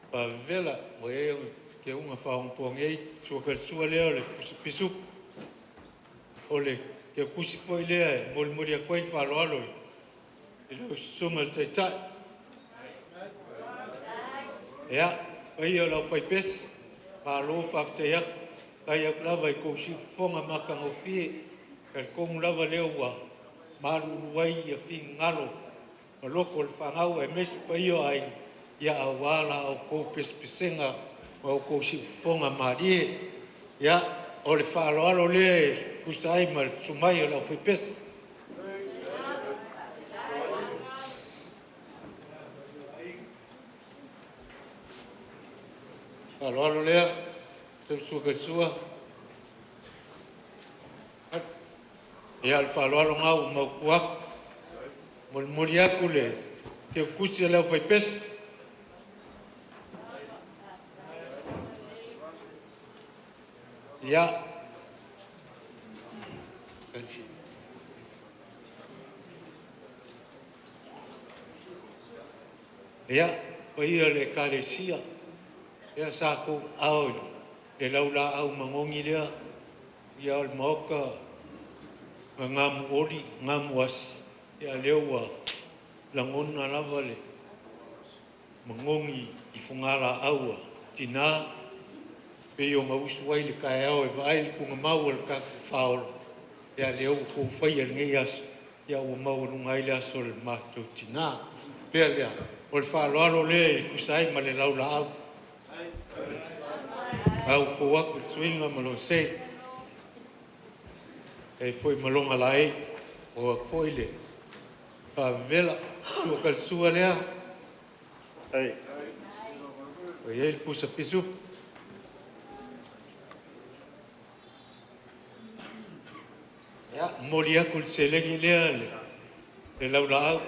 Speaker 1: pa vela o e ke unga whaongpuang ei sua kalsua lea o le pisu o le ke kusi poi lea e mori a koe whaloalo i lau sunga le taitai ea pai o lau whaipes whalo whafte ia kai au lava i kousi whonga makanga o fie kai kongu lava leo wa maru wai a fi ngalo o loko le whangau e mesi pai o ai ia a wala o kou pespisenga o kou si fonga marie ia o le whaaloalo le kusai ma le sumai o lau whipes whaaloalo lea tau suka sua ia le whaaloalo ngau mau kuak mori aku le ke kusi lau whipes ya ya pai le kalesia ya sako au le laula au mangongi lea ya al moka ngam ori ngam was ya lewa langona lavale mangongi i fungala au tina pe o mausu ai le kai au e vai ku mau le ka faul ya leo ku fai el ngias ya o mau no ngai la sol ma to tina pe ya o fa lo le ku sai ma le laula au fo wa ku swinga ma lo se e foi malonga lai o foi le pa vela su ka su alea ai o ele pusa pisu ya molia kul selegi lea le laula au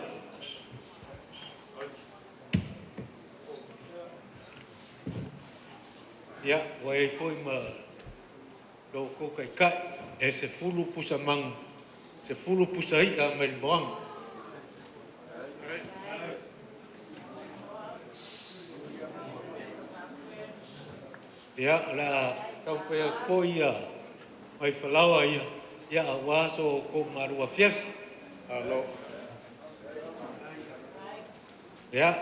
Speaker 1: ya wai foi ma do ko kai kai e se fulu pusa mang se fulu pusa i a melboang ya la kau pe ko ia mai falawa ia ya waso ko marua fies alo ya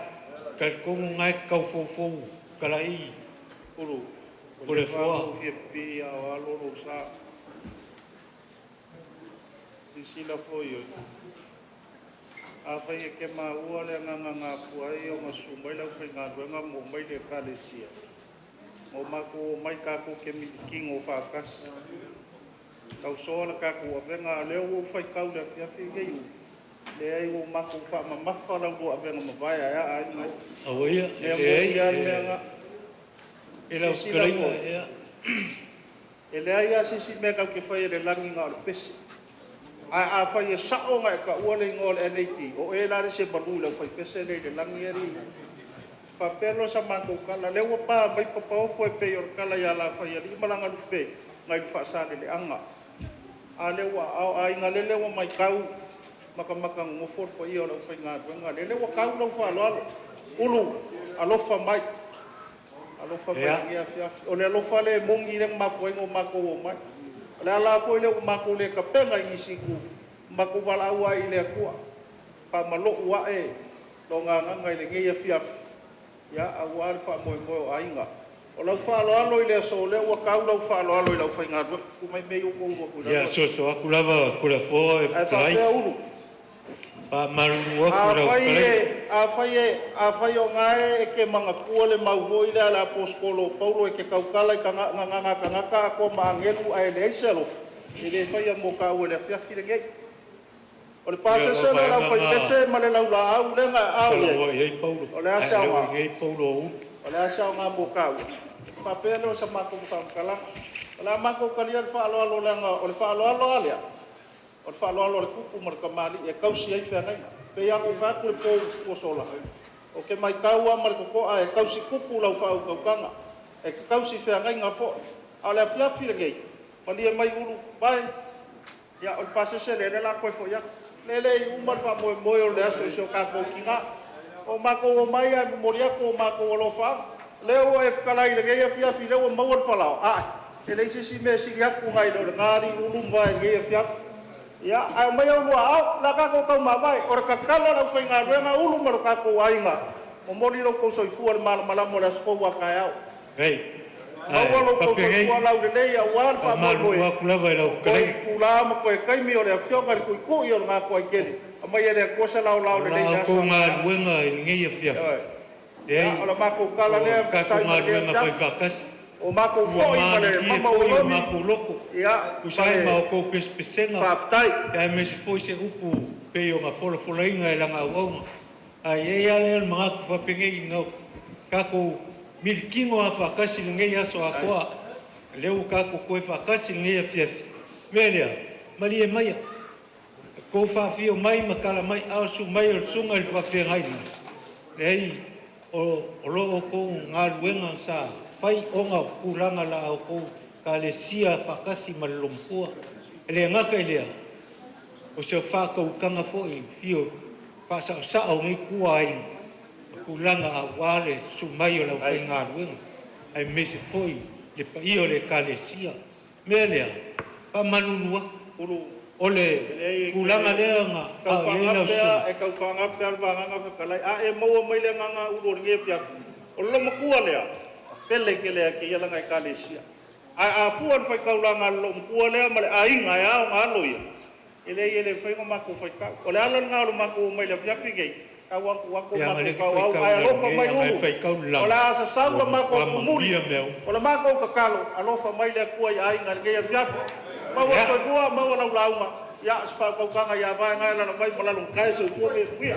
Speaker 1: kal ko ngai kau fo kalai uru ore fo fie pi a alo sa si la fo yo a fai ke ma ua le nga puai o masumai la fai nga nga mo mai le kalesia o mako mai ka ko ke mi king o fakas kau soa ka ko venga leo o fai kau le fia fi gei le ai o mako fa ma mafa la go venga ma vai ya ai mai o ia ele os krei ya ele ai si me ka ke fai le langi nga le pes a fai sa o nga ka o le ngol NAT o e la se balu le fai pes le langi ri
Speaker 2: Papelo sa mātou kala. Lewa pā mai papaofo e pe or kala ia la whai ali. Malanga lupe ngai whaasane le anga. A lewa a inga le lewa mai kau. Maka ngofor pa ia o lau whai ngā tuenga. Le lewa kau lau whaaloalo. Ulu alofa mai. Alofa mai ia fiafi. O le alofa le mongi reng mafuenga o mako o mai. O le ala foi le o mako le kapenga ingisiku. Mako wala ua i le akua. Pa malo ua e. Lo ngā nganga i le ngeia fiafi. Ya awal fa moe moe ainga. O lau whaaloalo i le aso le ua kau lau whaaloalo i lau whai ngā tuenga. Kumai mei o kou ua kula.
Speaker 9: Ya so aku lava kula fo e
Speaker 2: whai. E uru.
Speaker 9: Pa marunua kula whai.
Speaker 2: A whai o ngae e ke manga kua le mauvoi le ala poskolo paulo e ke kaukala i nganga a ko maangelu a e le eiselof. I le whai a mo kau e le fiafi le ngei. O le pāse se le lau whai tese ma le lau la au le ngā au le. O le asa o ngā. O le asa o ngā mo kau. Papele o sa mako whakamkala. O le mako kalia le whaaloalo le ngā. O le whaaloalo alea. O le whaaloalo le kuku ma le kamali e kausi ei whengaina. Pe ako whaku le pōu sola. O ke mai kaua ma le kokoa e kausi kuku lau whau kaukanga. E kausi whengaina fo. A le fiafi le ngei. Mani e mai ulu bai. Ia o le pāse se le la koe fo ia. Lele i umar wha moe moe o le aso i seo kako ki ngā. O mako o mai a moriako o mako o lo wha. Leo e whakalai le ngeia fiafi leo o mauar whalao. E le isi me siri aku ngai lo le ngāri ulumwa e ngeia fiafi. Ia, ai mai au lua au, la kako kau mawai. O re kakala rau whai ngā ruenga uluma lo kako ainga. O mori lo kou soifua le malamo le asfou a kai au.
Speaker 9: Hei.
Speaker 2: Maua lo kou soifua lau le leia wār wha moe moe.
Speaker 9: Malu aku lava e lau whakalai.
Speaker 2: Kula ama koe kaimi o le a whionga le kui kui o ngā koe keri. A mai e le kosa lau le leia
Speaker 9: aswa. Lau kou ngā ruenga e ngei a fiafi.
Speaker 2: Ia, o la mako kala lea.
Speaker 9: Kako ngā ruenga whai whakas.
Speaker 2: O mako foi ma le mama o lomi.
Speaker 9: Mako loko.
Speaker 2: Ia.
Speaker 9: Kusai ma o kou pespesenga.
Speaker 2: Paftai.
Speaker 9: Ia me se foi se upu peo ngā fola inga e langa au. Ai e ale mga kuwhapengei ngau. Kako milikingo a whakasi ngei aso a koa. Leo kako koe whakasi ngei a fiafi. Melea, mali e maia. Ko whawhio mai makala mai aosu mai o sunga i whawhengaina. Lei, o loo kou ngā ruenga sa whai onga kuranga la au kou ka le sia whakasi ma lompua. E le ngaka i lea. O se whakau kanga fōi fio whasa sao ngai kua ainga. Kuranga a wale sumai o lau whai ngā ruenga. Ai mese fōi le pa io le ka le sia. Mea lea, pa manunua. O le kulanga lea ngā au e lau suma.
Speaker 2: E kau whangapea al wanganga whakalai. A e maua mai le nganga uro ringe fiafu. O loma kua lea. Pele ke lea ke ialanga i ka le sia. A fuan whai kaulanga loma kua lea ma le a inga e ao ngā loia. Ele whainga mako whai kau. O le ala ngā lo mako mai le fiafi gei. Ka wako mako kau au. Ai alofa mai uru. O le asa saula mako kumuri. O le mako kakalo. Alofa mai le kua i a inga ngei a fiafi. Maua soifua, maua lau launga. Ia, sipa kaukanga ia vai ngai lana mai malalung kai soifua me kuia.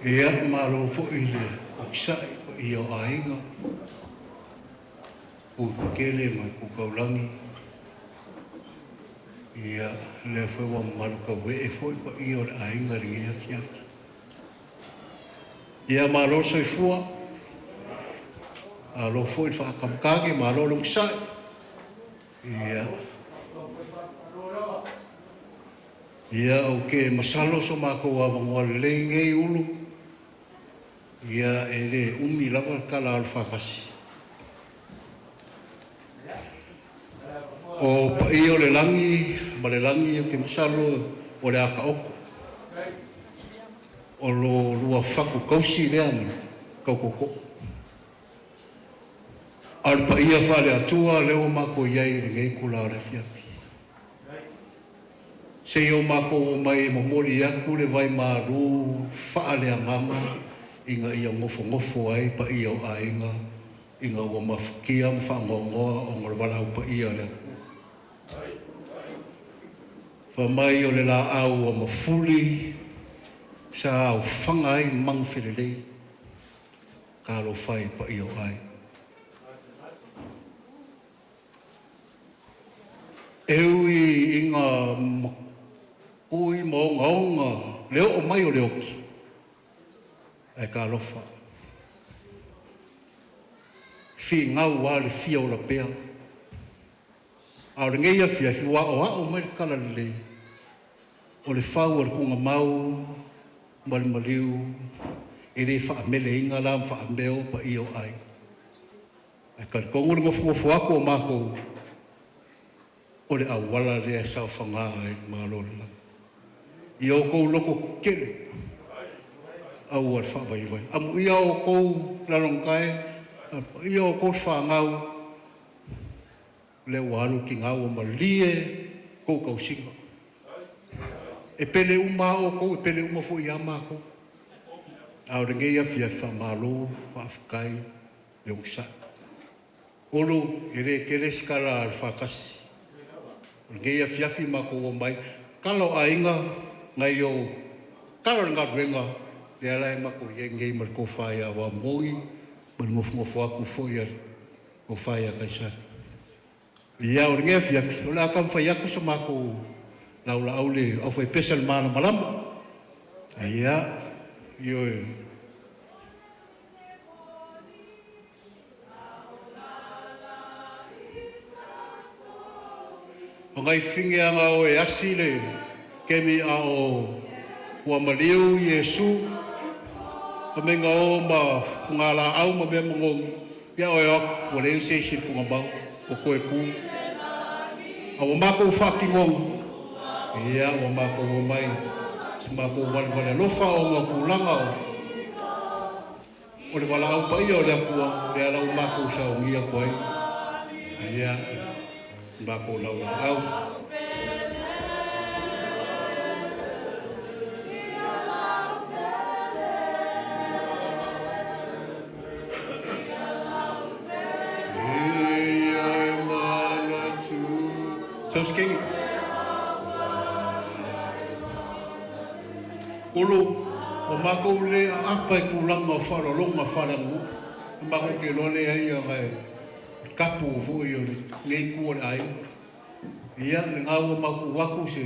Speaker 10: Ia maro fo ile oksai i o ainga ku kele mai ku kaulangi ia le fo wa maro ka we e fo pa i o ainga ringi afia ia maro so fua a lo fo fa kam kage maro lo oksai ia o ke masalo so ma ko wa ngwa le ngei ulu ia ele umi lava kala alfa kasi o pa i o le langi ma le langi o ke masalo o le aka oko o lo lua faku kausi le anu kaukoko al pa ia fale atua leo mako iai le ngei kula le fiafi se o mako o mai momori aku le vai maru faale anganga inga ia ngofo ai pa ia o ainga inga ua mafukia mwhangongoa o ngorwala upa ia le whamai o le la au o mafuli sa au whangai mangwhirelei ka lo whai pa ia o ai eui inga ui mo ngaonga leo o mai o leo ki e ka lofa fi ngau wa le fia o la pea a o ngei a fia fi wa o mai kala le o le fau o le kunga mau mal maliu e le fa mele inga la fa meo pa i o ai e ka kongo le ngofu ako o mako o le awala le sa fanga e malola i o ko loko kele au ar fa vai vai amu ia o ko la lonkai ia o ko fa ngau le walu ki ngau ma lie ko ko singa e pele uma o ko e pele uma fo ia ma ko au ringe ia fia fa malo fa kai le usa olo ere kere skala al fa kas ringe ia fia fi ma ko mai kalo ainga ngai o kalo ngadwenga le ala e mako ye ngei mar ko fai a wa mongi mar ngofo aku foi ko fai a kaisa ia o nge fia o la kam fai aku so mako la ula aule o foi pesal mana malam ia yo o ngai finge anga o e asile kemi a o wa maliu Yesu kamenga o ma ngala au ma be mongong ya o yo o le se si punga ba o ko e ku Awa mako whakingong. Ia, awa mako o mai. Si mako wale lofa o ngā kūlanga o. O le wala au pa ia o le apua. Le ala o mako sa o ngia koe. Ia, mako laula au. So skinny. Ulu, o mako le apa i kulanga whara longa wharangu. O mako ke lole ai a ngai kapu o fui o nei kua ai. Ia, le ngau o mako waku se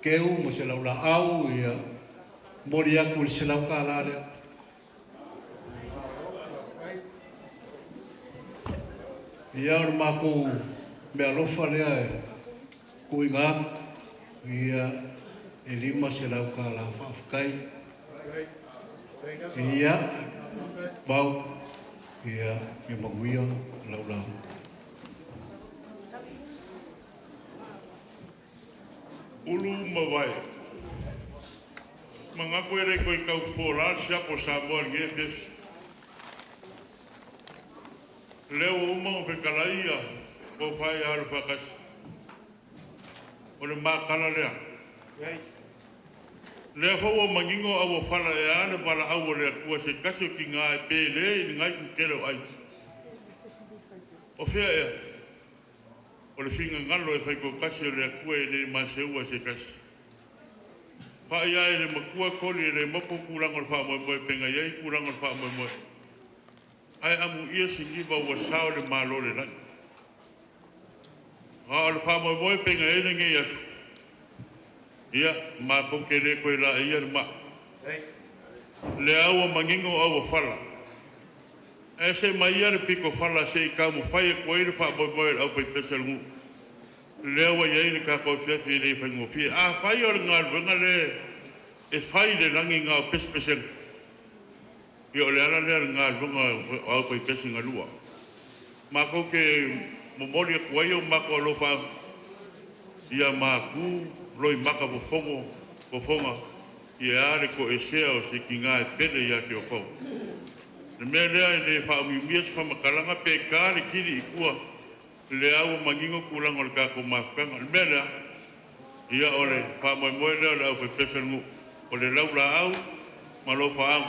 Speaker 10: keu mo se laula au ia mori aku le se lau ka larea. Ia o mako me alofa lea e kui ngā ia e lima se lau ka la whaafukai ia wau ia me manguia lau lau
Speaker 11: ulu mawai mga koe re koe kau pōla sia po Samoa ngepes leo uma o pekalaia o whai haru whakasi. O le mākala lea. Lea whau o mangingo au o whala e ane wala au o lea kua se kasi o ki ngā e pēle i ngai ku kero ai. O whea ea. O le whinga ngalo e whaiko kasi o lea kua e le mase ua se kasi. Whai ai le makua koli e le moko kurango le wha moe moe penga iai kurango le wha moe moe. Ai amu ia singiva ua sao le malo le lai. Ha le fa mo voi penga ene nge ya. Ia ma ko ke le ko la ia ma. Le au mangingo au fala. Ese mai ia le piko fala se ka mo fai ko ile fa mo voi au pe pesel mu. Le au ia ile ka ko se fi le fa ngo fi. Ah fai or ngal venga le e fai le langi nga pes pesel. Yo le ala le ngal venga au pe pesel ngalua. Ma ko ke momori e kuai o mako alofa ia maku loi maka po fonga ia are ko e sea o se ki ngā e pene ia ki o kou. Le mea lea e le whaamiumia se whamakalanga pe kāre kiri i kua le au mangingo kulango le kako mafukanga. Le mea lea ia o le whaamoemoe lea le au pe pesa ngu o le laura au ma lofa au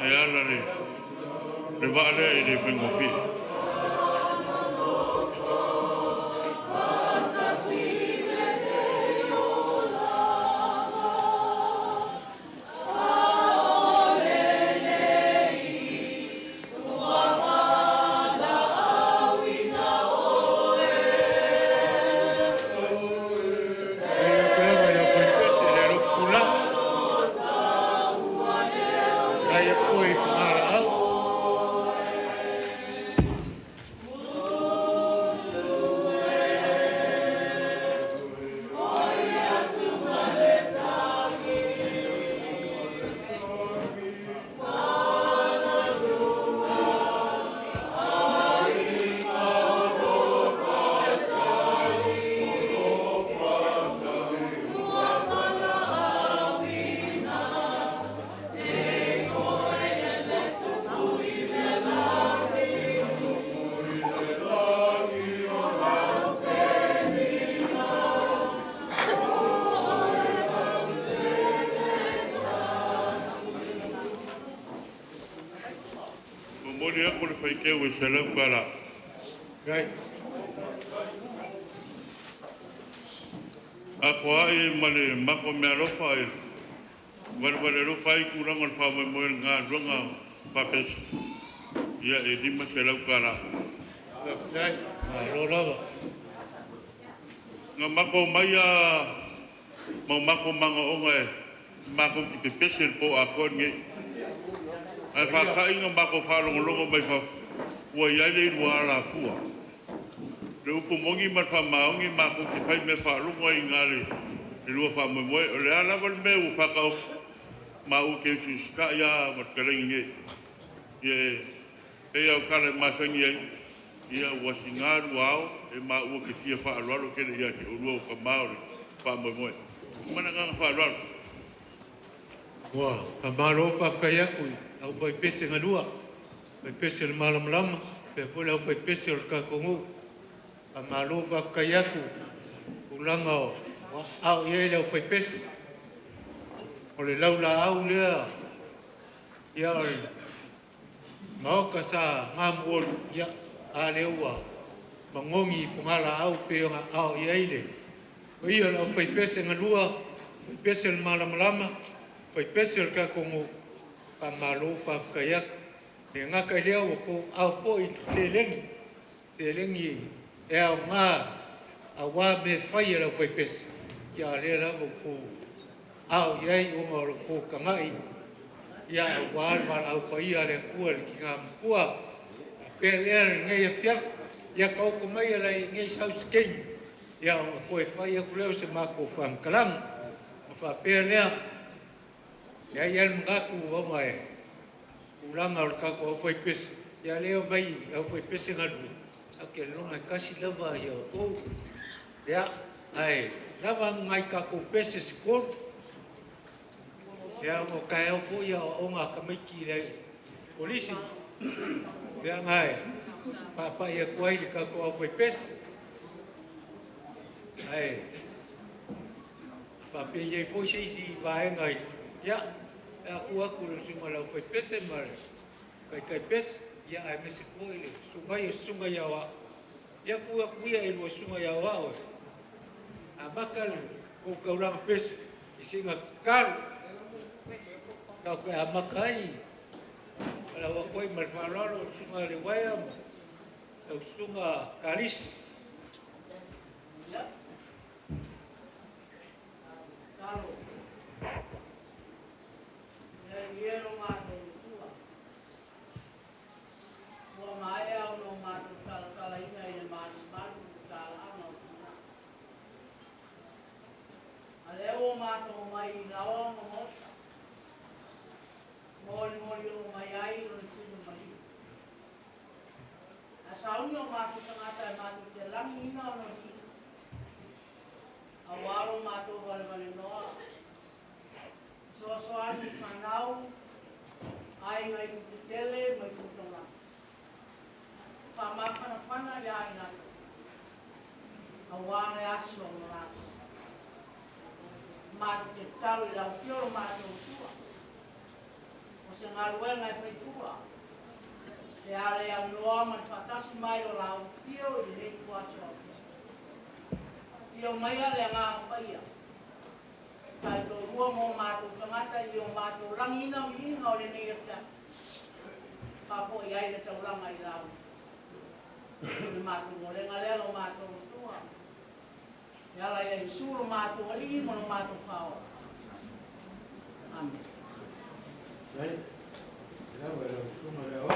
Speaker 11: e ala le waa lea e le whengopi. Salam kala. Right. Ako ai male mako me alofa ai. Wale alofa ai kurang on pa mo nga ronga papes. Ya e di ma salam kala. Right. Alola. Nga mako maya mau mako manga onga mako ki pesel po akon nge. Ai fa ka inga mako fa longo mai fa ua iai le rua ala fua. Le upo mongi mar wha maongi mako ki pai me wha lungo i ngare le rua wha moe o le ala wal me u whakao ma u ke ususka ia mat karengi nge. Ie e au kale masangi ai ia ua singaru ao e ma ua ke fia whaalualo kele ia ke urua o ka maori whaamoemoe. Mana nganga whaalualo.
Speaker 9: Wa, ka maro whafkai aku, au whai pese ngalua, whai pese le malamalama, pe pole au whai pese o ka kongu, ka maro whafkai aku, ulanga o, au ia le au whai pese, o le laula au lea, ia o le, maoka sa ngamu olu, ia a le ua, mangongi fungala au peonga au ia ile, o ia le au whai pese ngalua, whai pese le malamalama, fai pese o ka kongo ka malo whafkai aku. E ngaka lea o ko au fōi te lengi e au ngā a wā me whai e lau fai pese. Kia lea lau ko au iai o ngā ko ka ngai. Ia au wālwala au pai a lea kua le ki ngā mpua. Pea lea ngai a whiaf, ia ka oko mai a lai ngai sau skeng. Ia o koe whai aku leo se mako whamkalang. Ma whapea lea, ia ia ngaku o mai ulanga o kako o foi pes ia leo mai o foi pes ngalu ake longa kasi lava ia o ia ai lava ngai kako pes skol ia o kai o foi o nga kamiki le polisi ia ngai papa ia kwai kako o foi pes ai papi ia foi si vai ngai ia aku le sunga lau fai pese mare. Kai pese, ia ai mese foi le sunga yawa. Ia ia e lua sunga yawa oe. A makal o kauranga pese, i singa karu. Kau kai a makai. Ala wakoi marwhararo sunga le waya mo. Tau sunga karis. Karu. Iero mātou tua. Kua mai au no mātou kala ina i le mātou kala ana o tina. A leo mātou mai i lawa mo mosa. Mori o mai ai o le tino mai. A sauni o mātou tangata e mātou te langi ina o no tina. A waro mātou wale noa. So ani manau ai mai ku tele mai ku tona pa ma pana ya ina awane aso na ma te tau la fior ma no tua o se ngaruel ngai pe tua e ale au noa man fatasi mai o la fio i le tua so io mai ale nga paia kai to rua mo mātou tangata i o mātou rangina mi inga o le nei ata. Pa po i aile tau ranga i lau. Le mātou mo lenga lelo mātou tua. I ala i suru mātou ali mo no mātou whao. Amen.
Speaker 1: Right? Ia wera sunga leo.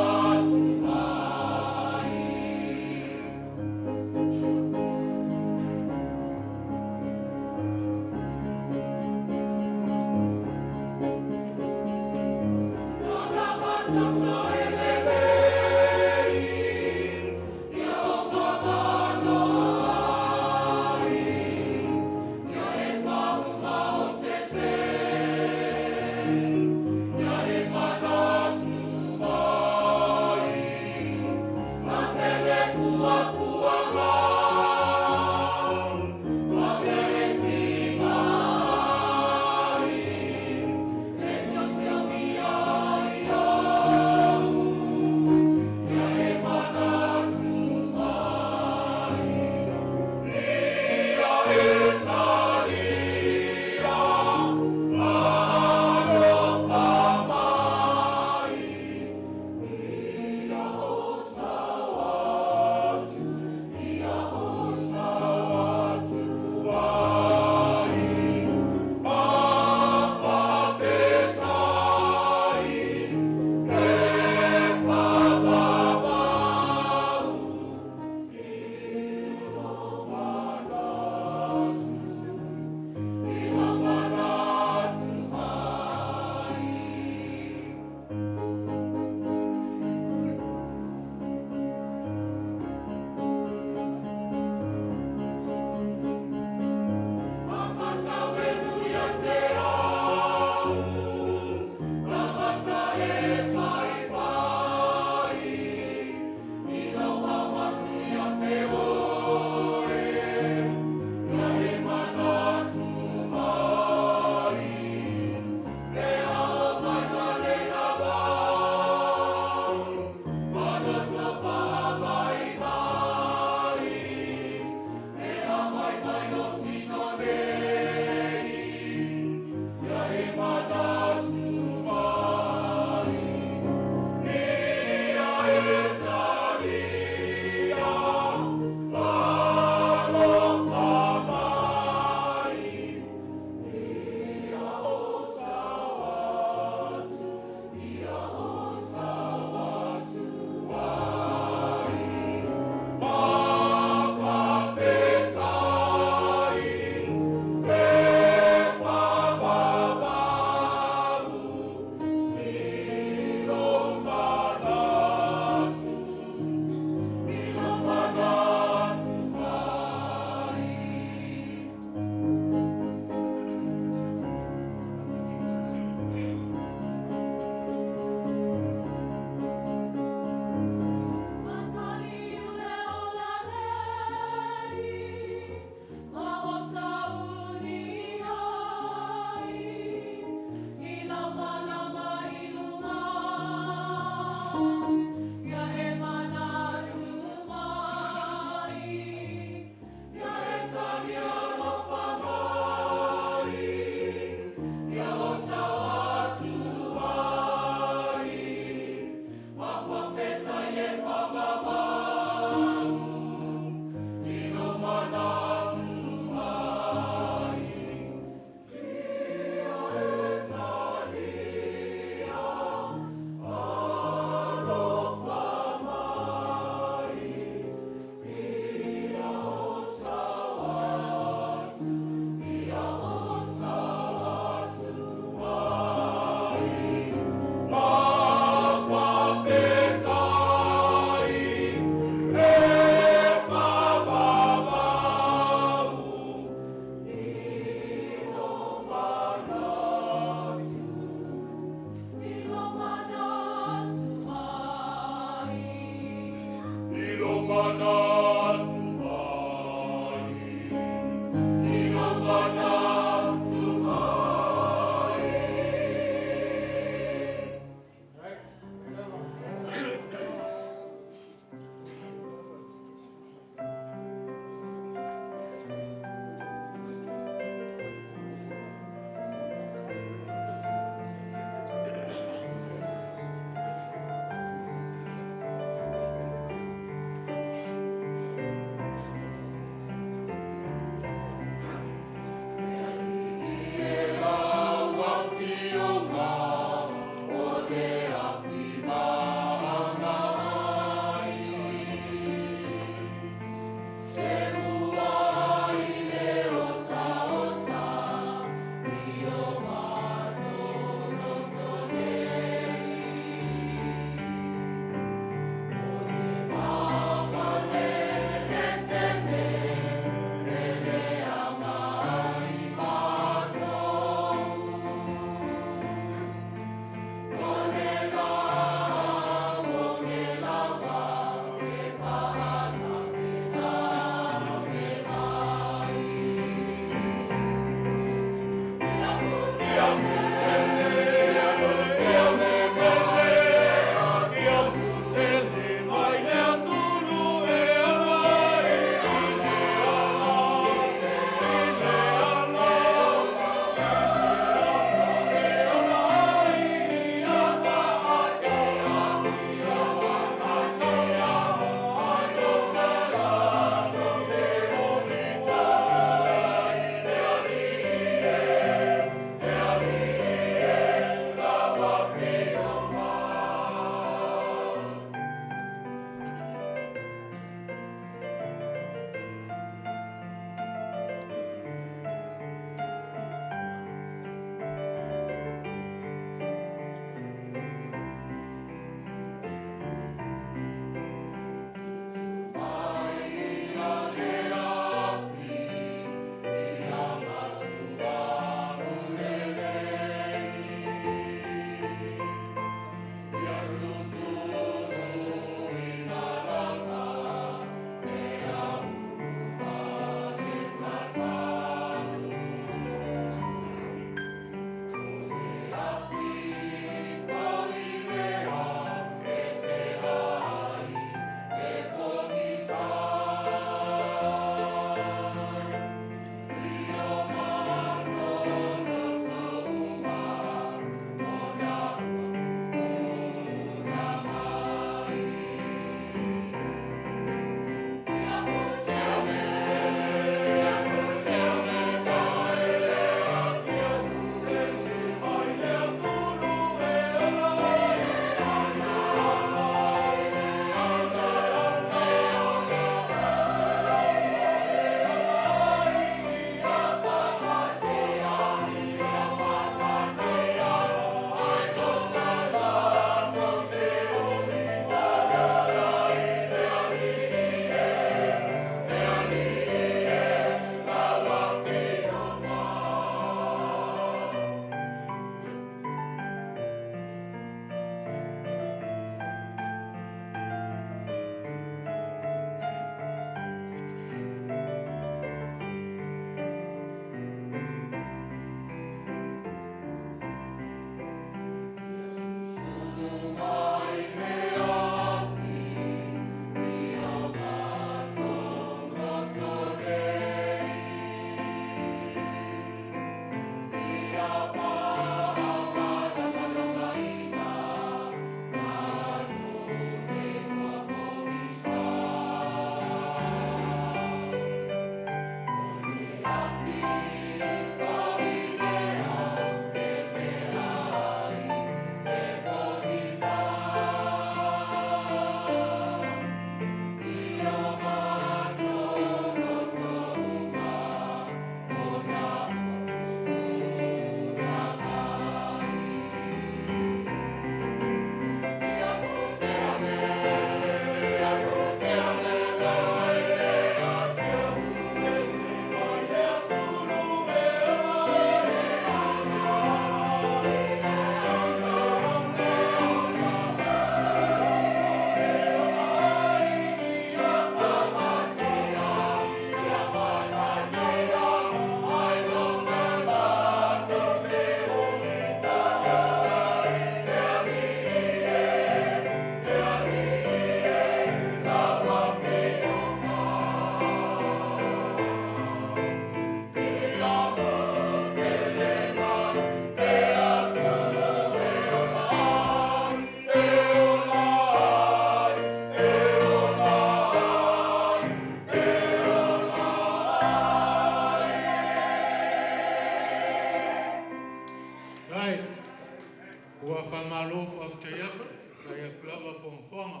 Speaker 9: fonga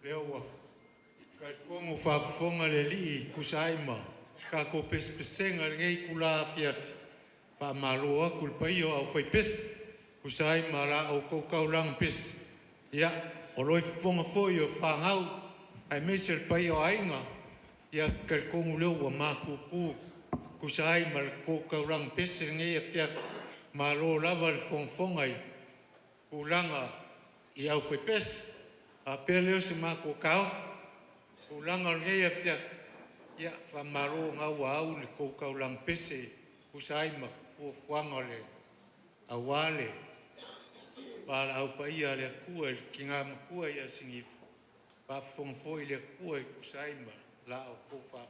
Speaker 9: leo wa ka kongo fa fonga le li kusaima ka ko pes pesenga ngai kula fia fa malo kul paio au fai pes kusaima la au ko kaulang pes ya oloi fonga foio fa ngau ai mesel paio ainga ya ka kongo leo wa maku ku kusaima ko kaulang pes ngai fia malo lava fonga ulanga i au fai pes a peleo se mako kauf ulanga ngai afia ya fa maro nga wau le ko kaulang pese usaima fu fuanga le awale para au paia le kua kinga kua ya singi pa fonfo ile kua usaima la au ko fa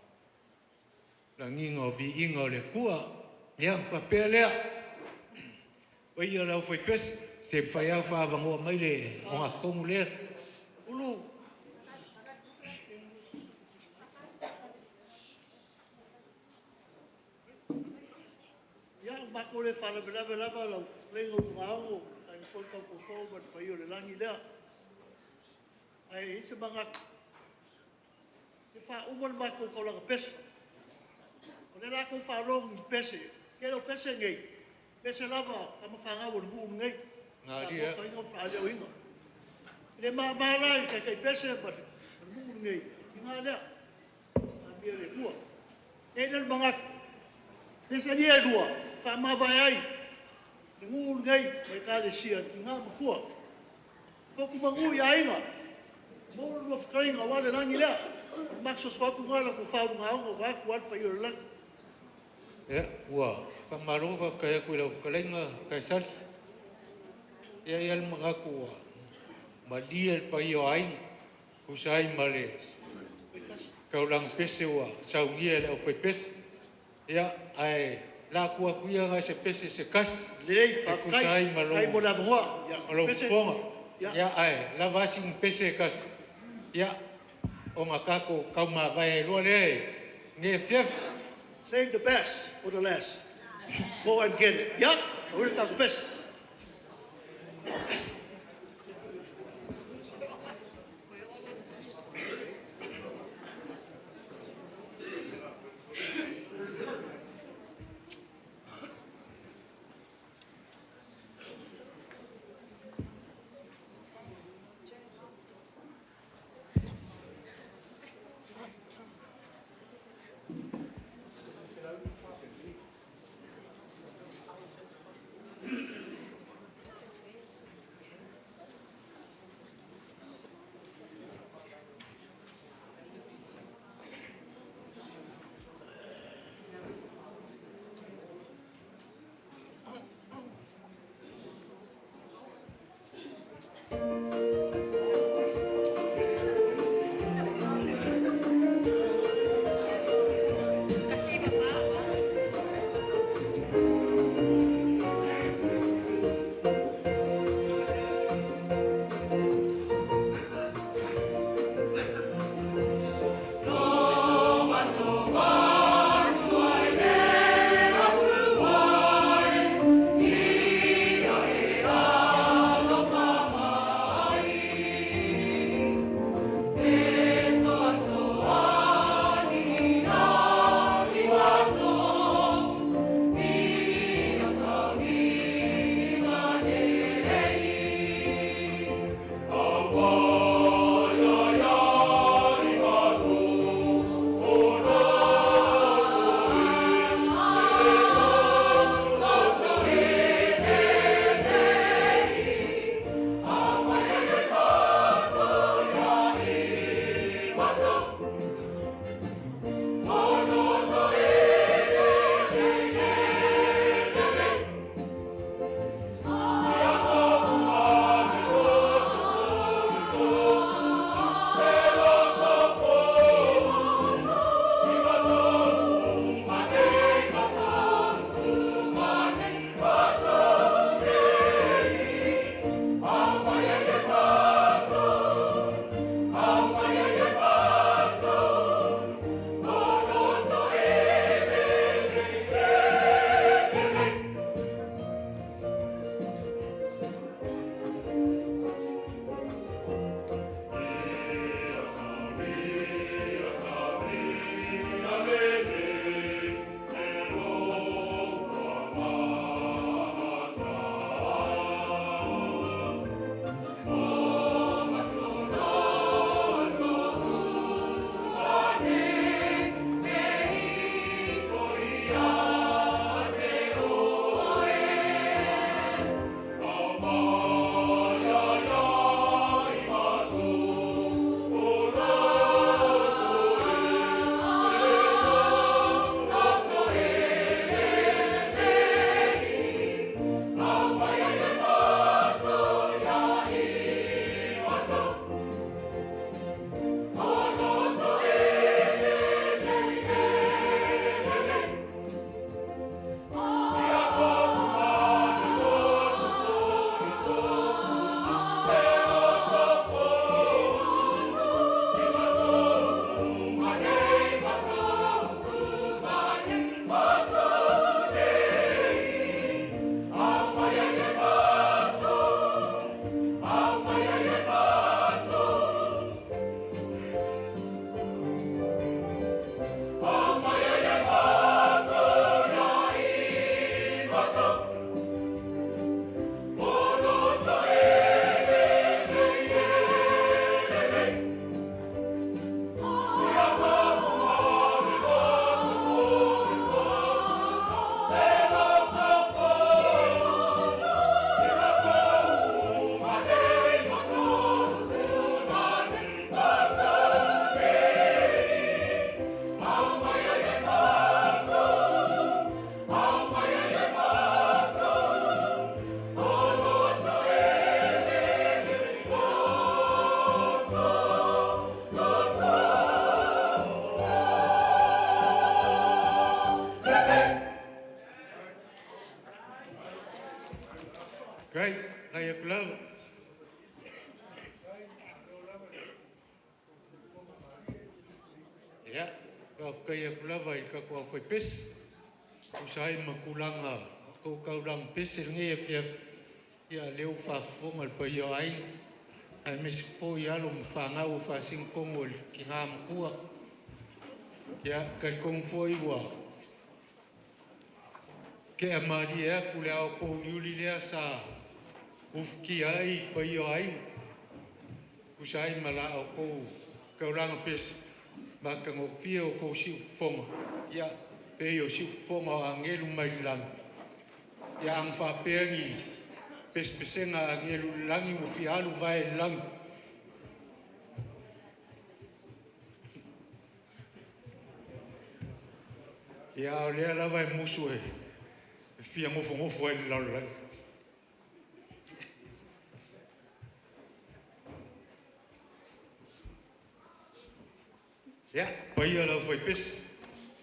Speaker 9: la ngingo vi ingo le kua ya fa pelea paia la fai pes se fai au fa vango mai le o a kong le ulu
Speaker 2: ya mako le fala bela bela bela lengo ngao ai fol ka ko ko ban pa yo le langi le ai se banga e fa umon mako ko la pes o le la ko fa long pese ke lo pese ngai pese lava kama fa ngao bu ngai
Speaker 9: ngalia
Speaker 2: ko ngo fa le wingo le ma lai ka pese pa bu ngai ngala abi le ku e le banga pese ni e lua fa ma vai ai ngu ngai mai ka le sia nga ku ko ku mangu ya inga mo lo fa inga wale langi la maxo swa ku ngala ku fa ngao va ku al pa yo la
Speaker 9: wa fa maro va ka ku lo ka lenga ka sal ya el mga ku mali el pa yo ai ku sai male kaulang pese wa saungi el o foi pes ya ai la ku ia ga se pese se kas
Speaker 2: le fa
Speaker 9: ku sai malo
Speaker 2: ai mo la voa
Speaker 9: lo fonga ya ai la va sin pese kas ya o makako kau ma vai lo le nge fief
Speaker 2: save the best for the last go and get it yeah we'll talk the best
Speaker 9: Kai, kai e kulava. Ya, kai e kulava i ka kua foi pes. Usai makulanga ko kaurang pes ngi e fiaf. Ya leu fa fonga pa yo ai. Ai mes fo ya lo mfanga u fa sing kongol ki ngam kua. Ya kai kong foi wa. Ke amari e ku le au ko yuli le sa ufki ai pa yo ai usai mala au ko kauranga pes ba ka ngo fio ko si fonga ya pe yo si fonga angelu mai lang ya ang fa pengi pes pesenga angelu langi mo fialu vai lang ya le la vai musu e fia ngofo e lang ya, paia la foi pes.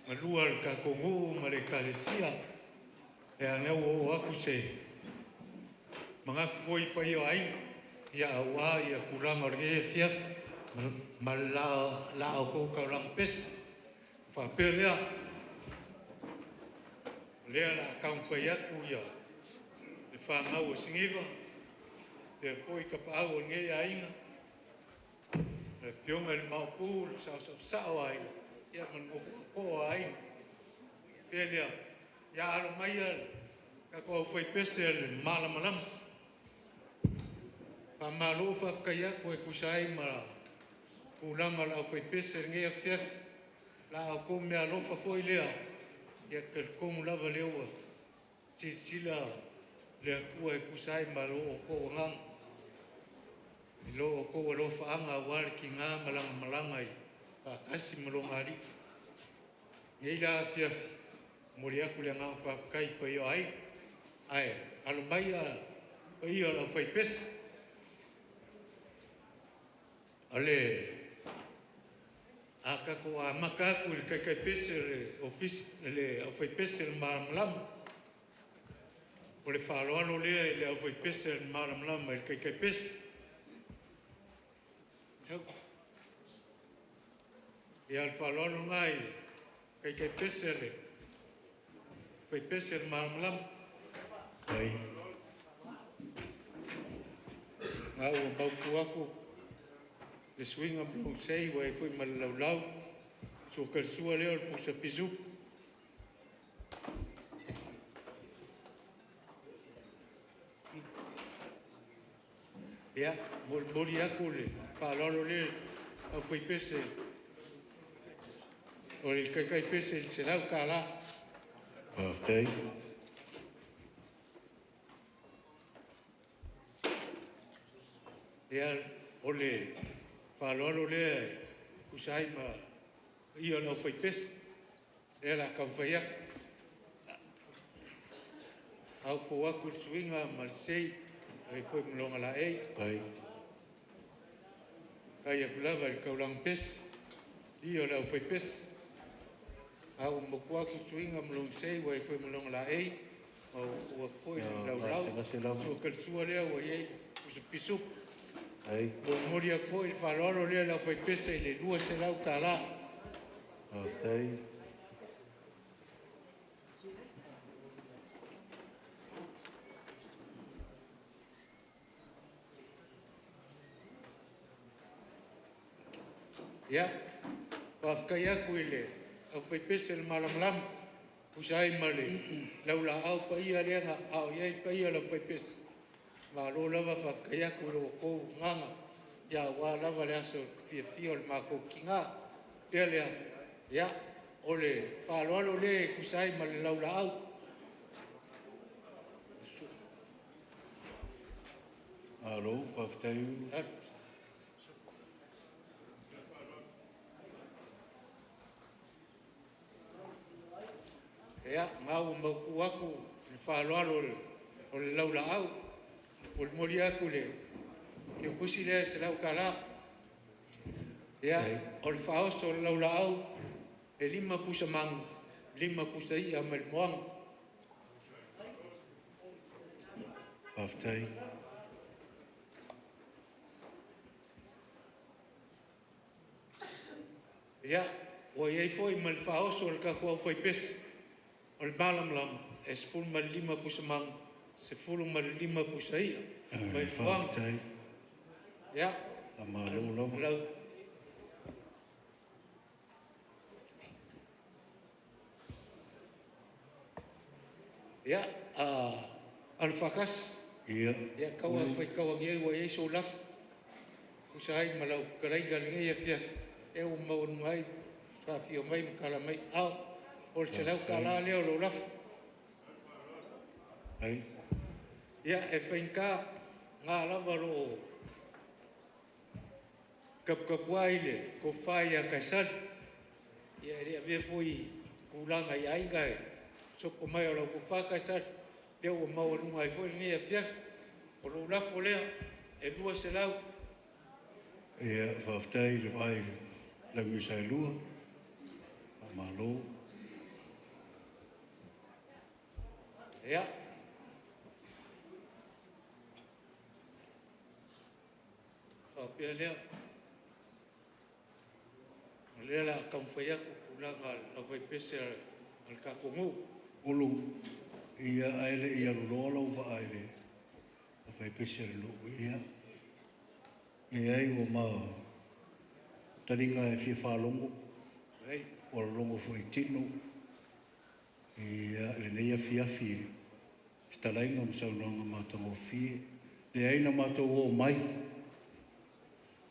Speaker 9: Malua ka kongo male kalesia. E ana o aku se. Manga foi paia ai. Ya wa ya kurang orge fiaf. Mala la o ko lang pes. Fa pelea. Lea la kam paia ku ya. Le fa ngau singiva. Te foi ka pa o nge ainga. Le pionga le maupu, sa ai, ia man o ai. Pelia, ya alo mai ka ko foi pesel malam. Pa malo fa kaya ko kusai mara. Kulama la foi pesel nge fiaf. La ko me alo fa foi lea. Ya kel kom la valeu. Titila le ko kusai malo ko ngang. Lo ko lo faanga war ki nga malang pa kasi malongari ngeila fiaf moria kulia nga fa kai pa yo ai alumaya pa yo la fai pes ale aka ko amaka ku kai pes office le fai pes malam por fa lo le fai pes malam kai pes e al falolo ngai kai pesele foi pesel malam
Speaker 10: Ai.
Speaker 9: ngau bau aku le swinga blu sei wai foi malau so que sua le por se pisu ya mori aku le falolo le foi pesel o il kai pesel se la kala
Speaker 10: Birthday.
Speaker 9: ya ole falolo le kusai ma io no foi pes era confaia au fo aku swinga marsei ai foi mlonga la ei
Speaker 10: Ai.
Speaker 9: kai akulava il kaulang pes io no foi pes au mokua ku swinga mlong sei wai foi mlonga la ei au o foi la lau so que sua le o ei su pisu
Speaker 10: Ai.
Speaker 9: o moria foi il falolo le la foi pes le due se lau kala
Speaker 10: Birthday.
Speaker 9: ya pa kaya ku ile au foi pesel malam usai male laula au pa ia lenga au ia pa ia la foi pes ma lo lava fa kaya ku ro ko nganga ya wa lava le aso fio ma ko kinga ele ya ole pa lo le kusai male laula au
Speaker 10: Alo, birthday.
Speaker 9: ya ngau mau aku fa lo o le laula au o le mori aku le ke kusi le se lau kala ya o le fa o le laula au e lima pusa mang lima pusa ia mel moang
Speaker 10: Whaftai.
Speaker 9: Ia, o iei foi ma le whaoso le ka kua foi pes. O le malam lama, e se fulu ma le 5 pusa mang, se fulu ma le 5 pusa ia. Mai whaang.
Speaker 10: Whaftai.
Speaker 9: Ia.
Speaker 10: A malo lava.
Speaker 9: Lau. Ia, al whakas.
Speaker 10: Ia.
Speaker 9: Ia, kaua whai kaua ngai wa iei so lafu. Kusai malau karai galinga ia fiaf. E o maun mai, whawhio mai, makala mai, au. O le tarau ka la leo lo lafu.
Speaker 10: Ai.
Speaker 9: Ia, e whainka ngā lava ro kapkapuaile ko whai a kaisari. Ia, rea vea fui kulanga i ainga e. Soko mai o lau ko wha kaisari. Leo o maununga i fui ngia fiaf. O lo lafu lea, e lua se lau.
Speaker 10: Ia, whaftai le vai la musai lua. A malo.
Speaker 9: Ia. Whapea lea. Lea la kam whai aku kulanga la whai pese al kakongu.
Speaker 10: Ulu. Ia aile ia lulola uva aile. A whai pese le lu ia. Le ai o ma taringa e fia whalongo.
Speaker 9: Ai.
Speaker 10: O longo foi tino. Ia le neia fiafi. Fitalainga msaunanga matango fie. Le aina mato o mai.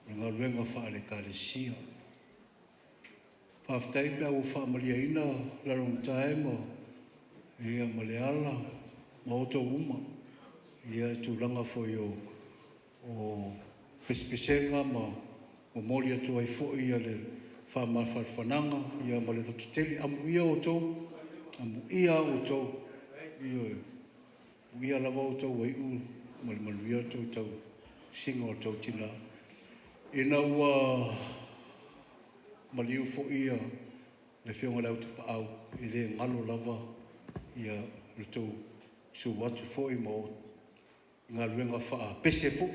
Speaker 10: Nga luenga whaale kālesia. Whaftai pia o whaamalia ina larong taema. Ia maleala. Ma oto uma. Ia tūlanga foi o pespesenga ma o moli atu ai fōi ia le whananga. Ia ma le tuteli. Amu ia o tō. Amu ia o tō. Ia lava o tō wai u. Ma le manuia tō tau singa o tō tina. Ina ua maliu fo ia le whionga lau te paau i le ngalo lava ia le tau su watu fo i mo ngā luenga wha pese fo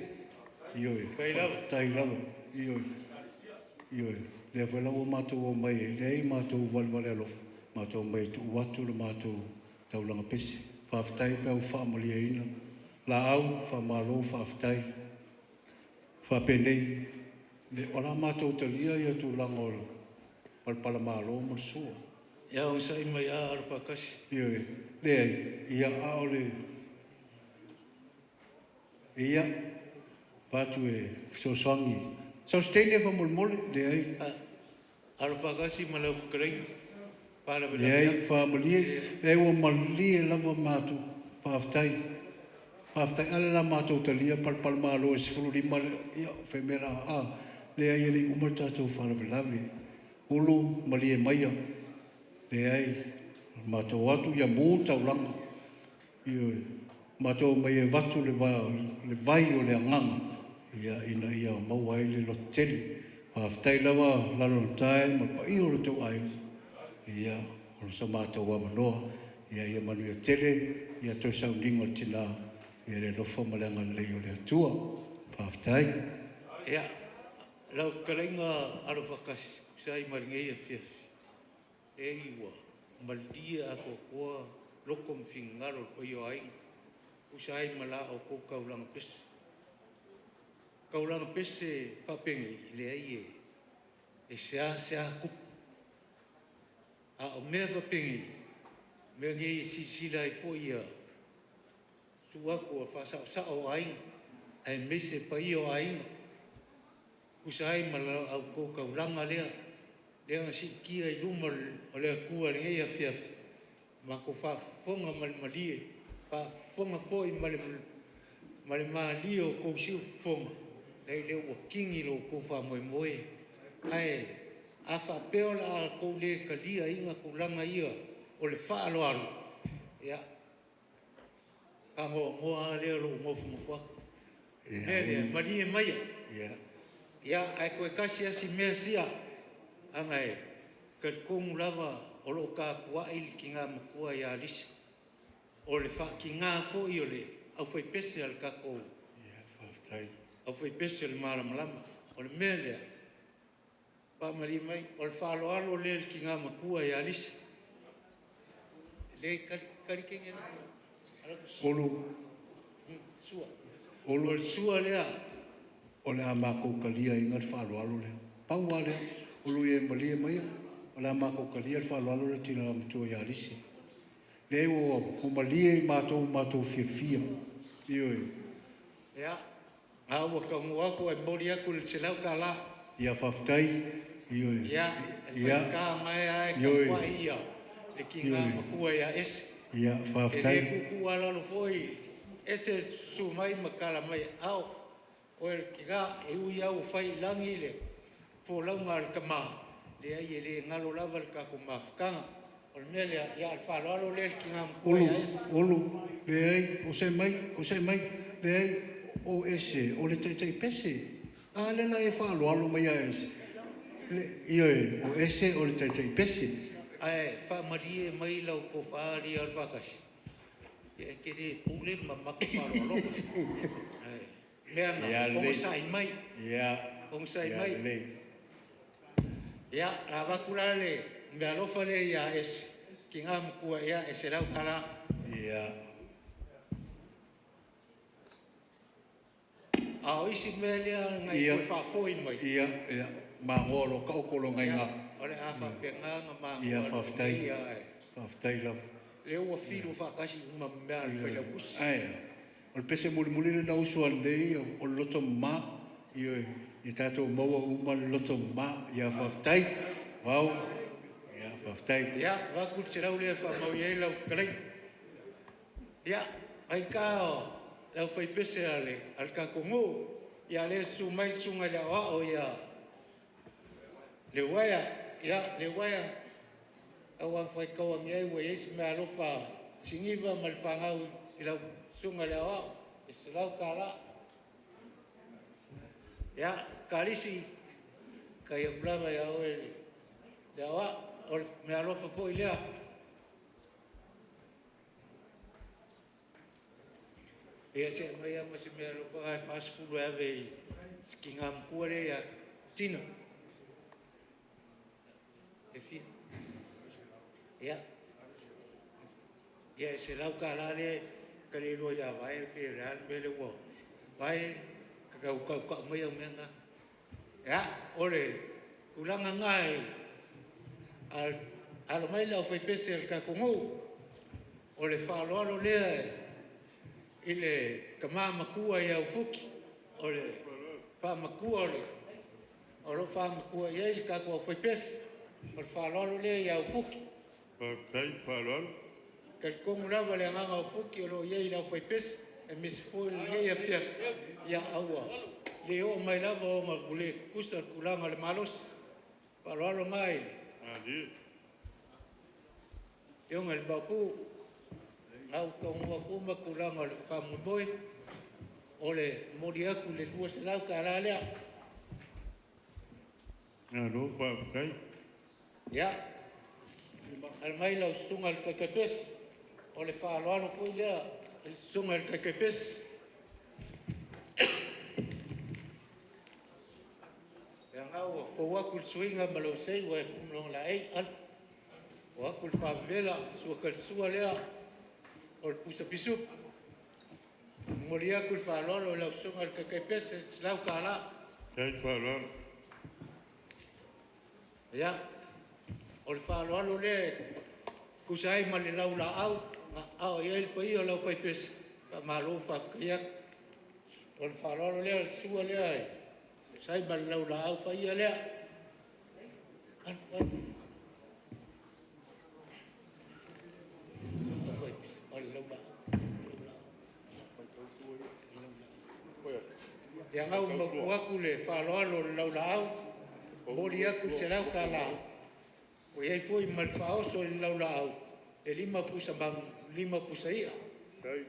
Speaker 10: ioi tai lava ioi le whala o mātou o mai le ei mātou valvale alof mātou mai tu watu le mātou taulanga pese whaftai pēu wha malia ina la au wha malo whaftai wha penei le ora mātou talia ia tu langol palpala mālo mo sua.
Speaker 9: Ia o sai mai a arpa kasi.
Speaker 10: Ioi, le ia ao le ia patu e sosangi. Sostene fa molmole le ai.
Speaker 9: Arpa kasi malau kering. Para
Speaker 10: le ai fa malie le o malie lava mātou paftai. Paftai ala la mātou talia palpala mālo e sifuru lima ia femera a. Le ai ele umar tātou wharawelawe. Ulu malie maia. Le ai mātou atu ia mō tauranga. Mātou mai e watu le vai o le anganga. Ia ina ia mau ai le loteli. Whaftai lawa lalon tae ma pai o le tau ai. Ia ono sa mātou amanoa. Ia manu ia tele. Ia toi sau ningo tina. Ia le lofa malanga lei o le atua. Whaftai.
Speaker 9: Ia. Lau karenga aro whakasi, sai maringei a fiafi. E iwa, malia a kokoa, loko mwhingaro o i o ainga. Usai mala o kou kaulanga pese. Kaulanga pese whapengi le ai e sea kupu. A o mea whapengi, mea ngei sila i fo ia. Suaku a whasao sa o ainga, ai mese pa i o ainga. Usai mala au ko kaulanga lea lea si kia i luma o lea kua le ngai a fiafi ma ko wha fonga malie wha fonga foi male malie o kou siu fonga leo o kingi lo ko wha moe ai a wha peola a kou le kalia inga kaulanga ia o le wha alo alo ia ka ngoa lea lo ngofu mawhaka lea malie maia ia ai koe kasi asi mea sia angai kalkongu lava o lo ka kuai ki ngā makua ia lisa o le wha ki ngā fo i o le au fai pese al kako
Speaker 10: Ia whaftai.
Speaker 9: au fai pese le malama o le mea lea pa mari mai o le whaaloalo le ki ngā makua e alisi le karikenge na
Speaker 10: Olu,
Speaker 9: sua
Speaker 10: olu,
Speaker 9: o le sua lea
Speaker 10: o le a mākou kalia i ngat whaaloalo lea. Pau a lea, olu e malia mai, o le a mākou kalia le whaaloalo le tina matua i alisi. Le o malia i mātou fia. Io e.
Speaker 9: Ia, a ua ka ngu ako e mori aku le te lau ka la.
Speaker 10: Ia whaftai. Io e.
Speaker 9: Ia, e whaika mai ai ka kua ia. Le ki ngā makua ia ese.
Speaker 10: Ia whaftai.
Speaker 9: E le kuku alalo foi, ese su mai makala mai au. O e ki ngā e ui au whai langi le. Fo launga le kama. Le ai e le ngalo lava le kako mawhakanga. O le mea lea, ia al whaloalo le ki ngā makua ia ese.
Speaker 10: Olu, le ai, o se mai, le ai, o ese, o le taitai pese. A lena e whaaloalo mai a ese. Io e, o ese, o le taitai pese.
Speaker 9: Ai, whamarie mai lau ko whaari al whakasi. Ia ke re pule ma mako whaaloalo. Mea ngā, onga sai mai.
Speaker 10: Ia,
Speaker 9: onga sai mai.
Speaker 10: le.
Speaker 9: Ia, la wakula le, mea lofa le ia ese. Ki ngā mkua ia ese rau kala.
Speaker 10: Ia.
Speaker 9: A isi mea lea ngai koe whafoi mai.
Speaker 10: Ia, ma ngoro ka okolo ngai ngā.
Speaker 9: Ole a whapengā ngā ma ngoro.
Speaker 10: Ia, whaftai. Whaftai lau.
Speaker 9: Le ua whiru whakasi uma mea le whaila usi.
Speaker 10: Aia. O le pese muli le na usua lei, o loto ma. Ia, i tātou maua uma loto ma. Ia, whaftai. Wau. Ia, whaftai.
Speaker 9: Ia, waku te rau lea whamau iei lau whakalei. Ia, ai kā o. Lau whai pese ale, al ka kongo, ia le su mai tsunga le o ia. Le waia, au an whai kaua ngai wa esi mea alofa singiva ma le whangau i lau tsunga le o, e se lau ka la. Ia, ka risi, ka ia ulama ia o e le o, o mea alofa po i lea. Ia se mai ama se mea loko ai whaasipuru ave i ki ngā mkuare ia tina. E whia. Ia. Ia se lau ka lare ka le roa ia vai pe real me le ua. Vai ka kau mai au mea ngā. Ia, ole, ulanga ngai alo mai lau whai pese al ka kongo. Ole whaaloalo lea ile kama makua ia ufuki ole fa makua ole olo fa makua ia il ka ko foi pes or fa lolo le ia ufuki
Speaker 11: tai fa lolo
Speaker 9: kal ko mura vale nga ufuki olo ia il foi pes e mis fo ia fia ia awa le o mai lava o magule kusa kulanga le malos fa lolo mai
Speaker 11: ali
Speaker 9: yo ngal baku au kong wakuma kurang al kamu boy ole mori aku le dua selau ka ala
Speaker 11: no pa kai
Speaker 9: ya al mai la sungal ka kepes ole fa lo ano foi le sungal ka kepes yang au fo wakul swinga malo sei wa fumlo la ai al wakul fa vela suakal sualea o le pusa pisu. Moria kul whalolo lau sunga al kakepese lau ka la.
Speaker 11: Kai whalolo.
Speaker 9: Ia, o le whalolo le kusai ma le lau la au, au ia il pai o lau whai pese, pa malo whafkaiak. O le whalolo le al sua le ai, sai ma le lau la au pa ia lea. Yang au maku aku le whaloalo lau lau, mori aku te lau ka la. O iei foi mal whaoso le lau lau, e 5 pusa bang, 5 pusa ia.
Speaker 11: Kai.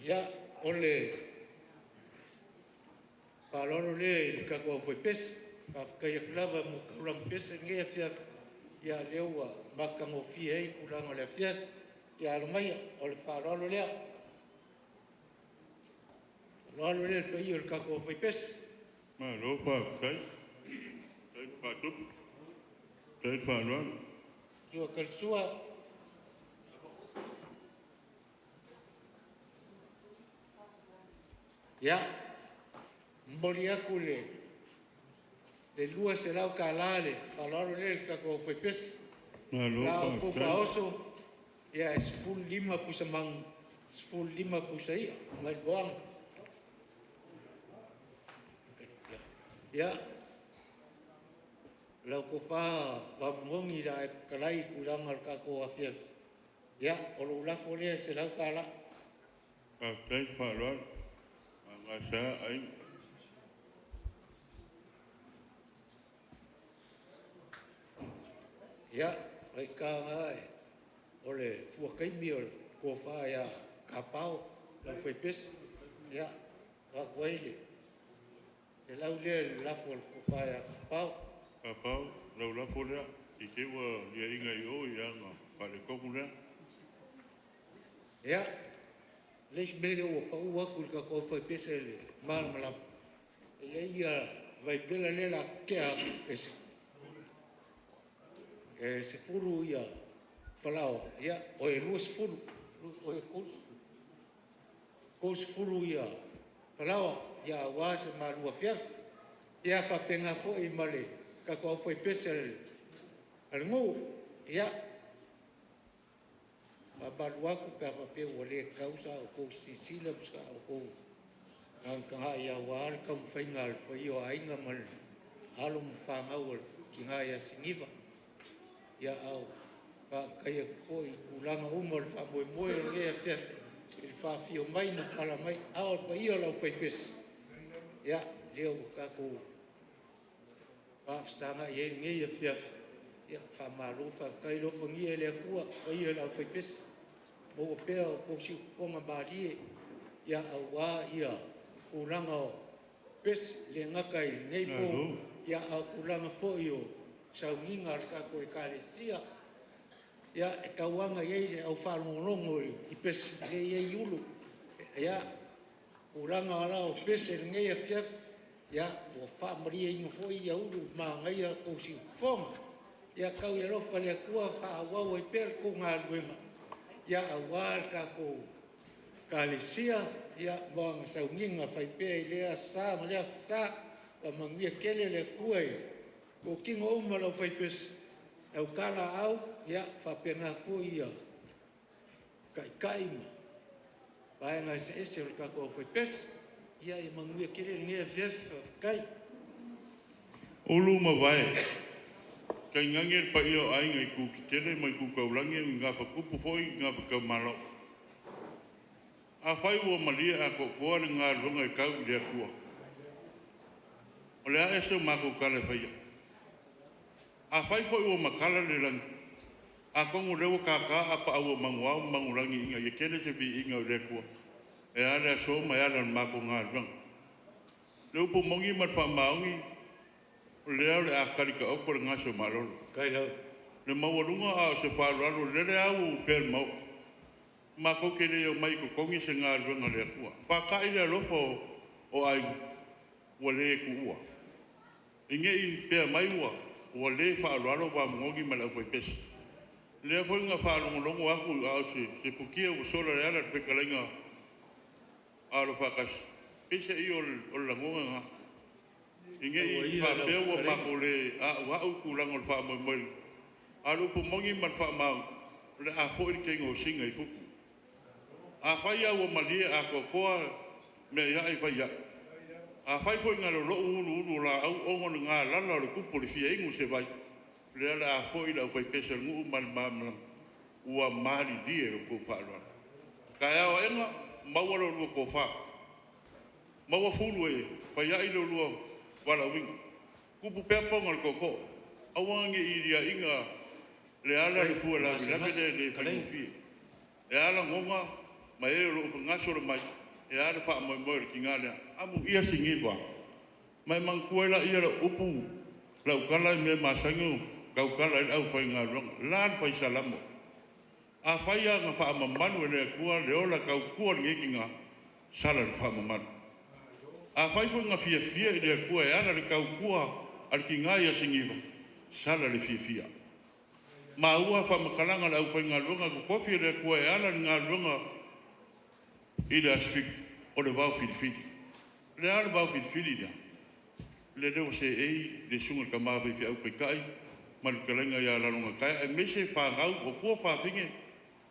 Speaker 9: Ia, o le whaloalo le ka kua foi pes, whafkai aku lava mo kaulang pes, ngea fiaf, ia leua makango fia ei kulanga le fiaf,
Speaker 1: ia lo mai o le whāroalo lea. Loalo lea pe i o le kako whai pes.
Speaker 11: Ma lo pa kai. Kai pa tup. Kai pa ron.
Speaker 1: Tua kalsua. Ia, mbori aku le lua se lau ka lale, whāroalo lea le kako whai pes.
Speaker 11: Ma lo
Speaker 1: Lao
Speaker 11: pa
Speaker 1: ko
Speaker 11: kai.
Speaker 1: faoso, ia es full 5 pusa mang, es full 5 pusa ia, ngai boang. Ia, lau ko wha ngongi la e kalai kuranga al kako afiaf. Ia, o lo ulafo lea se lau ka la.
Speaker 11: Pa kai pa ron. Ma ngasa ai.
Speaker 1: Ia, lai ka ngai, o le fuakaimi o ko wha ia kapao, lau whai pes. Ia, wakuaile. Se lau lea le lafo ko wha ia kapao.
Speaker 11: Ka pau lau la fora I ke wa ia inga I o ia nga pa le koku lea.
Speaker 1: Ia, leis mere o pau aku ka ko whai pes le mal malap. Ia ia vai pela le la kea se furu ia falao. Ia, o e luas furu, o e kous furu ia falao. Ia wase malua fiaf. Ia whapenga fo I male ka ko whai pes al ngō. Ia, balu aku ka whapea ua le kausa o kou sisila pisa o kou ngangkaha ia wāle ka mwhainga al pa I o ainga mal alo mwhangau al ki ngā ia singiva. Ia au ka kaya ko I kulanga uma le whamoe moe o lea whia I le whawhio mai na kala mai ao pa I o lau whaipes. Ia leo ka kou whawhsanga I e ngei a whia ia whamaro whakailo whangia lea kua pa I o lau whaipes. Mo pea o ko si fonga marie ia awa ia kuranga o pes le ngaka I nei po ia au kuranga fo I o sauninga ka ko e kalesia ia e kauanga ia le au whalongolongo I pes le ia ulu ia kuranga ala o pes le ngei a fiaf ia o whamaria ingo fo ia ulu ma ngai a ko si fonga ia kau ia lofa le kua whaawau I per ko ngā luema ia awal ka ko kalesia ia mo sauninga whaipea I lea sa ma lea sa ka mangia kele le kuai ko kingo uma lau whaipes au kala au ia whapenga fu ia kai kaima paenga se ese o ka ko whaipes ia I mangia kele ngia fief kai
Speaker 11: Ulu ma vai. Kai ngangir pa I o ai ngai ku ki tere mai ku kaulangi ngā whakupu foi ngā whakau malo. A whai ua malia a ko koa ni ngā runga I kau I lea kua. O lea ese mako kale whaia. A whai foi ua makala le rangi. A kongu rewa kaka a pa aua manguau mangurangi inga I kene se vi inga o lea kua. E ale a so mai ala mako ngā runga. Leu po mongi mat wha maungi lea le a karika o kore ngaso marolo.
Speaker 1: Kai lau.
Speaker 11: Le mawarunga a se whāraro lere au per mau. Ma ko kere o mai ko kongi se ngā runga lea kua. Paka I lea lopo o ai ua le ku ua. Inge I pea mai ua ua le whāraro wa mongi ma lau koe pesi. Lea po inga whārongolongo aku a se pukia o sola le ala pekalainga a lo whakasi. Pese I o langonga ngā. Inge I whapea ua mako le a wau kulango le whamoe moe. A lupo mongi man whamau le a fōi kengo o singa I fuku. A whai a ua malia a kokoa me ia I whai a. A whai fōi ngā lo uru la au ongo ni ngā lala le kupo le fia ingu se vai. Le ala a fōi la whai pesa ngu man ua mari die o ko whāroa. Ka ea o enga maua lo lua ko wha. Maua fulu e whai a ilo lua wala winga. Kupu pea ponga le koko. Awange I ria inga le ala le fua la vilame le whaikufi. E ala ngonga ma e lo ngaso le mai. E ala wha moe moe ki ngā lea. Amu ia singiwa. Mai mangkuela ia la upu. La ukala I me masangu. Ka ukala I au whai ngā ronga. Lan whai salamo. A whaia ngā wha mamanu e nea kua leola kau kua ngeki ngā sala le wha mamanu. A whaifo ngā fia fia e nea kua e ana le kau kua al ki ngā ia singiwa sala le fia fia. Ma ua wha makalanga le au pai ngā luanga ko kofi e nea kua e ana le ngā luanga i le asfik o le wau filifili. Le ana wau filifili nea. Le leo se ei le sunga ka mawe fi au pai kai ma le kalenga ia lalonga kai e mese whangau o kua whapinge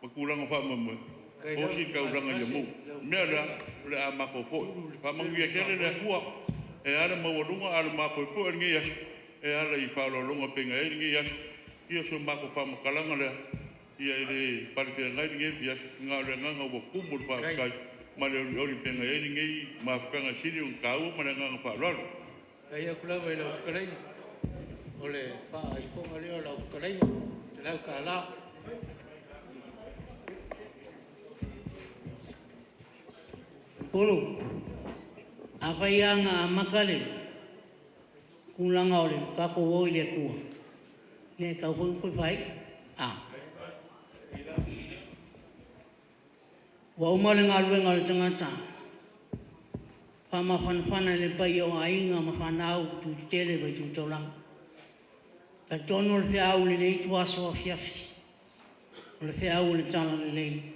Speaker 11: ma kulanga whamamua. O si kauranga ia mou. Mea le a mako po. Whamangu ia kere le kua e ana mawarunga ala mako po e ngi asu. E ala i whalolonga penga e ngi asu. Ia so mako whamakalanga lea. Ia i le parifea ngai ngi e asu. Ngā le nganga ua kumu le whakai. Ma le ori penga e ngi ma whakanga siri un kaua ma le nganga whalolo.
Speaker 1: Kaya kulawa i lau whakalai. O le wha i whonga leo lau whakalai. Te lau ka la.
Speaker 12: Polo, apa yang makale, kulang oleh kako woi le kua, ne kau pun kupai, wau malang alwe ngal tengah ta, pama fan le bayo ainga ma fanau tu tele baju tolang, katonol fi au le itu aso fiafi, le fi au le talan le.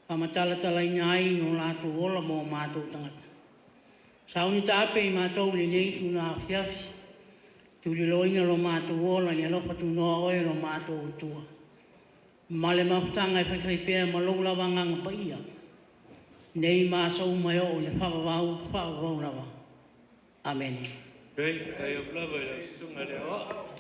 Speaker 12: Pamatala nyai no latu ola mo mato tangata. Sauni tape I mato le nei tu na fiafi. Tu le loinga lo mato ola ni lo patu no oe lo mato utua. Male maftanga fai pe ma lo la wanga pa ia. Nei ma so mai o le fa vau lava. Amen.
Speaker 1: Hey, I love it. Sunga le o.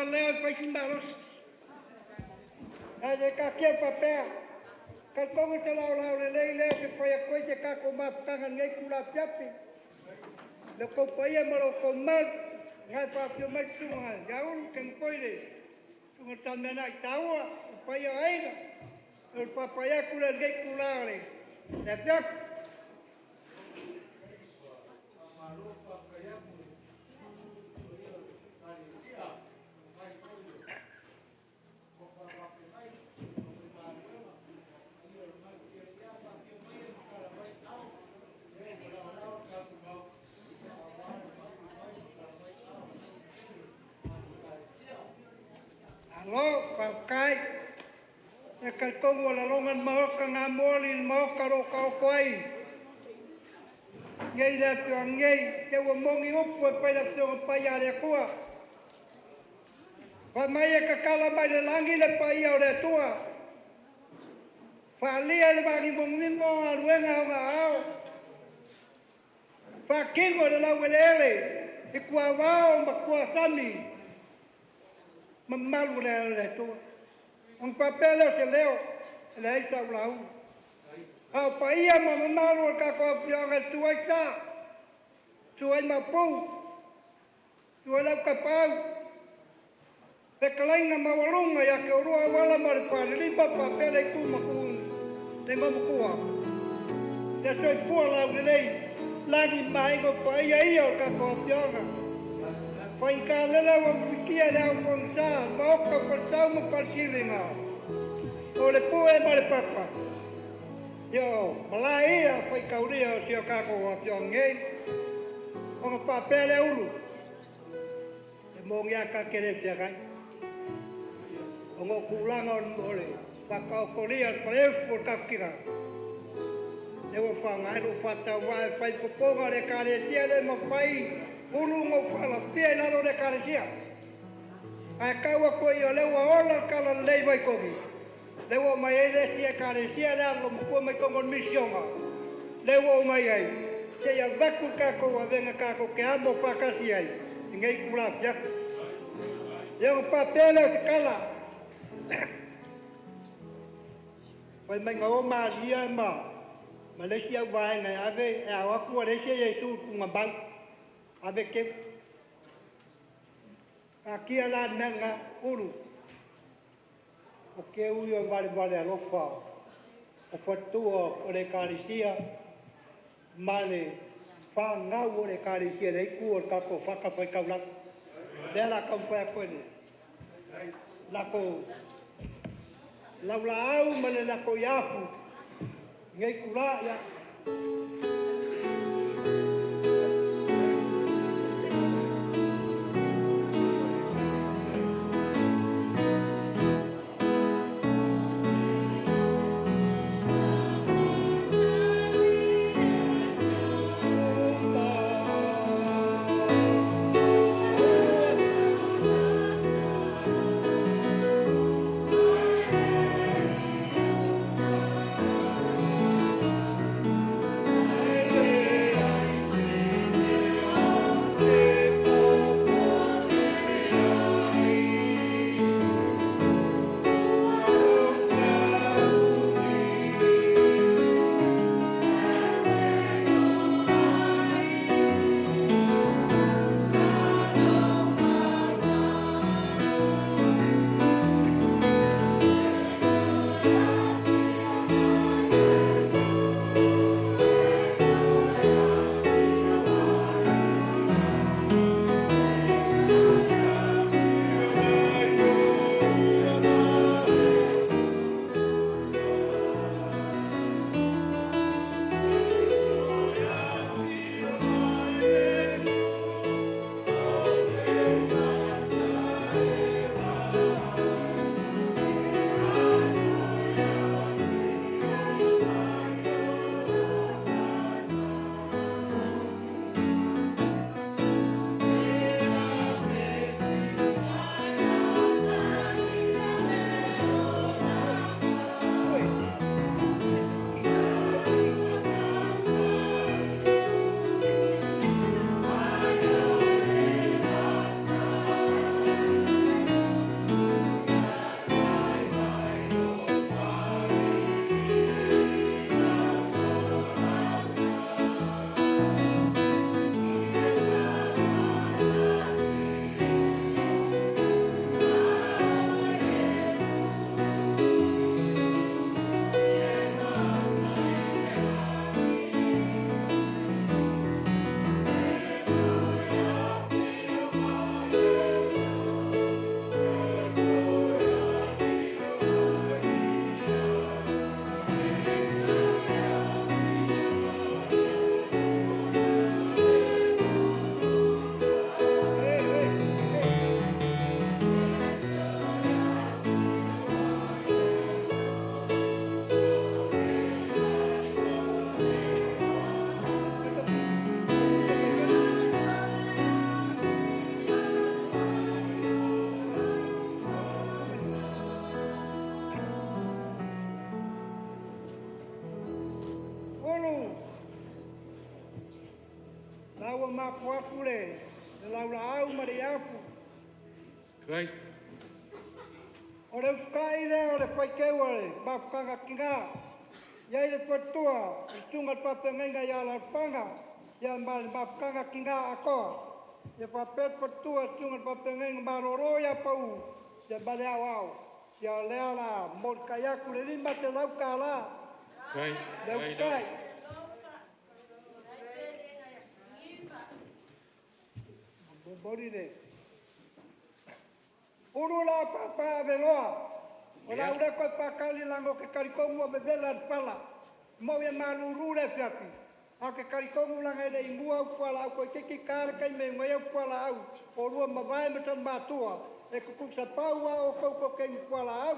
Speaker 13: kaleo pa simbalos. Ade ka kia papea. Ka kongo te lau lau le le se pai a koe te kako maputangan ngai kula piapi. Le ko pai a maro ko mal. Ngai pa pio mai tunga. Jaun ken koile. Tunga tamena i taua. Pai a aina. El papaya kula ngai kula le. Le piapi. Alo, pakai. Nakal kong wala longan mahok ka nga molin mahok ka ro ka kwai. Ngay na tuang ngay, tewa mongi upo pa na tuang payare kuwa. Pamaya kakala mai na langi na paya ore tua. Falia na bagi mongi mo alwenga o nga ao. Fakingo na la welele, ikwa wao makwa sami. Mamalu na tua. Ang papel se leo, le isa ulau. Au paia mamalu ka ko pianga tua sa. Tua mapu. Tua la kapau. Pekalaina mawalunga ya ke urua wala maripane lipa papel e kuma kun. Te mamukua. Ya soy pua la ulei. Lagi mai ko paia ia ka ko pianga. Pai ka lela wa pikia na konsa, moka kortau mo parsilinga. Ole pue mare papa. Yo, malai ia pai ka uria si ka ko wa piongei. Ona papele ulu. E mongia ka kere sia kai. Ongo kulanga on ole. Paka kolia pref por kapkira. Eu fanga no pata wa pai poponga le kare sia le mo pai. Ulu mo pala pia na ro de karesia. Ai kawa ko yo le wa ola kala le vai kogi. Le wo mai ele sia karesia da lo mo mai kongon misionga. Le wo mai ai. Se ya vaku ka ko wa venga ka ko ke amo pa kasi ai. Ngai kula pia. Yo papel o kala. Pai mai ngo ma dia ma. Malaysia vai ngai ave e awa ku re sia Yesu ku ngabang. Avec que aqui ela nanga uru o que o yo vale a lofa o fatua o de caricia male fa ngau o de caricia de ku o ka ko fa ka foi ka la de la compa ko ni la ko la au male la ko yafu ngai kula ya Lau ma kwa kule. Lau la au mari apu.
Speaker 9: Kai.
Speaker 13: Ore kai le ore pai ke ore ba kanga kinga. Ya ile tua tunga papa ngenga ya la panga. Ya mal ba kanga kinga ako. Ya papa tua tunga papa ngenga ba roro ya pau. Ya ba le au. Ya le ala mor kaya kule limba te lau kala.
Speaker 9: Kai.
Speaker 13: Lau kai. Borine. Urula papa veloa. Ora ura ko pakali lango ke karikongu be bela pala. Mo ya maluru le fiapi. A ke karikongu langa le imbua pala ko ke kar kai me ngoya pala au. Orua mavai metan batua. E ku sa paua o ko ke pala au.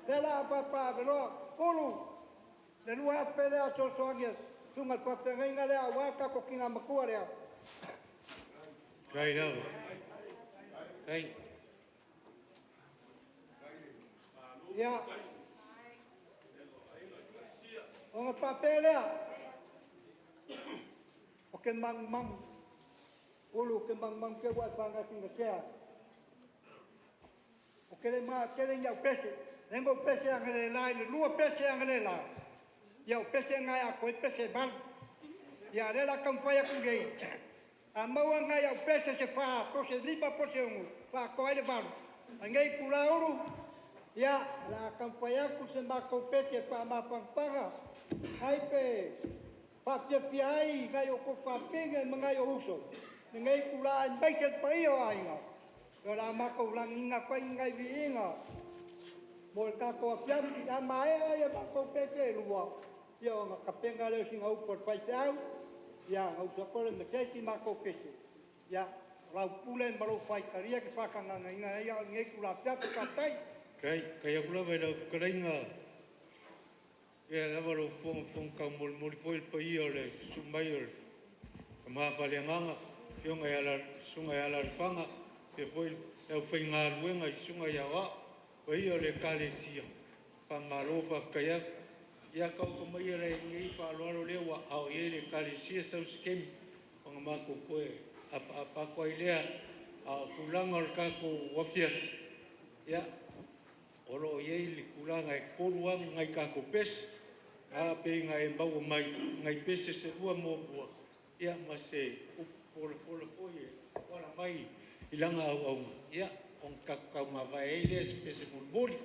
Speaker 13: Bela papa veloa. Ulu. Le lua pele a to soagia. Tunga ko te ngai le awa ka ko kinga makua le.
Speaker 9: Kai đâu. Kai.
Speaker 13: Ya. Onga papelea. O ke mang. Ulu ke mang ke wa panga singa kea. O ke le ma ke le nyau pese. Nengo pese angele la, le lua pese angele la. Ya o pese ngai a ko pese ban. Ya le la kampaya ku gei. A maua ngai au pese se wha, po se lipa po se ungu, wha koe le waru. A ngai kura uru, ia, la kampaya ku se mako pese wha ma pampanga. Ai pe, wha pia pia ai, ngai o ko wha pinga ma ngai o uso. Ngai kura ai baise pai o ainga. Kura mako langinga koe ngai vi inga. Mo ka ko pia pia mai ai mako pese lua. Ia o ka penga leo singa upo pai tau. Ya, au sokole me tesi mako pese. Ya, lau pule mbalo fai karia ke whakanga inga ia ngai kula piatu katai.
Speaker 9: Kai akula vai lau whakaringa. Ia lawa lau whong kau mori foi pa ia le sumbai o le. Ka maa whale nganga. Pionga ia la whanga. Pe foi lau whai ngā ruenga i sunga ia wa. Pa ia le kale sia. Pa ngā lo whakaiak. Ia kau ko mai re ngai whaaloaro lewa au ie le kalesia sau skemi o ngā mako koe apa koe lea a kulanga o kako wafias ia oro ie li kulanga e koruang ngai kako pes a pe ngai mbau mai ngai pese se ua mo bua ia ma se pole koe ora mai ilanga au ia on kakau ma vai ele pese mulboli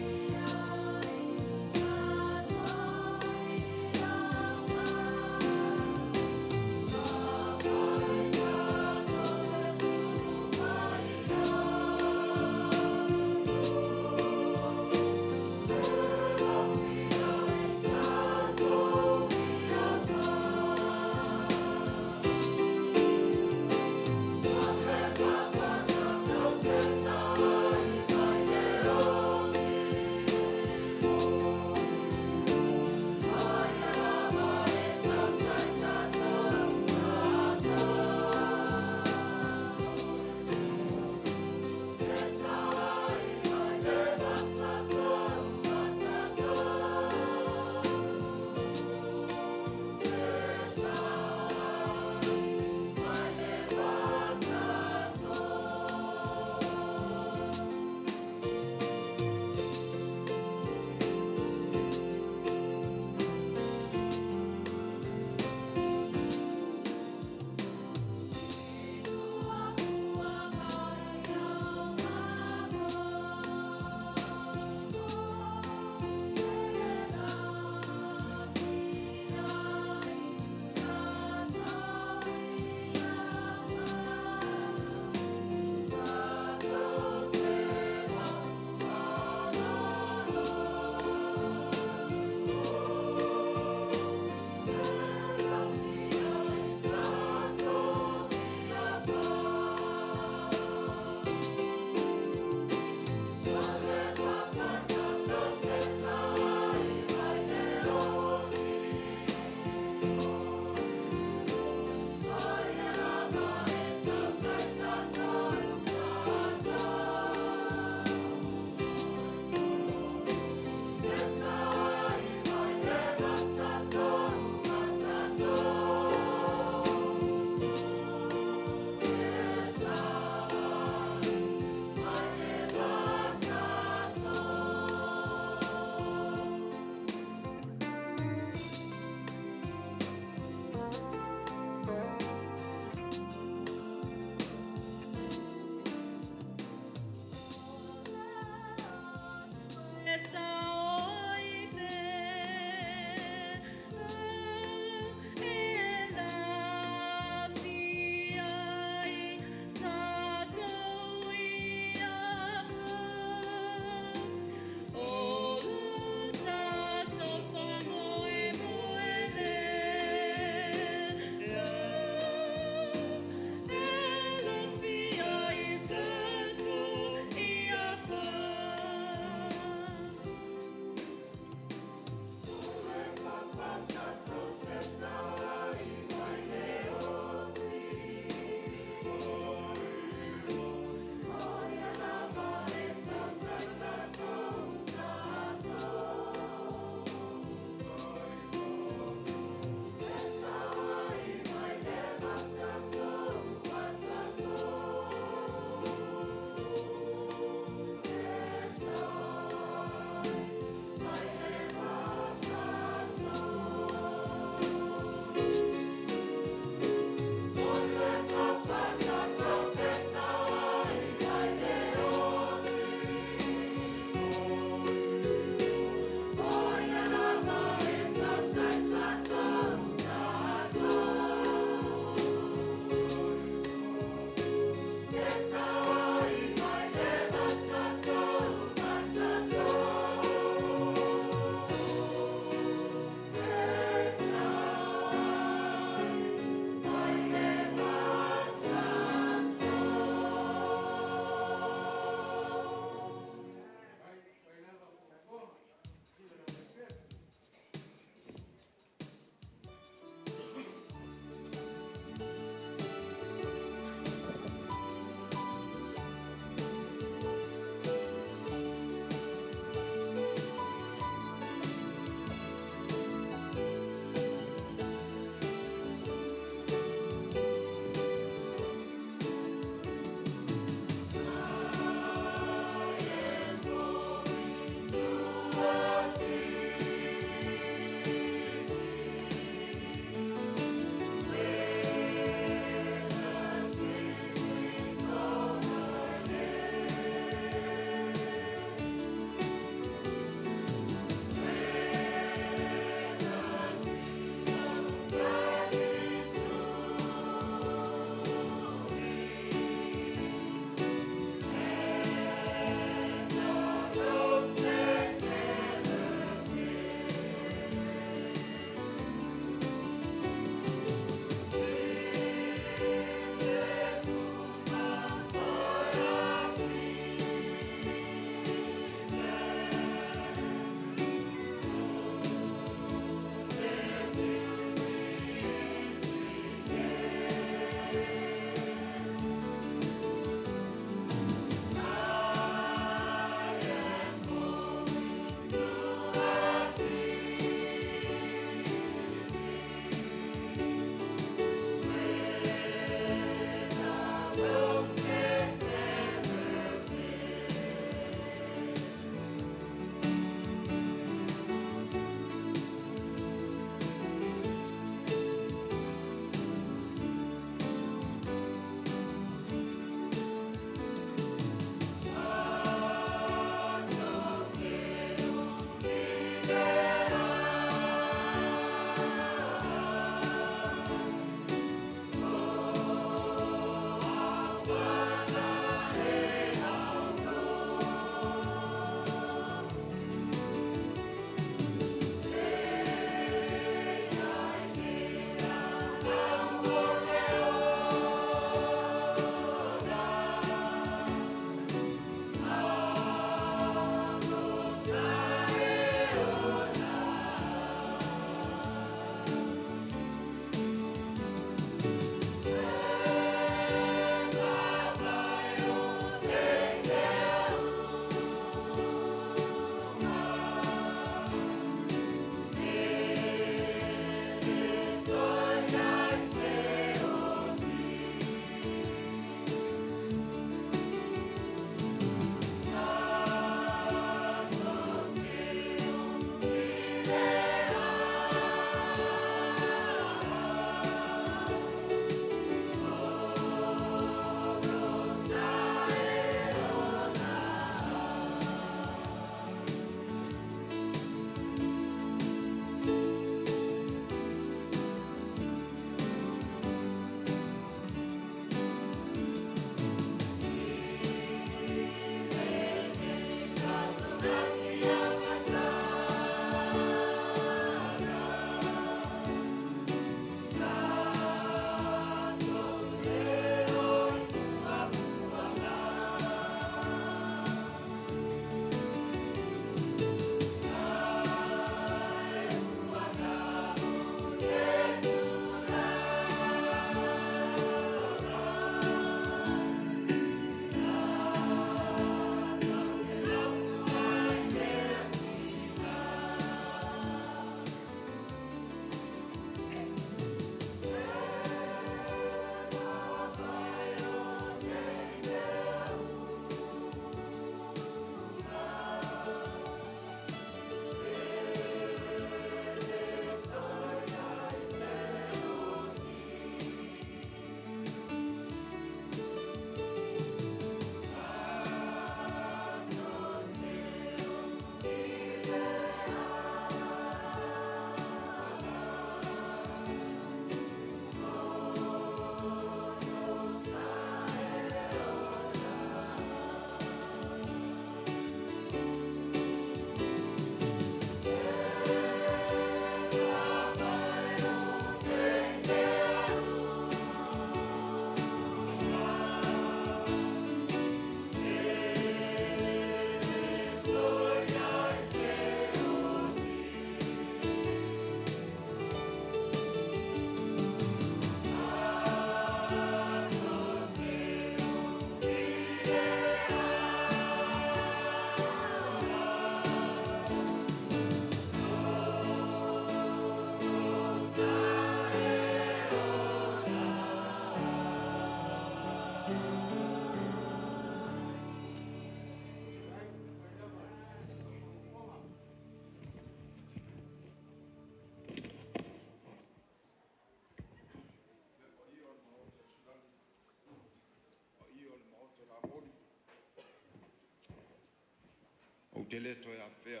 Speaker 14: te le to ya fea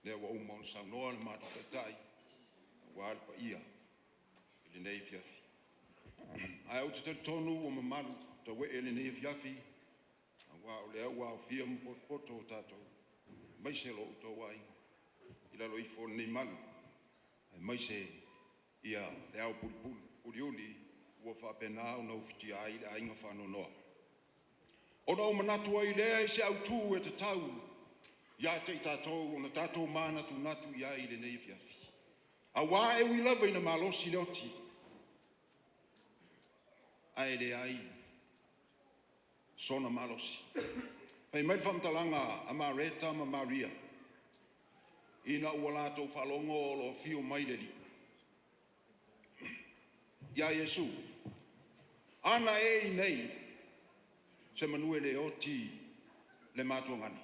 Speaker 14: le wa umon sa no al ma te tai wa pa ia le nei fiafi ai o te tonu o mamalu te we ele nei fiafi wa o le wa fia mo poto tato mai se lo to wai ila lo ifo nei malu mai se ia le au pulpul uriuli ua fa pena o no fiti ai le ainga fa no no o no manatu ai le se au tu e te tau ya te tatou o na tatou mana tu natu ia i le nei fiafi a wa e wi lava ina malosi le oti ai le ai sona malosi pai mai fam talanga a Mareta ma Maria ina ua latou falongo o lo fio mai le li ya Yesu ana e nei se manue le oti le matuangani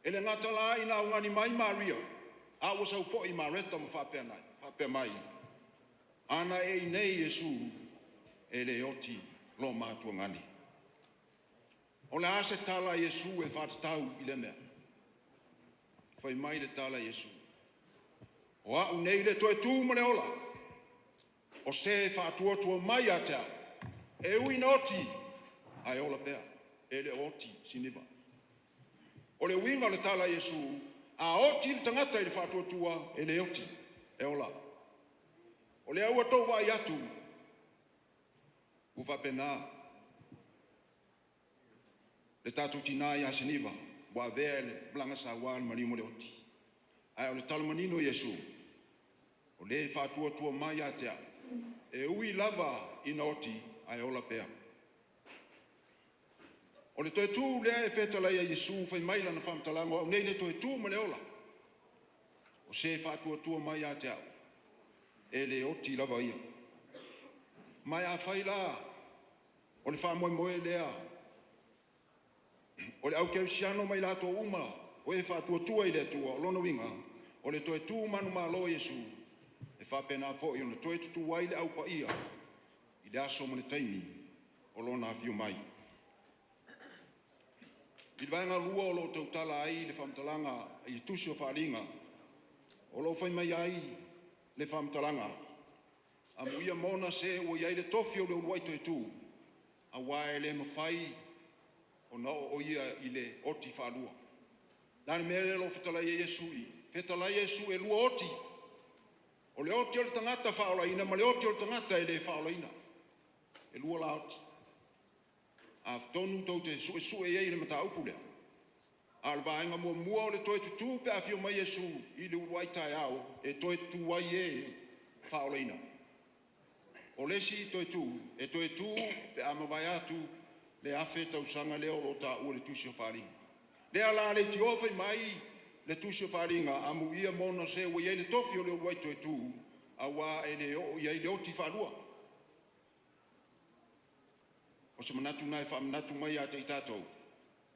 Speaker 14: ele ngatala ina ngani mai Maria a o sau fo i Mareta ma fa mai ana e nei Yesu ele oti lo matuangani o le ase tala Yesu e fatau i le mea fai mai le tala Yesu o a unei le toe tu mo le ola o se fatuatua mai atea e ui noti ai ola pea e le oti siniva o le winga le tala Yesu a oti le tangata i le fatuatua e le oti e ola o le aua tau vai atu ufa pena le tatu tina ia siniva wa vele blanga sa wan mani mo le oti ai o le tala manino Yesu o le fatuatua mai atea e ui lava ina oti ai ola pea o le toe tu lea e fetala ia Yesu fai mai lana famtalango au nei le toe tu ma le ola o se fatuatua mai a te au e le oti lava ia mai a fai la o le wha moe moe lea o le au kerisiano mai lato uma o e fatuatua i le tua o lono winga o le toe tu manu malo Yesu e fa pena fo i ona toe tutu wai le au pa ia i le aso mo le taimi o lona afiu mai i vanga lua o lo tau tala ai le famtalanga i tusi o wharinga o lo fai mai ai le famtalanga a muia mona se o iai le tofi o le uruai toi tu a wae le mawhai o na o ia i le oti whalua nani mele lo fetala i Yesu i fetala i Yesu e lua oti o le oti o le tangata whaolaina ma le oti o le tangata e le whaolaina e lua la oti a tonu tau te sue e le mata upulea a le vaenga mua o le toe tutu pe a fio mai Yesu i le uruai tai au e toe tutu wai e whaolaina o le si toe tu e toe tu pe a mawai atu le afe tau sanga leo lo ta ua le tusi o wharinga le ala le tiofai mai le tusi o wharinga a mu ia mona se ua iei le tofi o le uruai toe tu a wa e le o iei le oti whanua o se manatu nai wha manatu mai a te i tātou.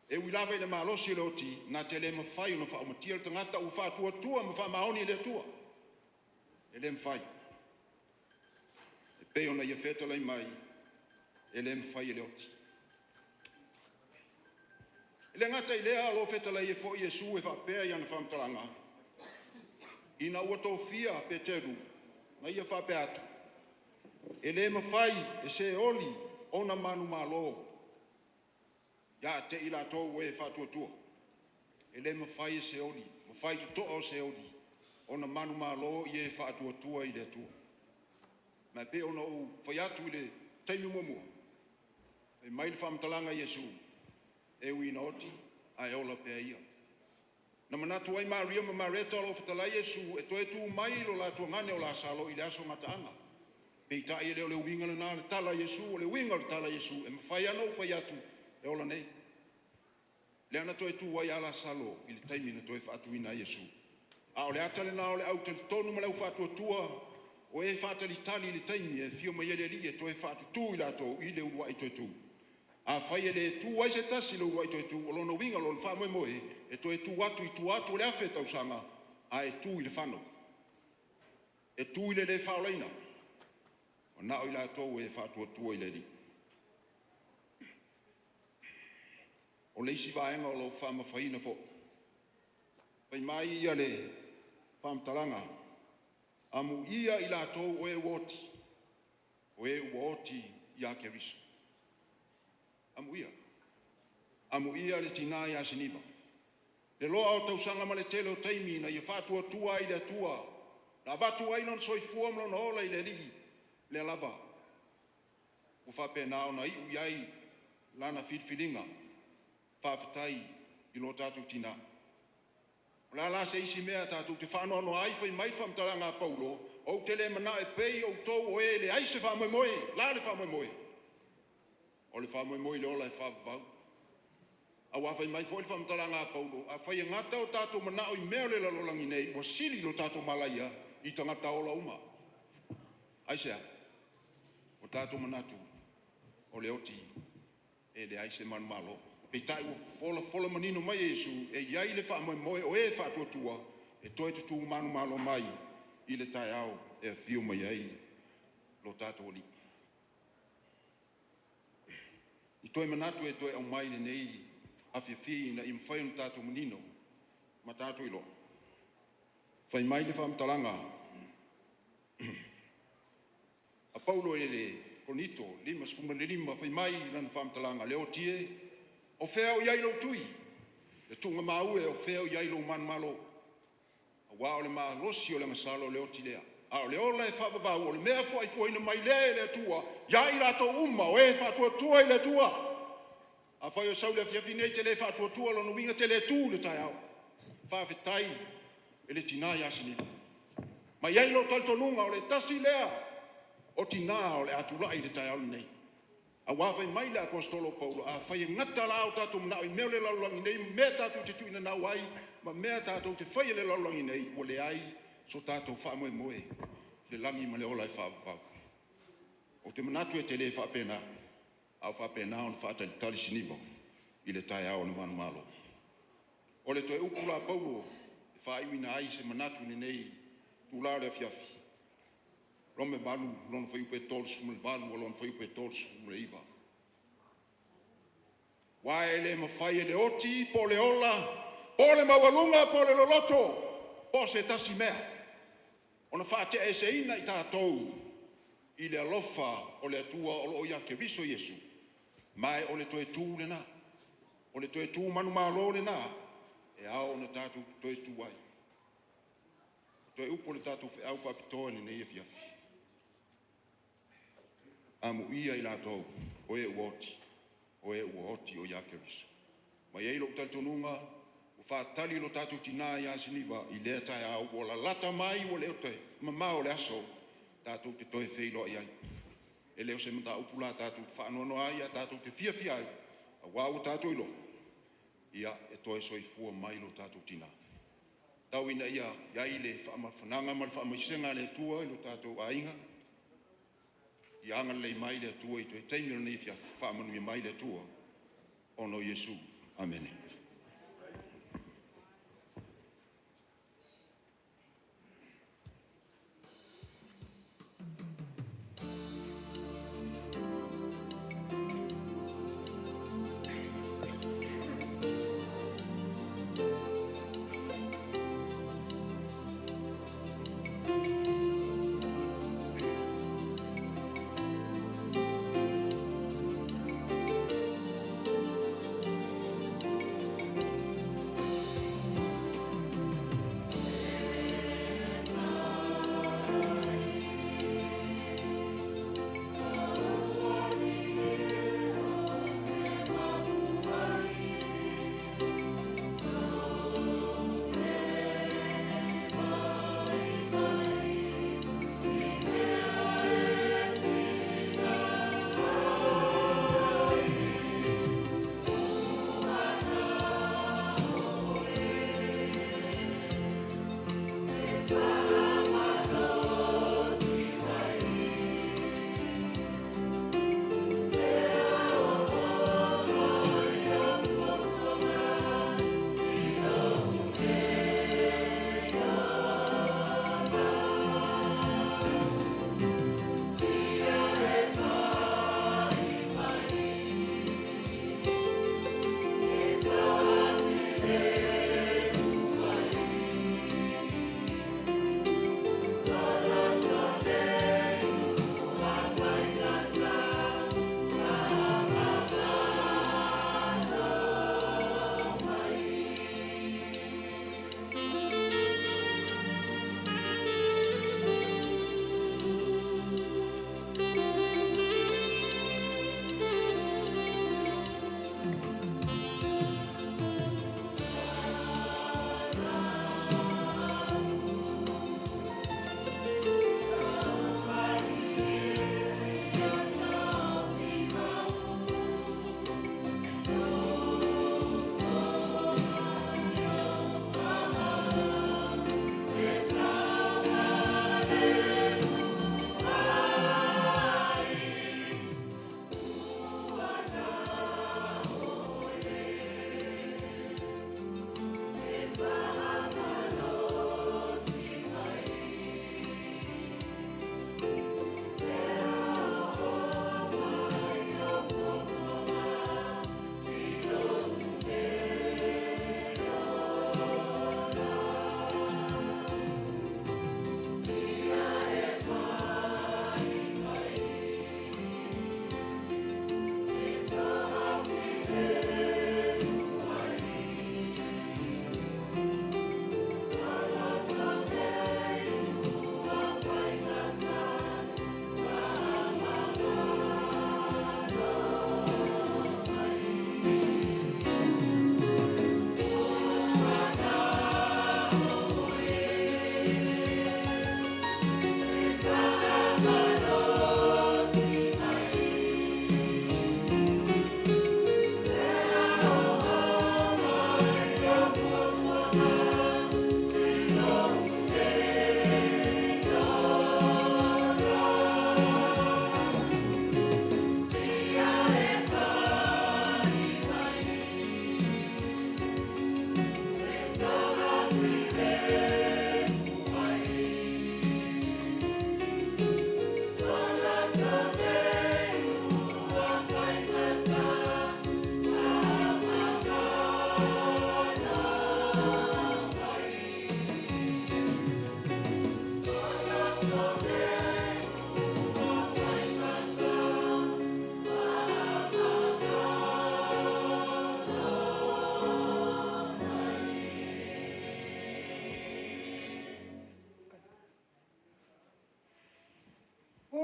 Speaker 14: E wilava i le malosi le oti, nā te le mawhai o na wha umatia le tangata u wha tua tua, ma wha maoni le tua. E le mawhai. E peo na ia whetalai mai, e le mawhai le oti. E le ngata i lea alo whetalai e fo i Yesu e wha pēa i ana whamtalanga. Ina ua tō fia pe teru, na ia wha pēa atu. E le mawhai e se oli, ona manu malo ya te ila to we fatu tu ele me fai se oli me fai to o se oli ona manu malo ye fatu tu i le tu ma pe ona o foi atu le taimi momo e mai le fam talanga Yesu e wi noti ai ola pe ia na manatu ai Maria ma Mareta lo fata la Yesu e to e tu mai lo la tu ngane o la salo i le aso matanga pe ta ile o le winga na le tala Yesu o le winga le tala Yesu e mawhai ana o whai atu e ola nei le ana toe tu wai ala salo i le taimi na toe whaatu ina Yesu a o le atale na o le au te tonu ma le au whaatu atua o e whaatali tali i le taimi e fio mai ele li e toe whaatu tu i lato i le urua i toe tu a whai ele tu wai se tasi le urua i toe tu o lono winga lo le wha moe moe e toe tu atu i tu atu o le awhe tau sanga a e tu i le whano e tu i le le whaolaina o na o i lato e whaatu atua i le li o le isi vaenga o lo wha mawhaina fo pai mai ia le whamtalanga. Amu ia i lātou o e woti. O e woti ia ke riso. Amu ia. Amu ia le tina ia siniba. Le loa o tausanga ma le tele o taimi na ia whātua tua i le tua. Na watu ai non soi fuam na ola i le li. Le lava. O whape nao na iu iai lana whitwhiringa. Whawhitai i lo tātou tina. La la se isi mea tātou te whanoa no ai whai mai whamtaranga Paulo. O te le mana e pei o tau o e le aise whamoe moe. La le whamoe moe. O le whamoe moe le ola e whawavau. A wawhai mai fwoi whamtaranga Paulo. A whai ngata o tātou mana o i mea le lalolangi nei. O siri lo tātou malaia i tangata ola uma. Aisea. O tātou manatu. O le oti. E le aise man malo. Pei tai o fola manino mai Yesu. E iai le whamoe moe o e whatuatua. E toi tutu manu malo mai. I le tai au. E whio mai ai. Lo tātou li. I toi manatu e toi au mai le nei. Awhiawhi na i mwhai on tātou manino. Ma tātou ilo. Whai mai le whamtalanga. A Paulo e le konito, lima sfuma le lima, whai mai lana whamtalanga. Leo tie, o whea o iai tui. Le tunga mau e o whea o iai man malo. A wā o le maa rosi o le ngasalo leo tilea. A o le ola e whawawau, o le mea fwai fwai mai le tua. Iai rato uma, o e whatua tua i le tua. A whai o saule a fiafi nei te le whatua tua, lono winga te le tū le tai au. Whawhetai e le tina i asini. Ma iai lo taltonunga o le tasi lea. O tina o le atulai le tai au nei. A wawai mai le apostolo Paulo. A whai ngata la o tātou mnao i meo le lalulangi nei. Mea tātou te tuina nau ai. Ma mea tātou te whai le lalulangi nei. O le ai so tātou whamoe moe. Le langi ma le ola e whawawau. O te manatu e te le whapena. Au whapena o le whaatali tali sinibo. I le tai au le manu malo. O le toe upula Paulo. E whaiwina ai se manatu ni nei. Tūlau le fiafi. Rome balu, lon foi upe tol sumul balu, lon foi upe tol sumul iva. Wae le mawhai le oti, po le ola, po le mawalunga, po le loloto, po se tasi mea. Ona whaate e se ina i tātou, i le alofa o le atua o lo ia ke riso Yesu. Mai o le toe tū le na, o le toe tū manu malo le na, e ao na tātou toe tū ai. Toe upo le tātou au whapitoa ni nei e fiafi. Amu ia i lātou o e o uoti o Iake Riso. Ma iei lo taltonunga, o whātali lo tātou tina i asiniva i lea tai au o la lata mai o leo te mamao le aso, tātou te toe whilo i ai. E leo se mta upula tātou whaanono ai, a tātou te fiafi ai, a wau tātou ilo. Ia e toe soifua mai lo tātou tina. Tau ina ia, iai le whananga mal whamaisenga le tua i lo tātou ainga, i anga lei mai le tua i tue teimira nei fia whaamanu i mai le tua. Ono Yesu. Amen.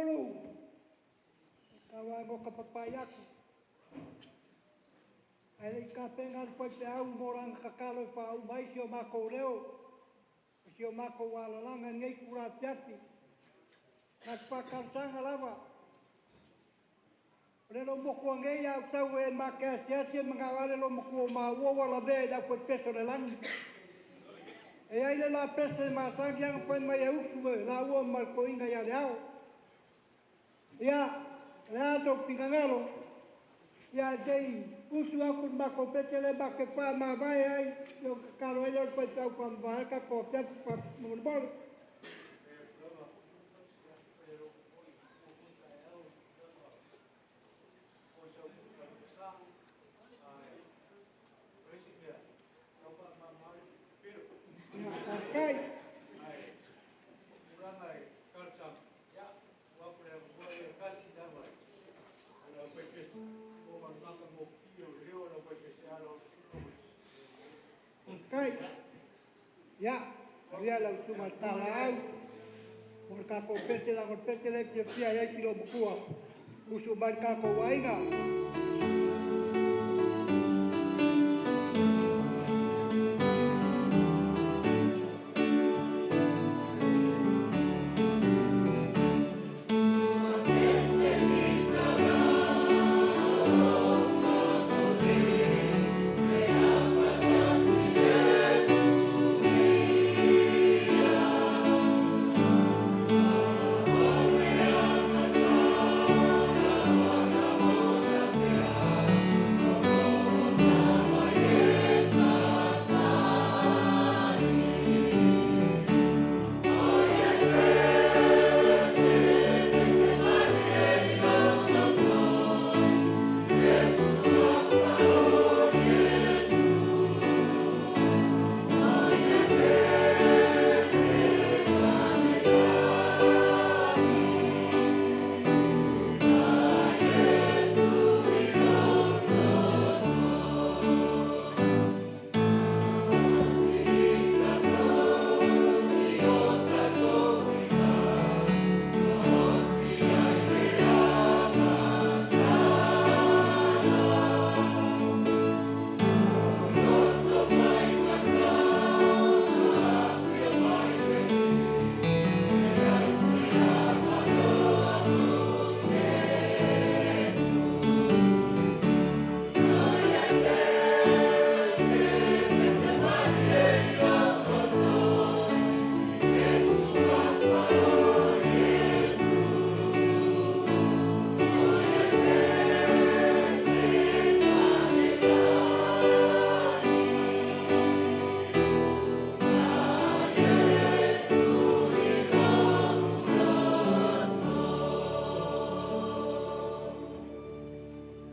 Speaker 13: Ulu. Kawa ngo kapapayaku. Ai ka penga po te au morang kakalo pa au mai sio mako reo. Sio mako wala langa ngai kura tiati. Nak pakar lava. Relo moko ngai au tau e makasiasi mangawale lo moko mawo wala be da po peso le lang. E ai le la peso ma sang yang po mai au la wo mal ko inga ya leao. Ya, la do pingangalo. Ya dei usu aku mako petele bake pa ma vai ai yo kalo yo po tau pam va ka ko pet pa mun bol. Okay. Okay. Ya, dia la cuma talau. Porque ko pese la golpete le pia ya kilo bukua. Usu barka ko wainga.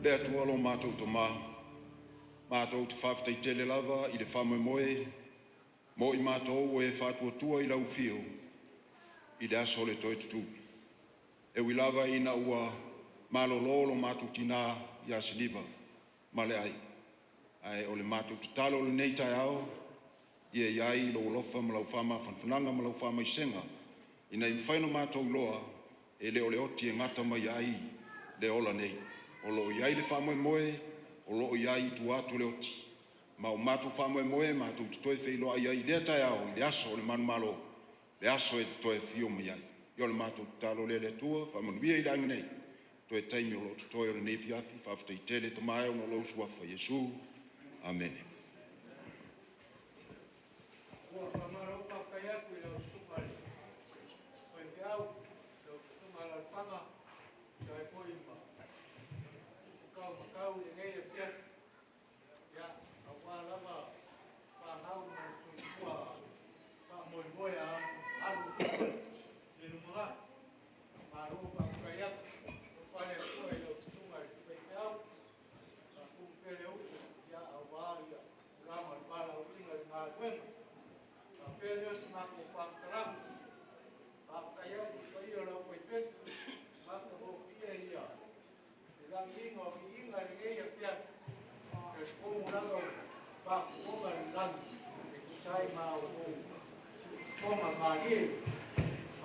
Speaker 14: Le atua lo mātou to mā. Mātou te whawhtai tele lava i le whamoe moe. Mo i mātou e whātua tua i lau whio. I le aso le toi tutu. E wi lava i na ua malolo mātou tina i asiliva. Male ai. Ai o le mātou tutalo le nei tai ao. Ie iai lo lofa ma lau whama whanwhananga ma lau whama i senga. Ina i whaino mātou loa e le oti e ngata mai ai le ola nei. O lo iai le whamoe moe, o lo iai tu atu le oti. Ma o mātou whamoe moe, mātou tutoe whailoa iai lea tai au, i le aso o le manu malo, le aso e tutoe whio mai ai. Io le mātou talo le le tua, whamonuia i langi nei, toe taimi o lo tutoe o le nefi afi, whawhata i tele ta mai o no lo suafa Jesu. Amen.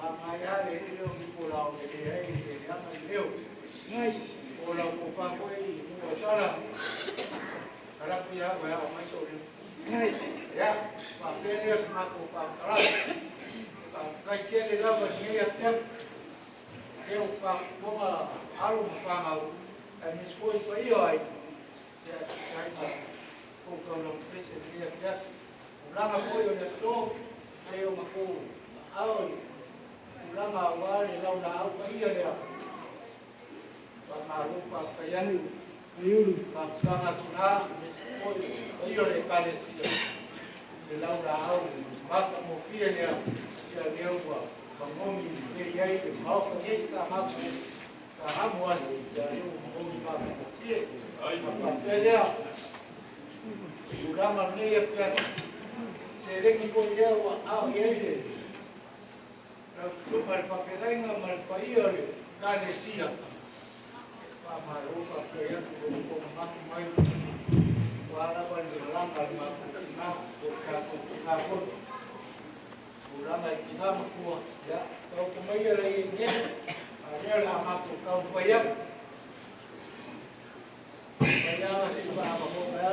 Speaker 1: Mamaiare leo mikola o le ai le ama leo. Ngai ola ko fa ko i mo sala. Kala pia ko ya mai so le. Ngai ya pa pele ma ko fa kala. Pa kai kele la ba ni ya te. Eu pa ko ma alu fa ma o. Ai mis foi pa io ai. Ya sai ma ko ko lo pese ni ya. Ulama ko yo le so. Eu ma ko au ulama wale lau na au ka ia lea. Pa marupa ka iani, pa sanga tuna, ka ia le kalesia. Le lau na au, maka mo fia lea, ia leua, ka momi ke iai, mau ka iei ka maka, ka hamu ane, ia leu momi maka mo fia. Pa pelea, ulama nei e fia, se reki ko iau au iei le, super faferenga mal paia le kalesia pa marupa ke ia ko maki mai wala ba le langa ma na ko ka ko ulanga kina ko ya to ko mai le ye ale la ma ko ka paia paia si ba ba ko ba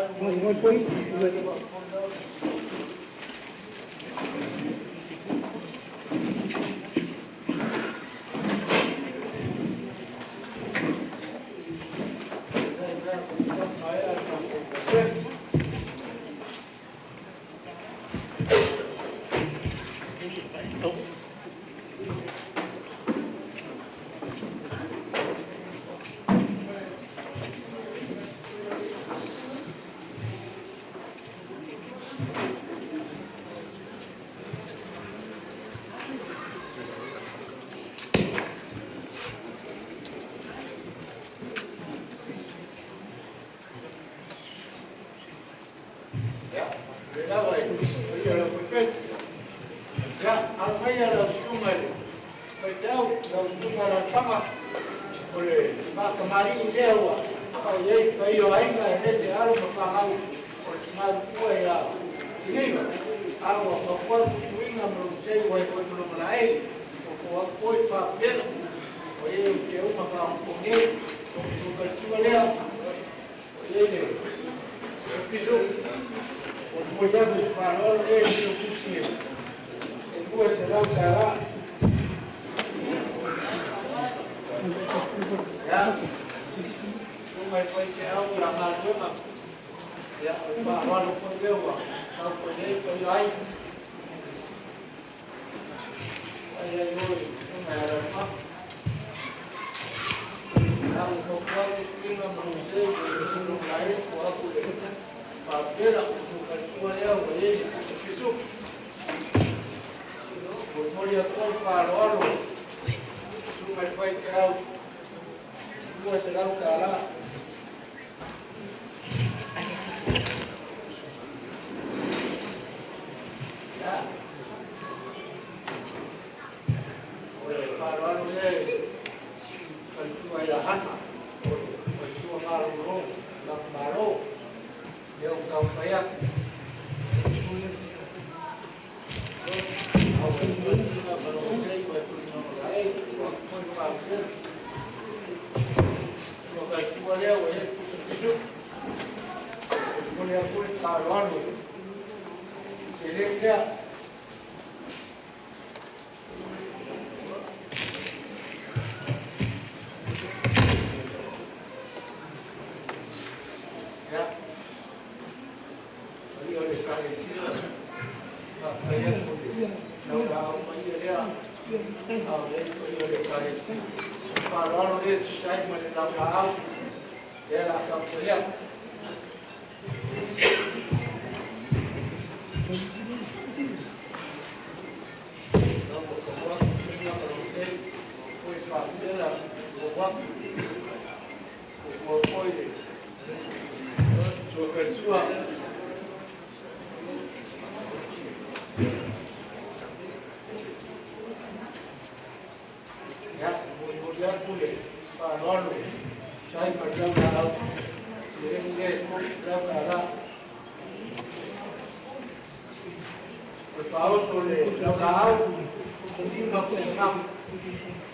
Speaker 1: lima ku enam,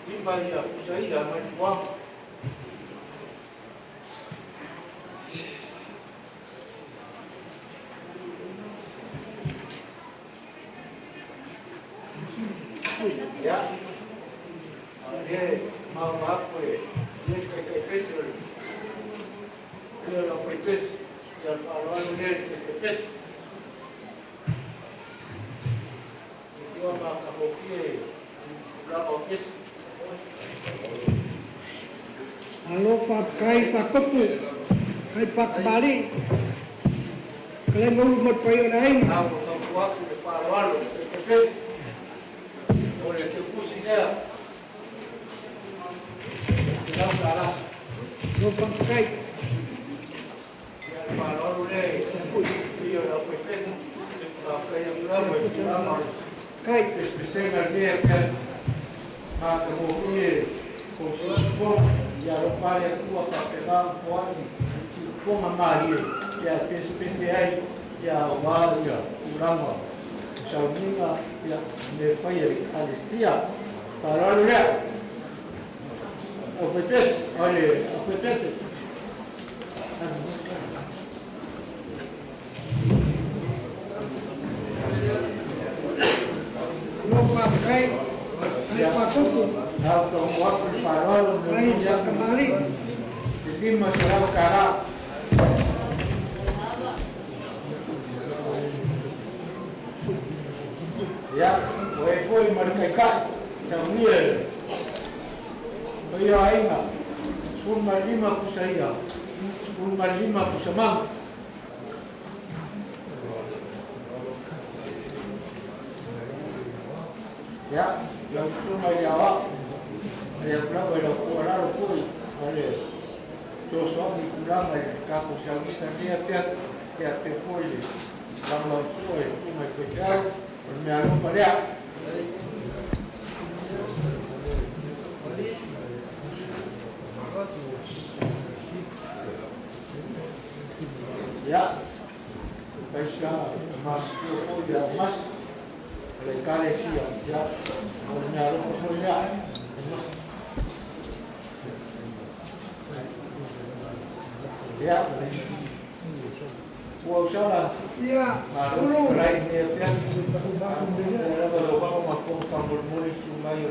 Speaker 1: lima ia kusaiya mai tuang. Ya, dia mau apa? Dia kayak petrol. Dia nak fokus, dia faluan dia kayak pes. Dia nak kapokie, nak fokus.
Speaker 13: Halo pakai pakupu, kai pak balik. Kalian mau buat payo lain?
Speaker 1: Tahu tahu waktu dia faluan kayak pes. Oleh tu kusinya. Tidak salah.
Speaker 13: Lo pakai.
Speaker 1: Faluan dia, dia nak fokus. Apa yang berapa? Kai, spesial dia kan. Maka mungkin khusus ya lupa ya tua pakai fuan itu mamari ya spesial ya awal ya ulama saudara ya nefaya Alicia para dia ofertas oleh ofertas
Speaker 13: Lo pakai.
Speaker 1: Auto waktu farol yang kembali jadi masalah karak ya foi mereka sambil bayar aina surma lima kusaya surma lima kusamang ya yang cuma jawab, yang berapa yang orang pun ada, josok itu orang ada kaku sahaja dia tiap poli, orang suai cuma kerja, bermalu pada. Ya, pesta mas poli mas. Lekale siap, ya, punya rumah punya. Ya, buat salah.
Speaker 13: Ya,
Speaker 1: dulu. Lain dia tiap. Kalau bapak makan kampung muli sungai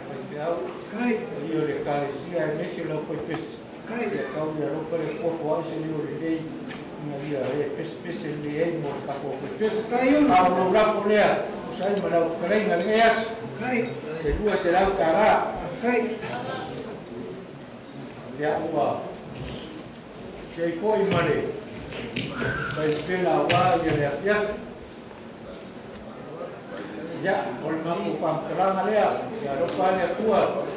Speaker 1: pajau.
Speaker 13: Kai.
Speaker 1: Dia lekale siap, mesti lo pes. Kai. Dia kau dia lo pergi kuat sendiri dia. Dia pes dia mau kapok pes. Kai. Kalau berapa dia? Saya malau kering ngangeas. Kedua serau kara. Ya Allah. Saya foi mare. Saya pela awal ya. Ya, kalau mau faham kerana dia, ya rupanya kuat.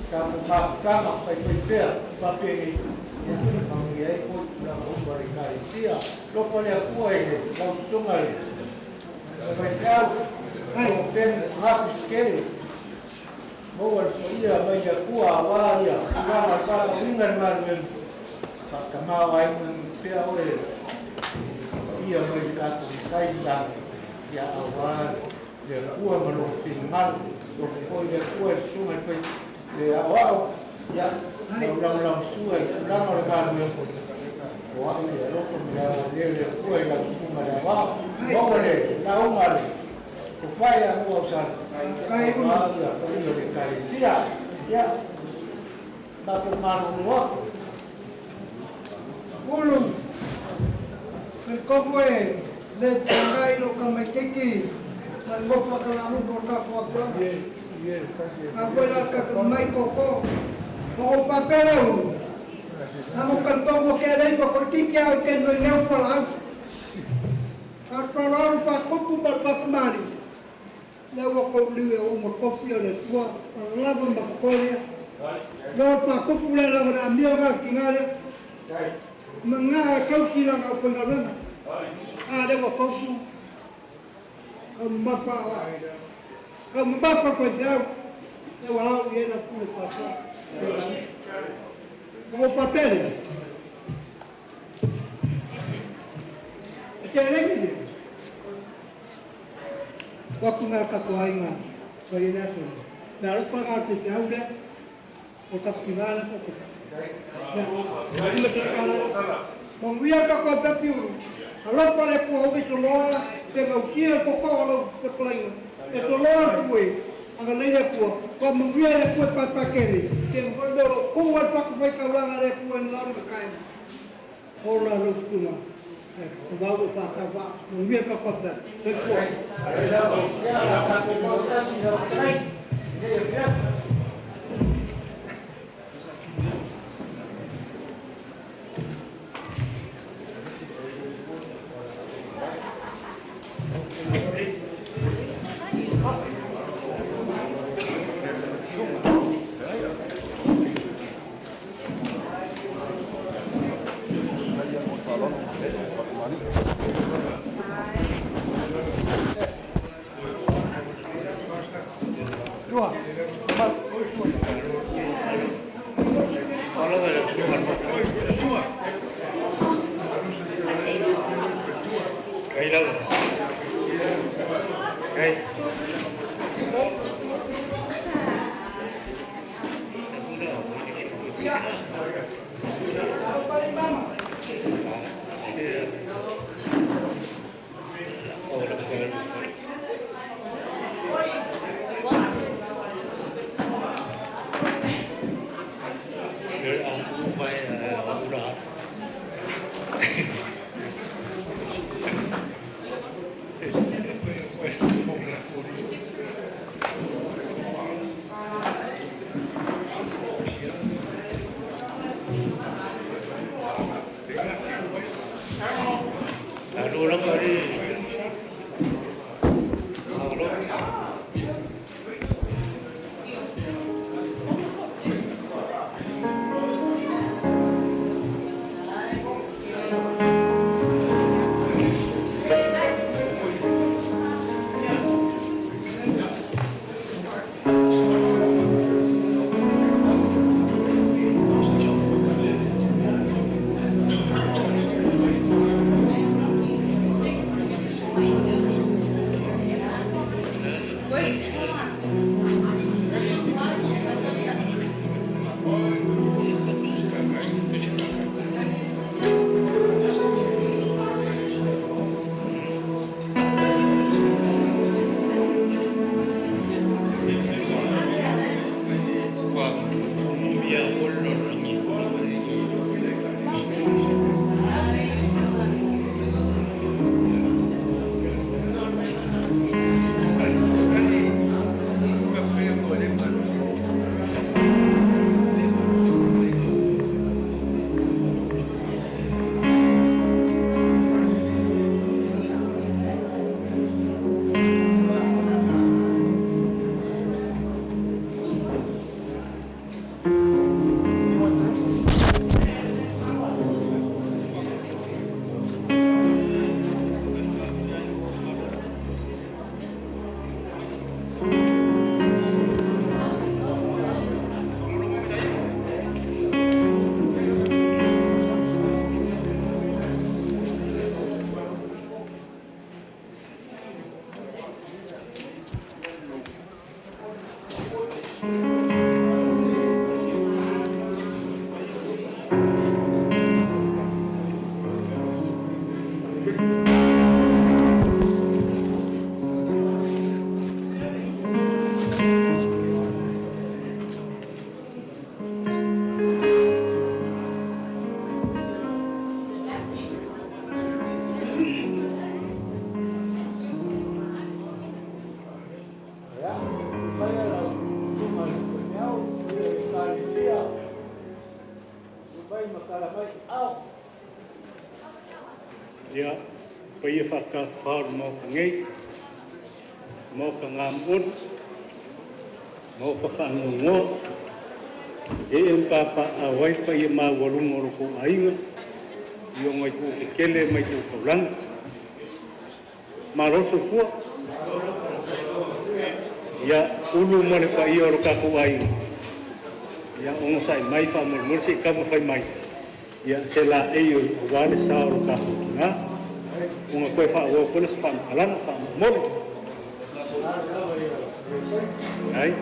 Speaker 1: Kamu mahkamah saya pela, tapi ini mengiai foi sudah memberikan sia. Rupanya kuat ini, langsung ali. Saya tahu. Tem rápido esquerdo, boa dia, vai já cua, vai já, vai para o ingar marmen, para camar vai um pé olhe, ia vai ficar com saída, já awal, já cua malu final, foi já cua suma foi já awal, já ulang suai, ulang oleh marmen, wah ini ya, lo dia cua yang suma dah awal, boleh, tahu mari. Upaya mau usah kayak mana ya, perlu dikali siap, ya, bagi manusia.
Speaker 13: Ulum, berkowe, setangai lo kami kiki, dan bapak kelalu bapak kuat. Apa nak kemai koko, mau papelu, kamu kan kau kira bapak kiki aku kena nyampelang. Kalau bapak kuku bapak kemari. Lawa kau liwe umur kopi ada semua, lawan bak kolya. Lawa pakut pula lawan ambil orang tinggal. Mengalah kau hilang apa nalar? Ada wakau tu, kamu bapa kau jauh, lawa dia nak pulang pasal. Kau pakai ni, saya lagi ni. Waktu nak kau ingat, Pai na tu. Na ro pa ka te au de. O ka pinala ko ko. Ya. Ile ke kala. Mong wia ka ko pe piu. Alo pa le ko o to lo te ga ukia ko ko lo te play. E to lo ku e. Anga nei le ko. Ko mong wia le ko pa pa ke ni. Ke mo do ko wa pa ko mai ka la le ko en la ro ka kai. Ora lo tu ma. O ba o pa ka ba. Mong wia ka ko pe. Te ko.
Speaker 9: Ya, paya faka far mo ngei, mo kangamun, mo pakangungo, em papa awai paya ma walung oruko ainga, yung ay ko kele may ko kaulang, maroso fua, ya ulu mo le paya oruka ko ainga, ya ongosai mai fa mo mursi kamu fai mai. Ya sela eyo wale sao ka na unga koe fa wo polis fa alang fa mol Ai.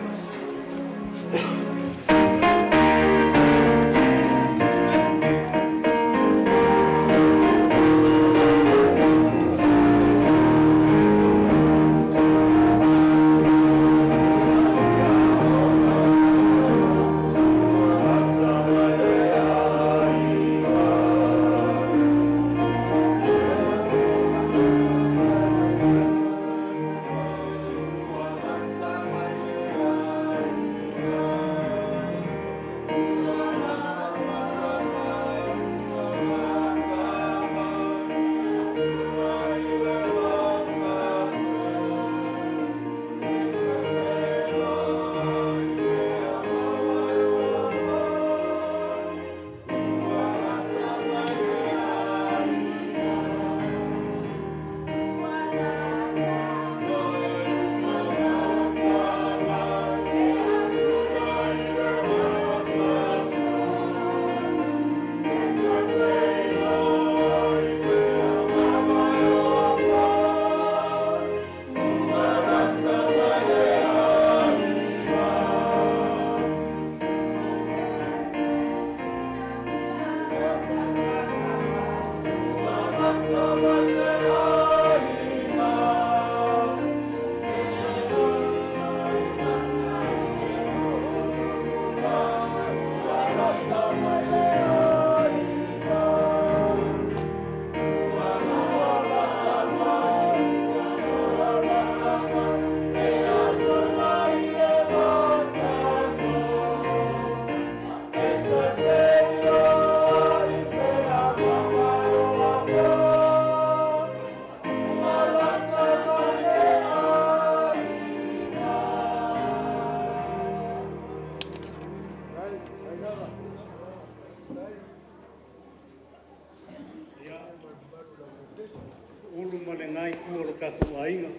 Speaker 9: Ulu male ngai kua lo kaku ainga.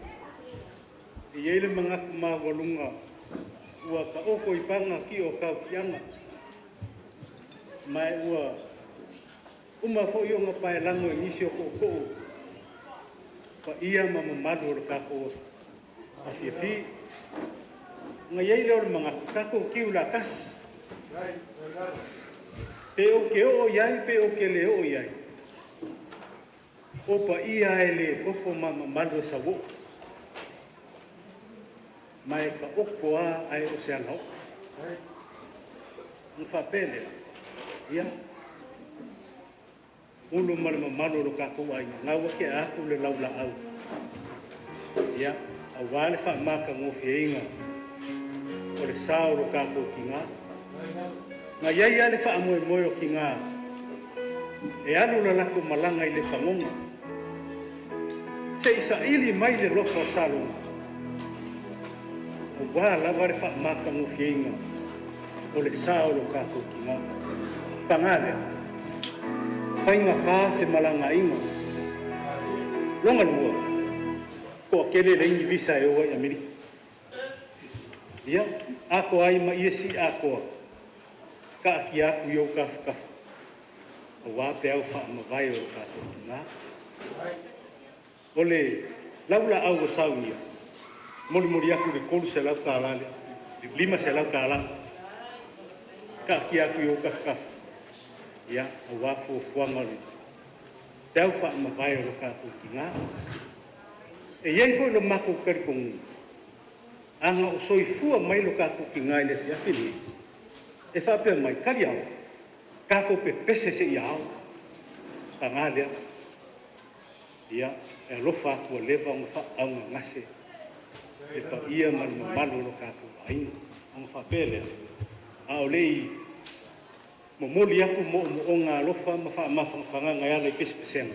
Speaker 9: I eile mangaku ma walunga. Ua ka oko I panga ki o kau kianga. Mai ua uma fo i onga pae lango I nisi o koko. Pa ia ma mamadu o lo kaku a fiafi. Nga eile o mangaku kaku kiu la kas. Pe o ke o iai, pe o ke le o iai. Opa ia ele popo mama malo sa wo. Mai ka oko a ai o se ano. Nfa pele. Ia. Ulu male mamalo lo kako ai. Ngawa ke aku le laula au. Ia. Awale fa maka ngofi inga. O le sao lo kako kinga. Nga iai ale fa amoe moyo kinga. E alu la lako malanga I le pangonga. Se isa ili mai le loso salunga. O wā lawa le wha maka ngofienga. O le sao lo kako kinga. Pangale. Whainga kāwhe malanga inga. Longa lua. Ko akele le ingi visa e oa I Amerika. Ia. Ako ai ma iesi ako. Ka aki aku iau kafu. O wā pe au wha mawai o kako kinga. Ole laula au sau ia. Mori aku le kolu se lau kālale. Lima se lau kālale. Ka ki aku i o kafu. Ia, a wafu o fuanga le. Te au wha mawai o kako kinga. E iei foi lo mako karikongu. Anga o soifua mai lo kako kinga I le fiafini. E whapea mai kari au. Kako pe pese se iau. Pangalea. Ia. E lofa kua lewa o wha au ngase. E pa ia manu malu lo kako aina. O wha pele. A o lei. Mo moli aku mo o ngā lofa ma wha mawhanga ngai ala I pesi pesena.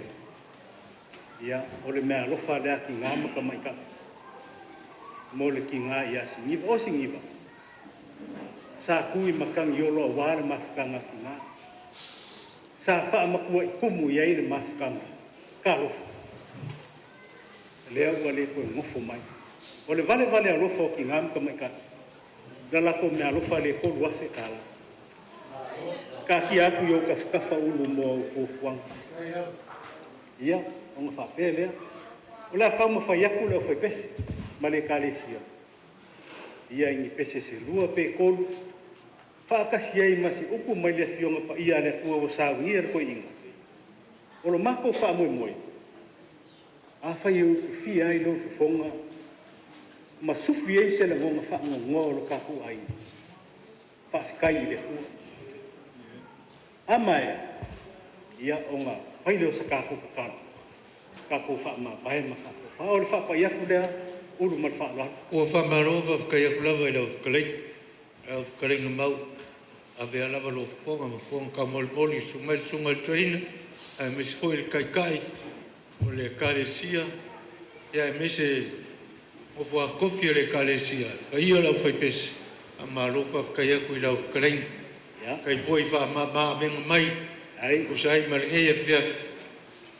Speaker 9: Ia. O le mea lofa lea ki ngā maka mai ka. Mo le ki ngā ia singiva. O singiva. Sa kui makangi yolo a wale mawhanga ki ngā. Sa wha makua I kumu ia I le mawhanga. Ka lofa. Lea ua le koe ngofo mai. O le vale a lofa o ki ngam ka mai ka. La lako mea lofa le kolu afe kala. Ka ki aku iau ka whakafa ulu mo au fuafuanga. Ia, o ngā whapea lea. O lea kau mawhai aku leo whai pesi. Ma le ka le sia.
Speaker 15: ia ingi pese se lua pe kolu whaakasi ai masi upu mai le fionga pa ia ne kua o saunia ko inga. O lo mako wha moe moe. A whai fi ai lo fonga ma sufi ei se la ngonga wha ngonga lo kaku ai. Whaafikai i le kua. Amae ia o ngā paile o sa kaku kakana. Kaku wha ma pae ma kaku. Wha o le wha pa iaku lea uru ma le wha loa.
Speaker 1: Ua wha maro whaafikai aku lava i lau whakalei. Lau whakalei na mau. A vea lava lo fonga ma fonga ka moli sunga tuaina. A mese foi le kai o le kalesia. Ia mese o fua kofi le kalesia. Pa ia lau whai pese. A maro whaafikai aku i lau whakalei. Kai foi wha ma venga mai. Ai. O sai ma le eia fiafi.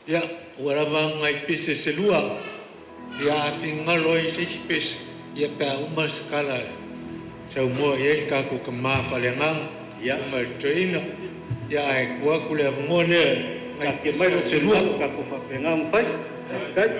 Speaker 1: Ia, ua lava ngai pese se lua. Ia a fingalo ai se pese. Ia pea uma se kala. Sau mua ia le kako ka maa whaleanganga. Ia. Uma traina. Ia e kua kule avungone. Ka ke mai lo se lua. Kako whapengang whai. Kai.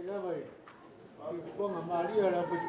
Speaker 1: vai. Com a Maria era muito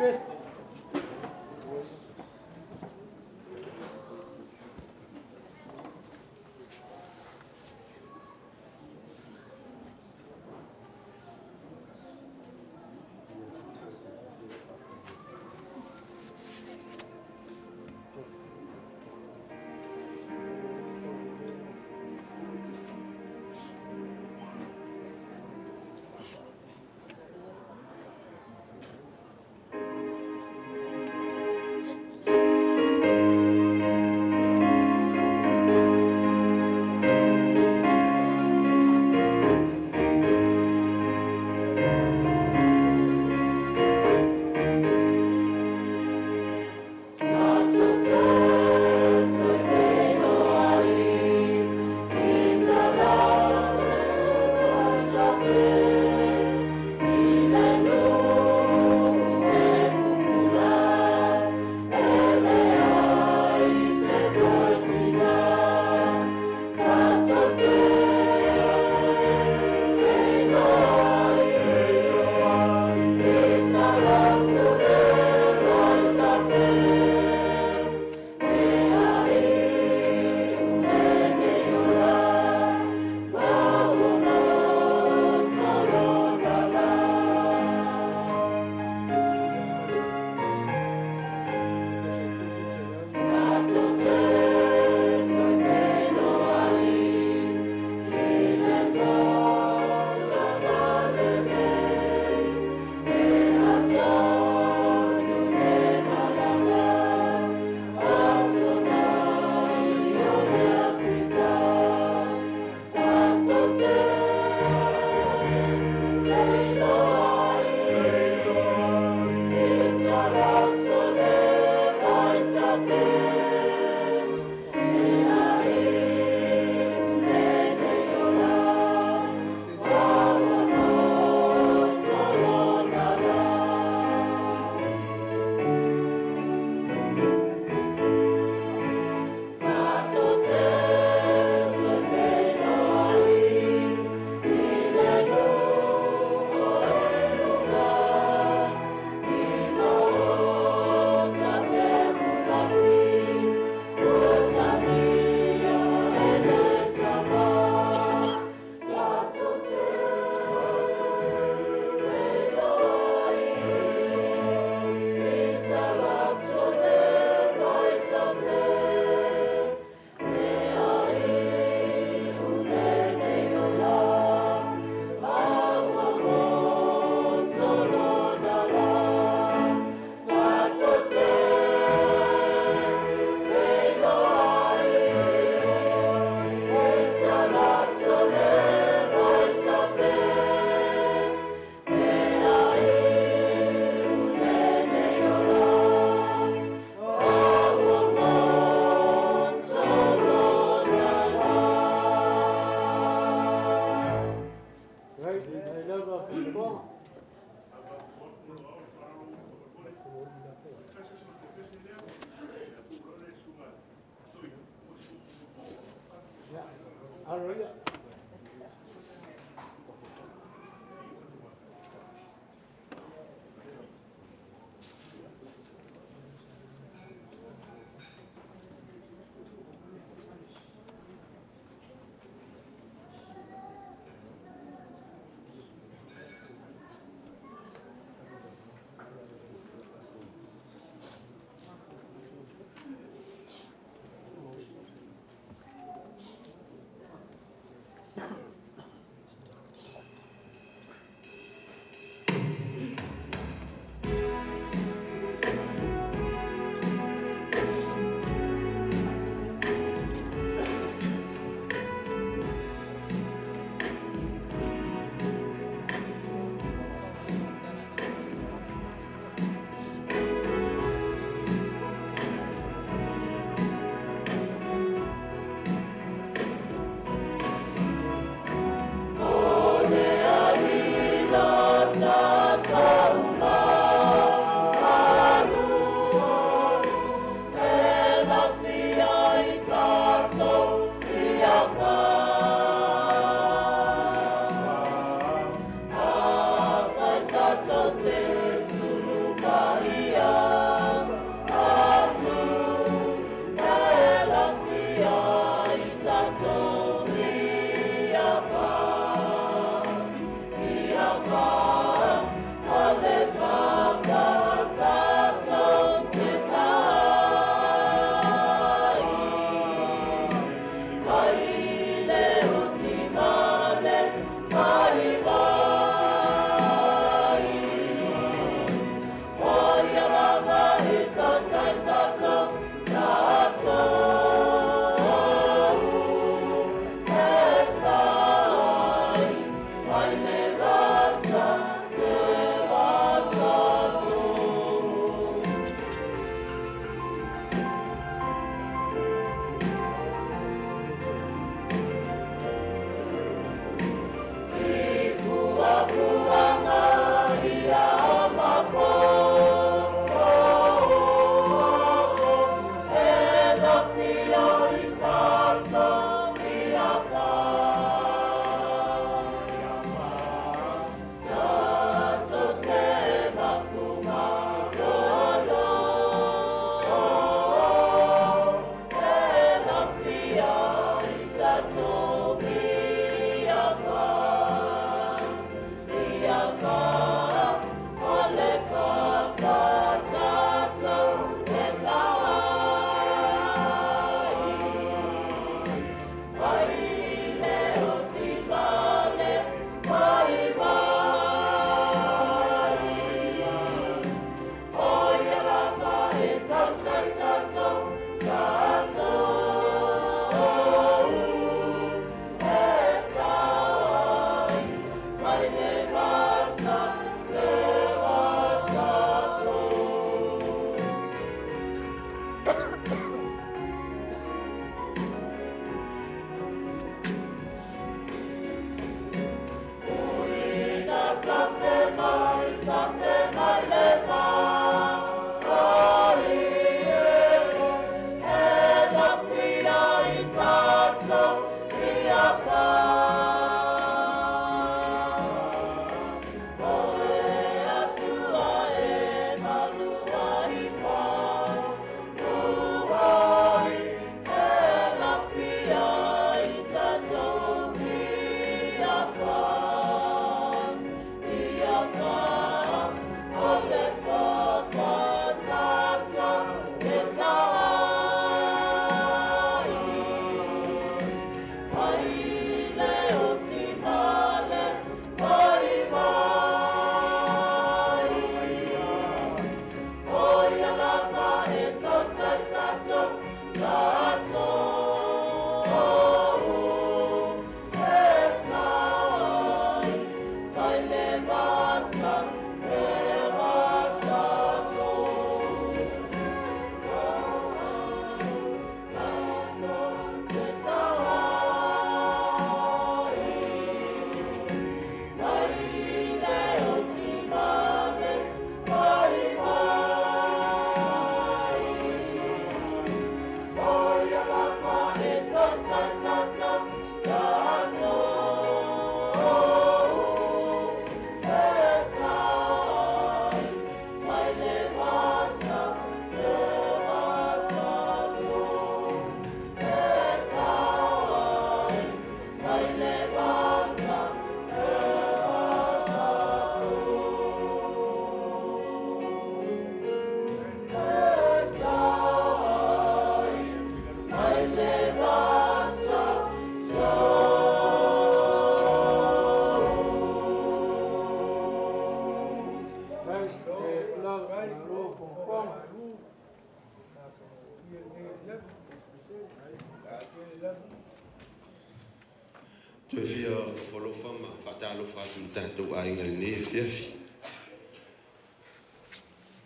Speaker 16: Te fia folofa ma fatalo fatu tatou ainga ni fiafi.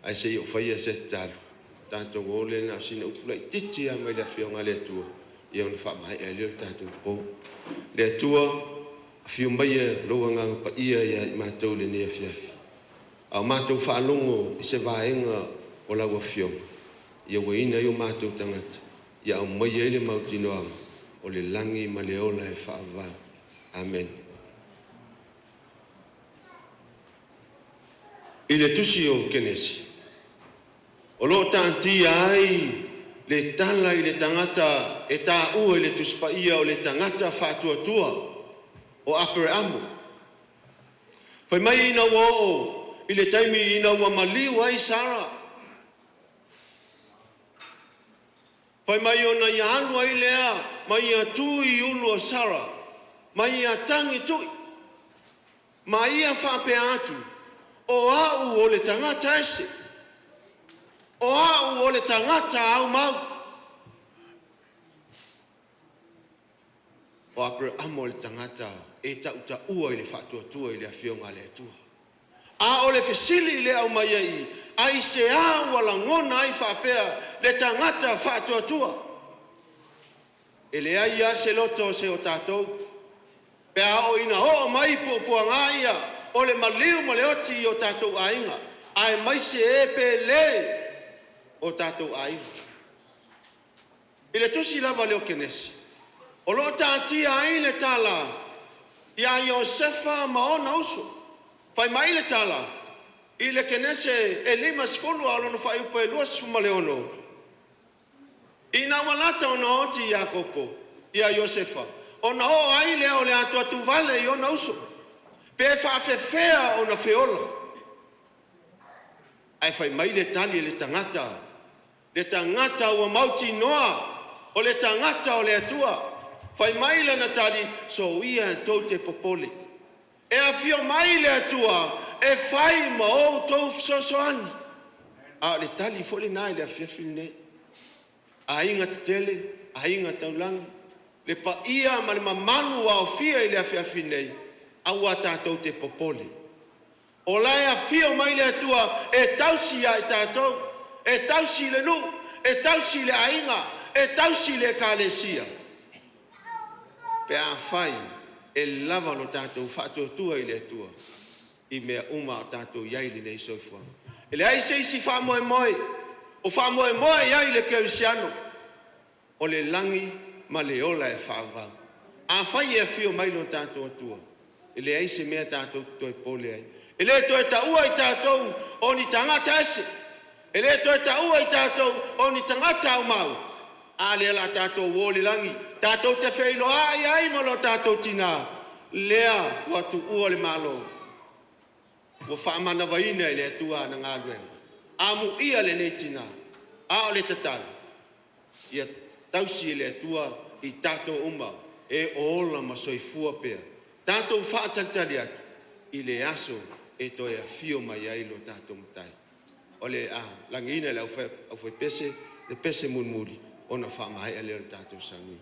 Speaker 16: Ai se yo faia se talo. Tatou ole na sina ukulai titi a mai la fionga le tua. Ia una fa mai e leo tatou po. Le tua fiu mai lo nga pa ia ia matou le ni fiafi. A matou fa longo se vaenga o la go fionga. Ia weina yo matou tangata. Ia mai ele mautino o le langi ma le ola e fa va. Amen. Ile tusi o kenesi. O lo tanti ai le tala i le tangata e tā ua le tuspa ia o le tangata whātua tua o apere amu. Whai mai ina ua o i le taimi ina ua maliu ai Sara. Whai mai o na ia anu ai lea mai ia tui ulu o Sara. Mai ia tangi tui. Mai ia whape atu. O au o le tangata ese. O au o le tangata au mau. O apere amo le tangata e tauta ua i le whatua tua i le awhionga le tua. A o le fesili i le au mai ai. Ai se a wala ngona ai whapea le tangata whatua tua. E le ai a se loto se o tātou. Pea o ina ho mai po ngaia o le maliu ma le oti o tātou ainga. Ai mai se e pe le o tātou ainga. I le tusi lava leo kenesi. O lo tāti ai le tala. Ia Iosefa maona uso. Fai mai le tala. I le kenese e lima sifolu alono fai upa e lua sifuma leono. I na walata o na oti Iakopo. Ia Iosefa. ona o ai le o le atu atu vale i ona uso. Pe whaafewhea ona whiola. Ai whai mai le tali le tangata. Le tangata ua mauti noa. O le tangata o le atua. Whai mai le na tali so ia tau te popole. E a whio mai le atua e whai ma o tau fsosoani. A le tali fole nai le a whiawhili ne. A inga te tele, a inga taulangi. Le pa ia ma le mamanu a o fia i le a whiawhili nei. Aua tātou te popole. O lai a whio mai le atua e tausi a e tātou. E tausi le nu, e tausi le ainga, e tausi le kālesia. Pe a whai e lava no tātou whātua i le atua. I mea uma o tātou iaili nei soifua. E le ai seisi whamoe moe. O whamoe moe iai le keusiano. O le langi ma le ola e whaavau. A whai e whio mai no tātou atua. E le ai se mea tātou toi pole ai. E le toi ta ua i tātou o ni tangata ese. E le toi ta ua i tātou o ni tangata au mau. A le la tātou wole langi. Tātou te wheilo ai ai malo tātou tina. Lea watu ua le malo. Wa whaamana waina i le atua na ngā luenga. Amu ia le nei tina. A o le tatala. Ia tausi le atua i tātou uma. E ola ma soifua pea. Tātou whaatantari atu. I le aso e toi a whio mai ailo tātou matai. O le langina le au whai pese. Le pese munmuri. Ona whaamahai a leo tātou sangui.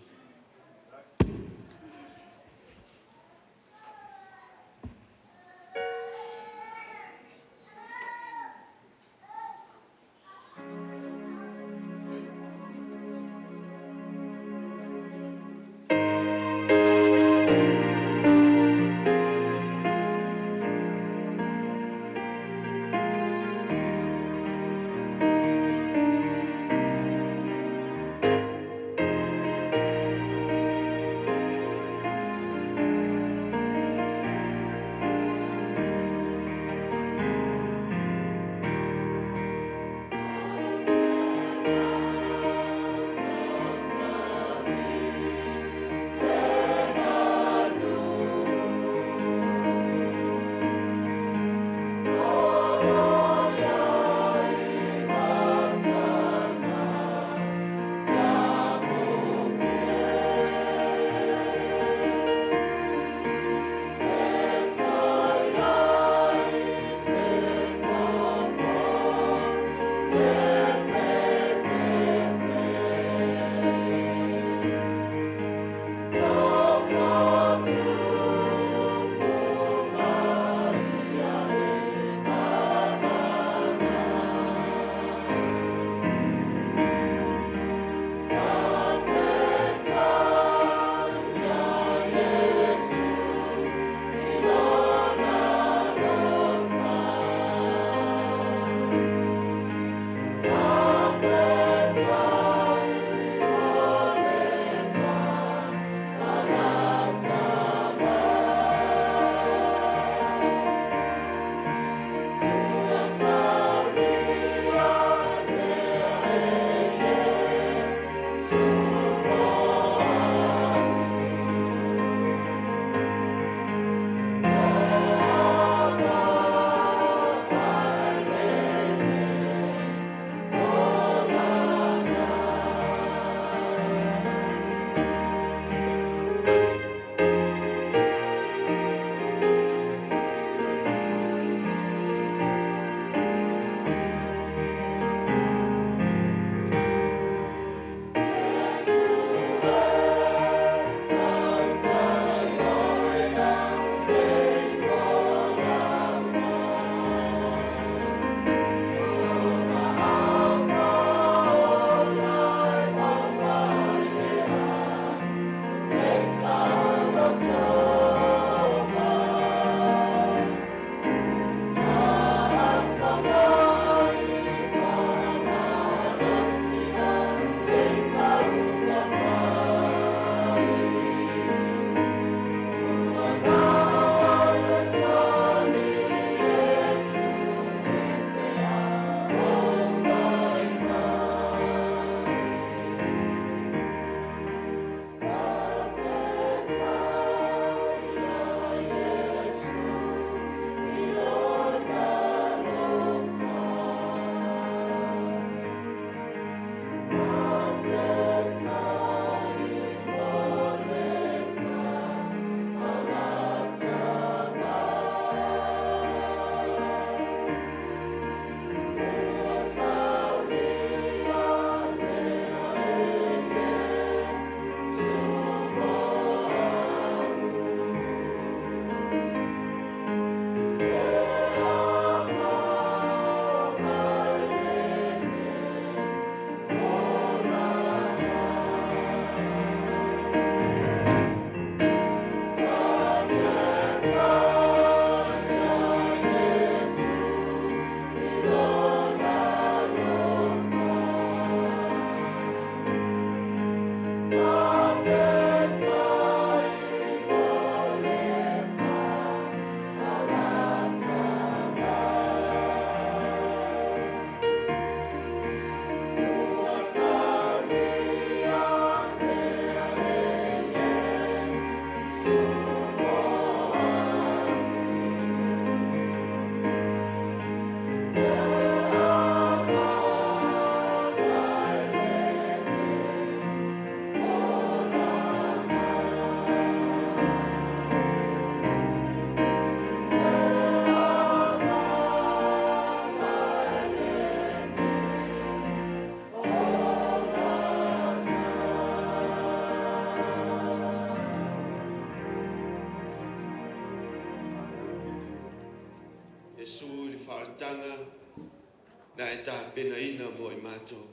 Speaker 16: na e tā pena ina mo i mātou.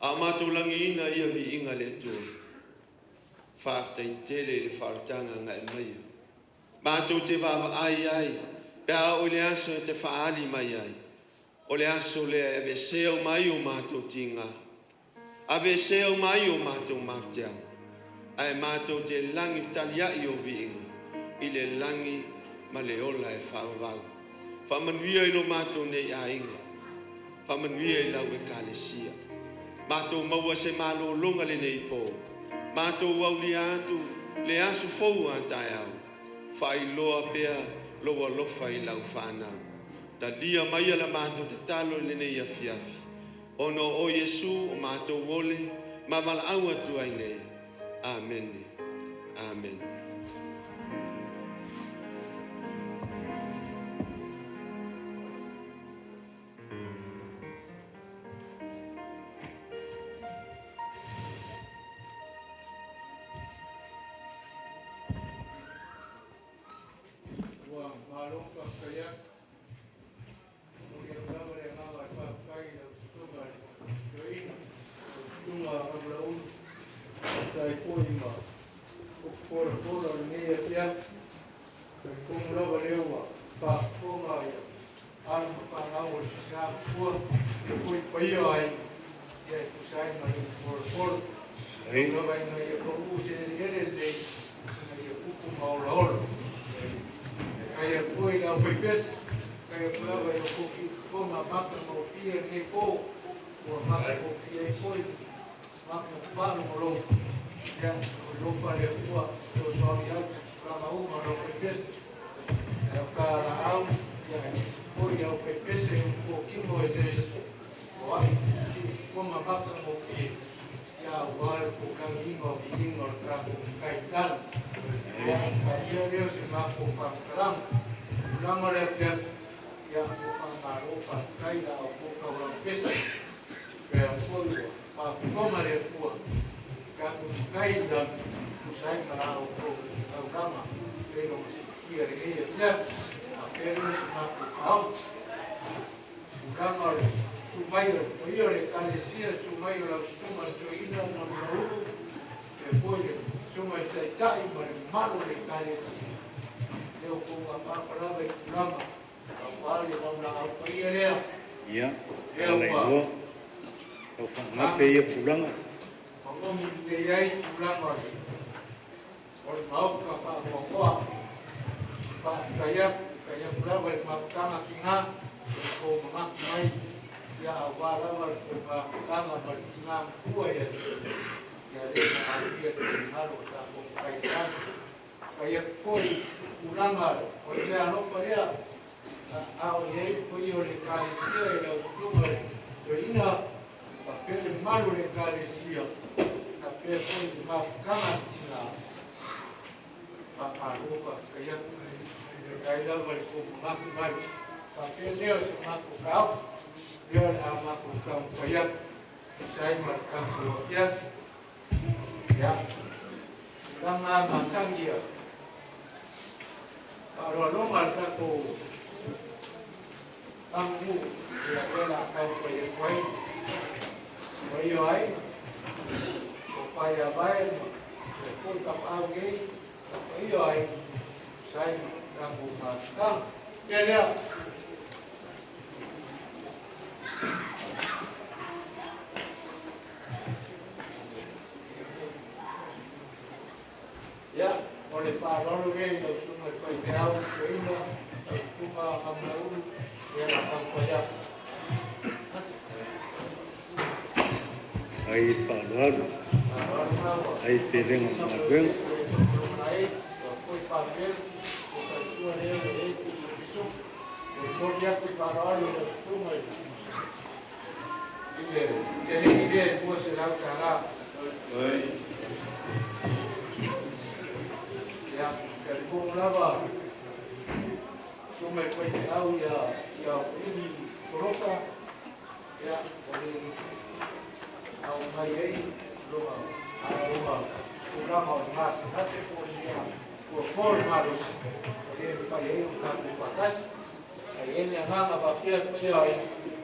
Speaker 16: A mātou langi ina ia vi inga le tō. Whātai tele le whautanga ngai mai. Mātou te wawa ai. Pea o le aso e te whaali mai ai. O le aso le e ve seo mai o mātou tinga. A ve seo mai o mātou maftea. Ai mātou te langi talia i o vi inga. I le langi ma le ola e whaavau. Whamanuia i lo mātou nei a inga. Whamanuia i lau e kālesia. Mātou maua se mālo longa le nei pō. Mātou wau li atu le asu fau a tai au. Whai loa pea loa lofa i lau whanau. Ta dia mai ala mātou te talo le nei a fiafi. Ono o Yesu o mātou wole ma wala au atu ai nei. Amen. Amen.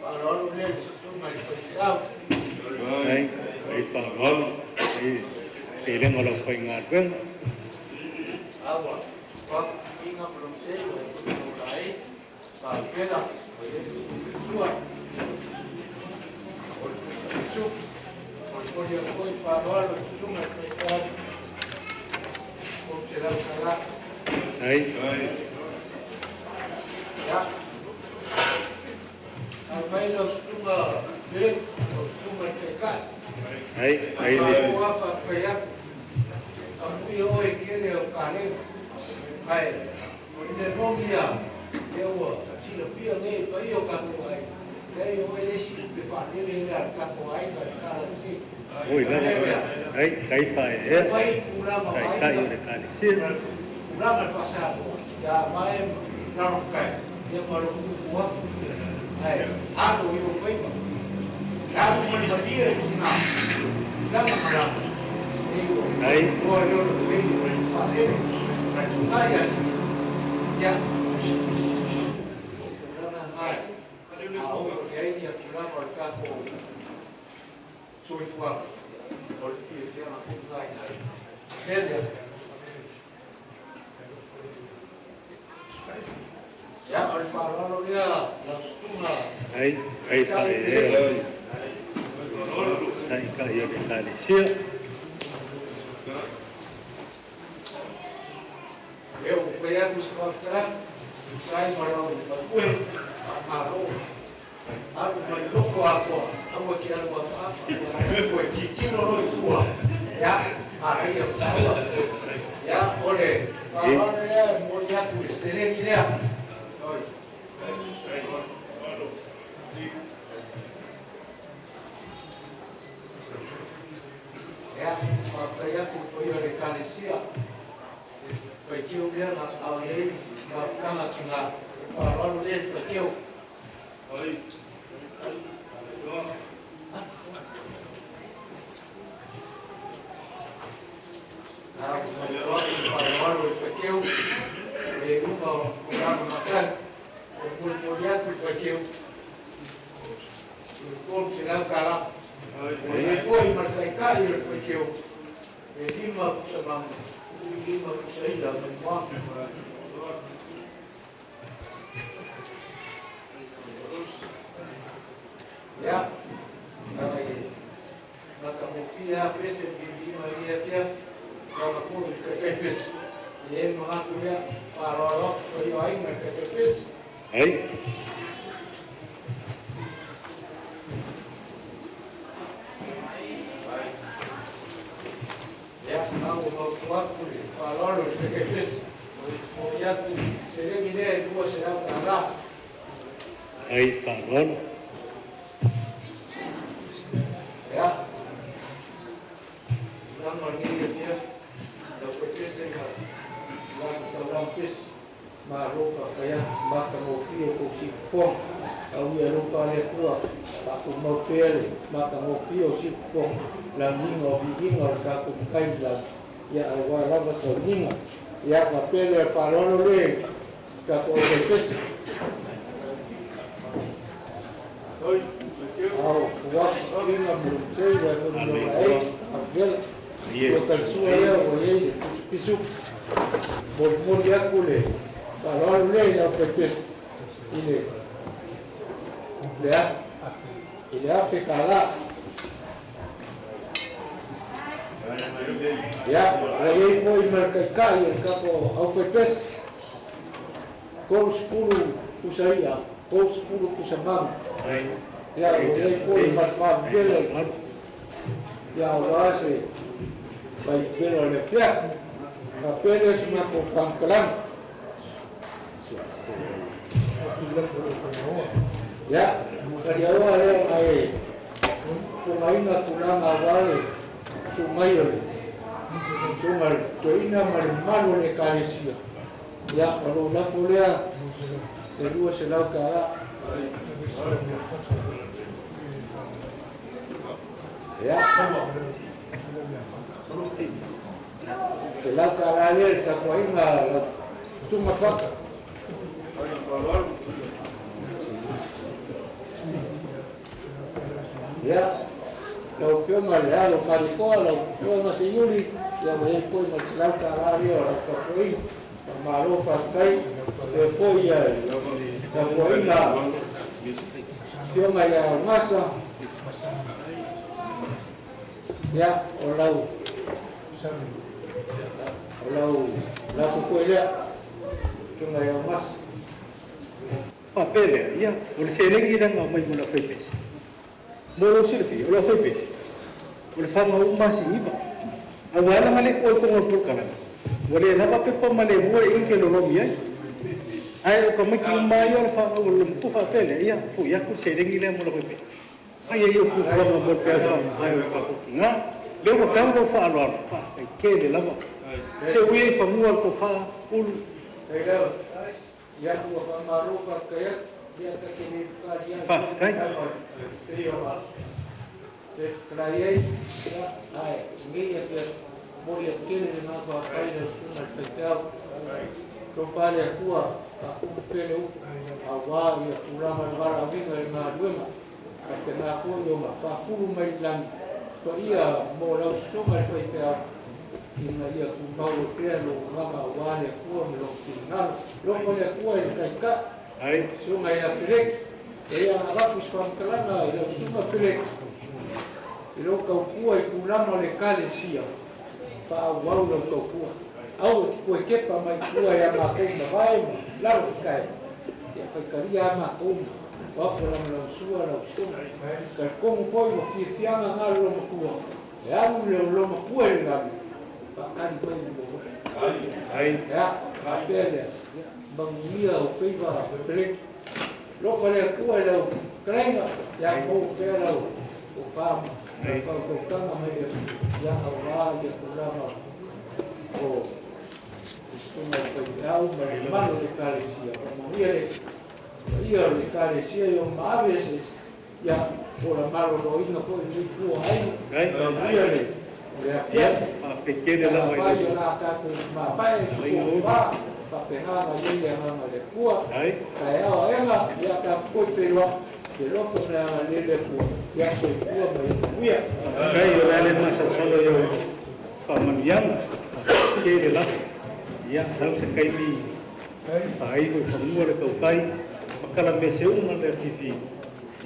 Speaker 1: Whāroalo lea le tunga i whaiwhau.
Speaker 15: Ai whāroalo, ai lenga lau whai ngā ruenga.
Speaker 1: Awa, whaka inga mromsei, wai kurai, whakera, sua. Su, porque foi whāroalo tunga i whaiwhau. Como será o cará?
Speaker 15: Ai.
Speaker 1: Ya. Al menos tunga bien, tunga pecado.
Speaker 15: Ai
Speaker 1: le. Wapa pea. Amu o e kere o kare. Ai. Ine mongia. Eu tira pia nei pai o kaku ai. Dei o ele si pe fa ele le kaku ai ka kara ni.
Speaker 15: Oi, lama. Ai, kai fai e. Kai kai o le kani si.
Speaker 1: Lama fasado. Ya mai não cai. Eu falo com o ai, água e o feito. Água e o dia final. Lama marama.
Speaker 15: Ai.
Speaker 1: O eu não tenho fazer. Ai assim. Ya. Lama mai. Ahora que aí dia tirava o caco. Sui fuaco. Por fia na puta aí. Entende? Ya, al farlo dia la suma.
Speaker 15: Ai fai e. Ai kai o le kani si.
Speaker 1: Eu fui a buscar sai para o ue aro. Aro mai loko ako. Amo que era WhatsApp. Foi que não sua. Ya, aí eu tava. Ya, olha. Farlo dia moria por ser dia. Ya, makanya kupuyo rekanesia. Fakir dia nas awal maafkan akinga. Farol dia fakir. Farol fakir. Legume kurang masak. Kemudian fakir. Kom silang kalah. Foi marcar e foi que eu lima chamam lima saída do banco ya aí na camufia pese de Maria Fia para por que pese e ele não há como farol foi aí mas que pese
Speaker 15: ai
Speaker 1: ya mau waktu kalau sekejap kemudian sering ini dua sedang darah
Speaker 15: ai farol
Speaker 1: ya orang lagi dia dapat kesehatan dalam kes malu kaya maka mopi o sipong au ia lupa le tua aku mau pele maka mopi o sipong langingo bigingo kaku kai la ya agora lava soninga ya papel farolo le kaku o pes oi au wa kinga mulsei wa no ai aquel o kalsua ya o ye pisu bol ya kule farolo le ya pes ile ele hace cala ya aí foi marcar o capo ao pepes com os pulos usaia com os pulos usamam ya aí foi marcar dele ya base vai ver o lefia apenas uma confranclan ya dari awal ai fumaina tulanga vale sumayo sumar toina malo le carecia ya kalau la folea de dua selau cara ya selau cara le tapoinga suma faca Ya, lau pio ma le alo kalikoa, lau pio ma se yuri, ya ma e poi ma se lau karario, lau kapoi, ma lo pakai, e poi ya, ya poi na, pio ma ya masa, ya, o lau, lau poi ya, pio ma ya masa.
Speaker 15: Papele, ia, o le selengi langa mai mo na fai pesi. Mo lo silfi, o lo fai pesi. O le fanga o masi iba. A wala ngale ko ko ngor kala. O le lava pepa male mo le inke lo lomi ai. Ai o ka maki mai o fanga o lo tu papele, ia, fu ia ku selengi le mo lo fai pesi. Ai ai o fu fanga mo pe fanga, ai o ka ko kinga. Le o tango fa lo fa ke le lava. Se ui fa mo ko fa ulu.
Speaker 1: Ya ku fa maru ka kaya dia ka kini karian
Speaker 15: fa kai
Speaker 1: yo ma te krayai ai ngi ya per mo ya kene na fa kai na na petau ko fa le kuwa ku pele u awa ya kurama ngara winga na duema ka te na ko yo ma fa fu mai lan ko ia mo la so mai petau ina ia ku mau te no mama wale ku mo lo final lo ko le ku e kai ka ai sunga ia pirek e ia rapus fam kalanga ia sunga pirek lo ka ku e ku rama le kale sia pa wau lo ka ku au ku e ke pa mai ku e ma ko na vai la kai ia fa karia ma ko wa ko lo sua lo sunga ka ko foi mo fi fianga ngalo mo ku e alu lo mo ku e ngalo Pakari pai mo. Ai. Ya, papel. Bang dia o peiva, prek. Lo fale ku elo, krenga, ya ko fero. O pam. Ai. Ko tama mai ya hawa ya kulama. O isto me au me malo de carecia. Como ia de carecia yo a veces ya por malo lo ino foi de ku ai. Ai. Ya,
Speaker 15: que quede la
Speaker 1: mai. Vai na ta ku ma pai. Pa pegar a linha na de cua. Ai. Kai o ela ya ka ku pero que lo que na le ku. Ya se cua mai. Ya.
Speaker 15: Kai yo la le masa solo yo. Pa manian. Quede la. Ya sau se kai mi. Ai ko famua le kau kai. Makala me se una le fifi.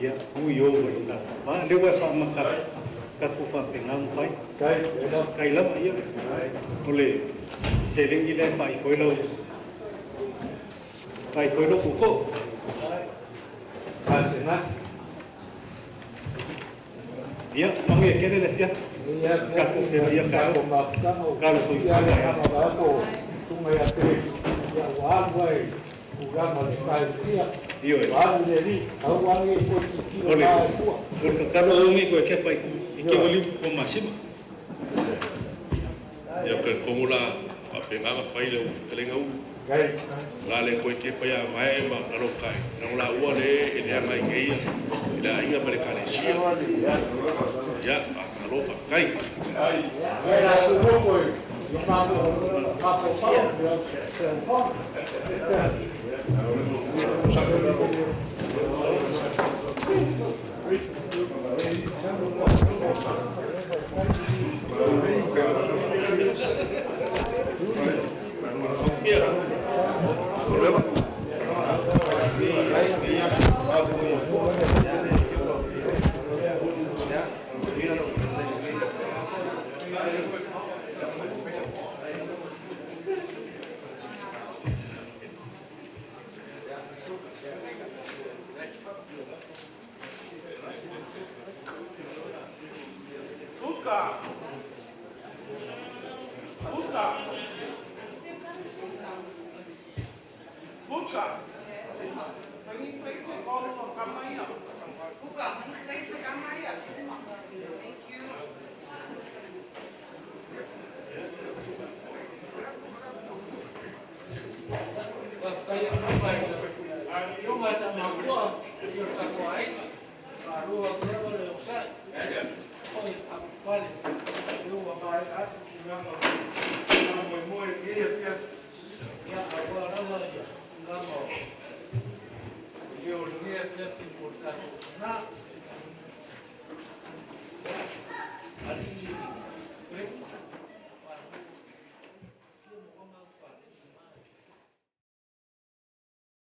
Speaker 15: Ya ku yo mai na. Ma le wa fa makara. Kaku fa pengang fai kai lam ia ole seleng ile fai foi lo kuko
Speaker 1: nas
Speaker 15: ia mangi kene le fia kaku fe ia ka kalau soi fa ya
Speaker 1: ko tunga ya te ya wa vai programa de calcia
Speaker 15: io
Speaker 1: va le ri au wangi ko ki
Speaker 15: ole porque cada umi ko ke pai que oli ko masima
Speaker 4: ya ke komula apenga fai le kelenga u la le ko ke pa ya mai ma na lo kai na la u le ele mai ngai ila inga pare kale sia ya a lo fa kai
Speaker 1: era su poco yo ma po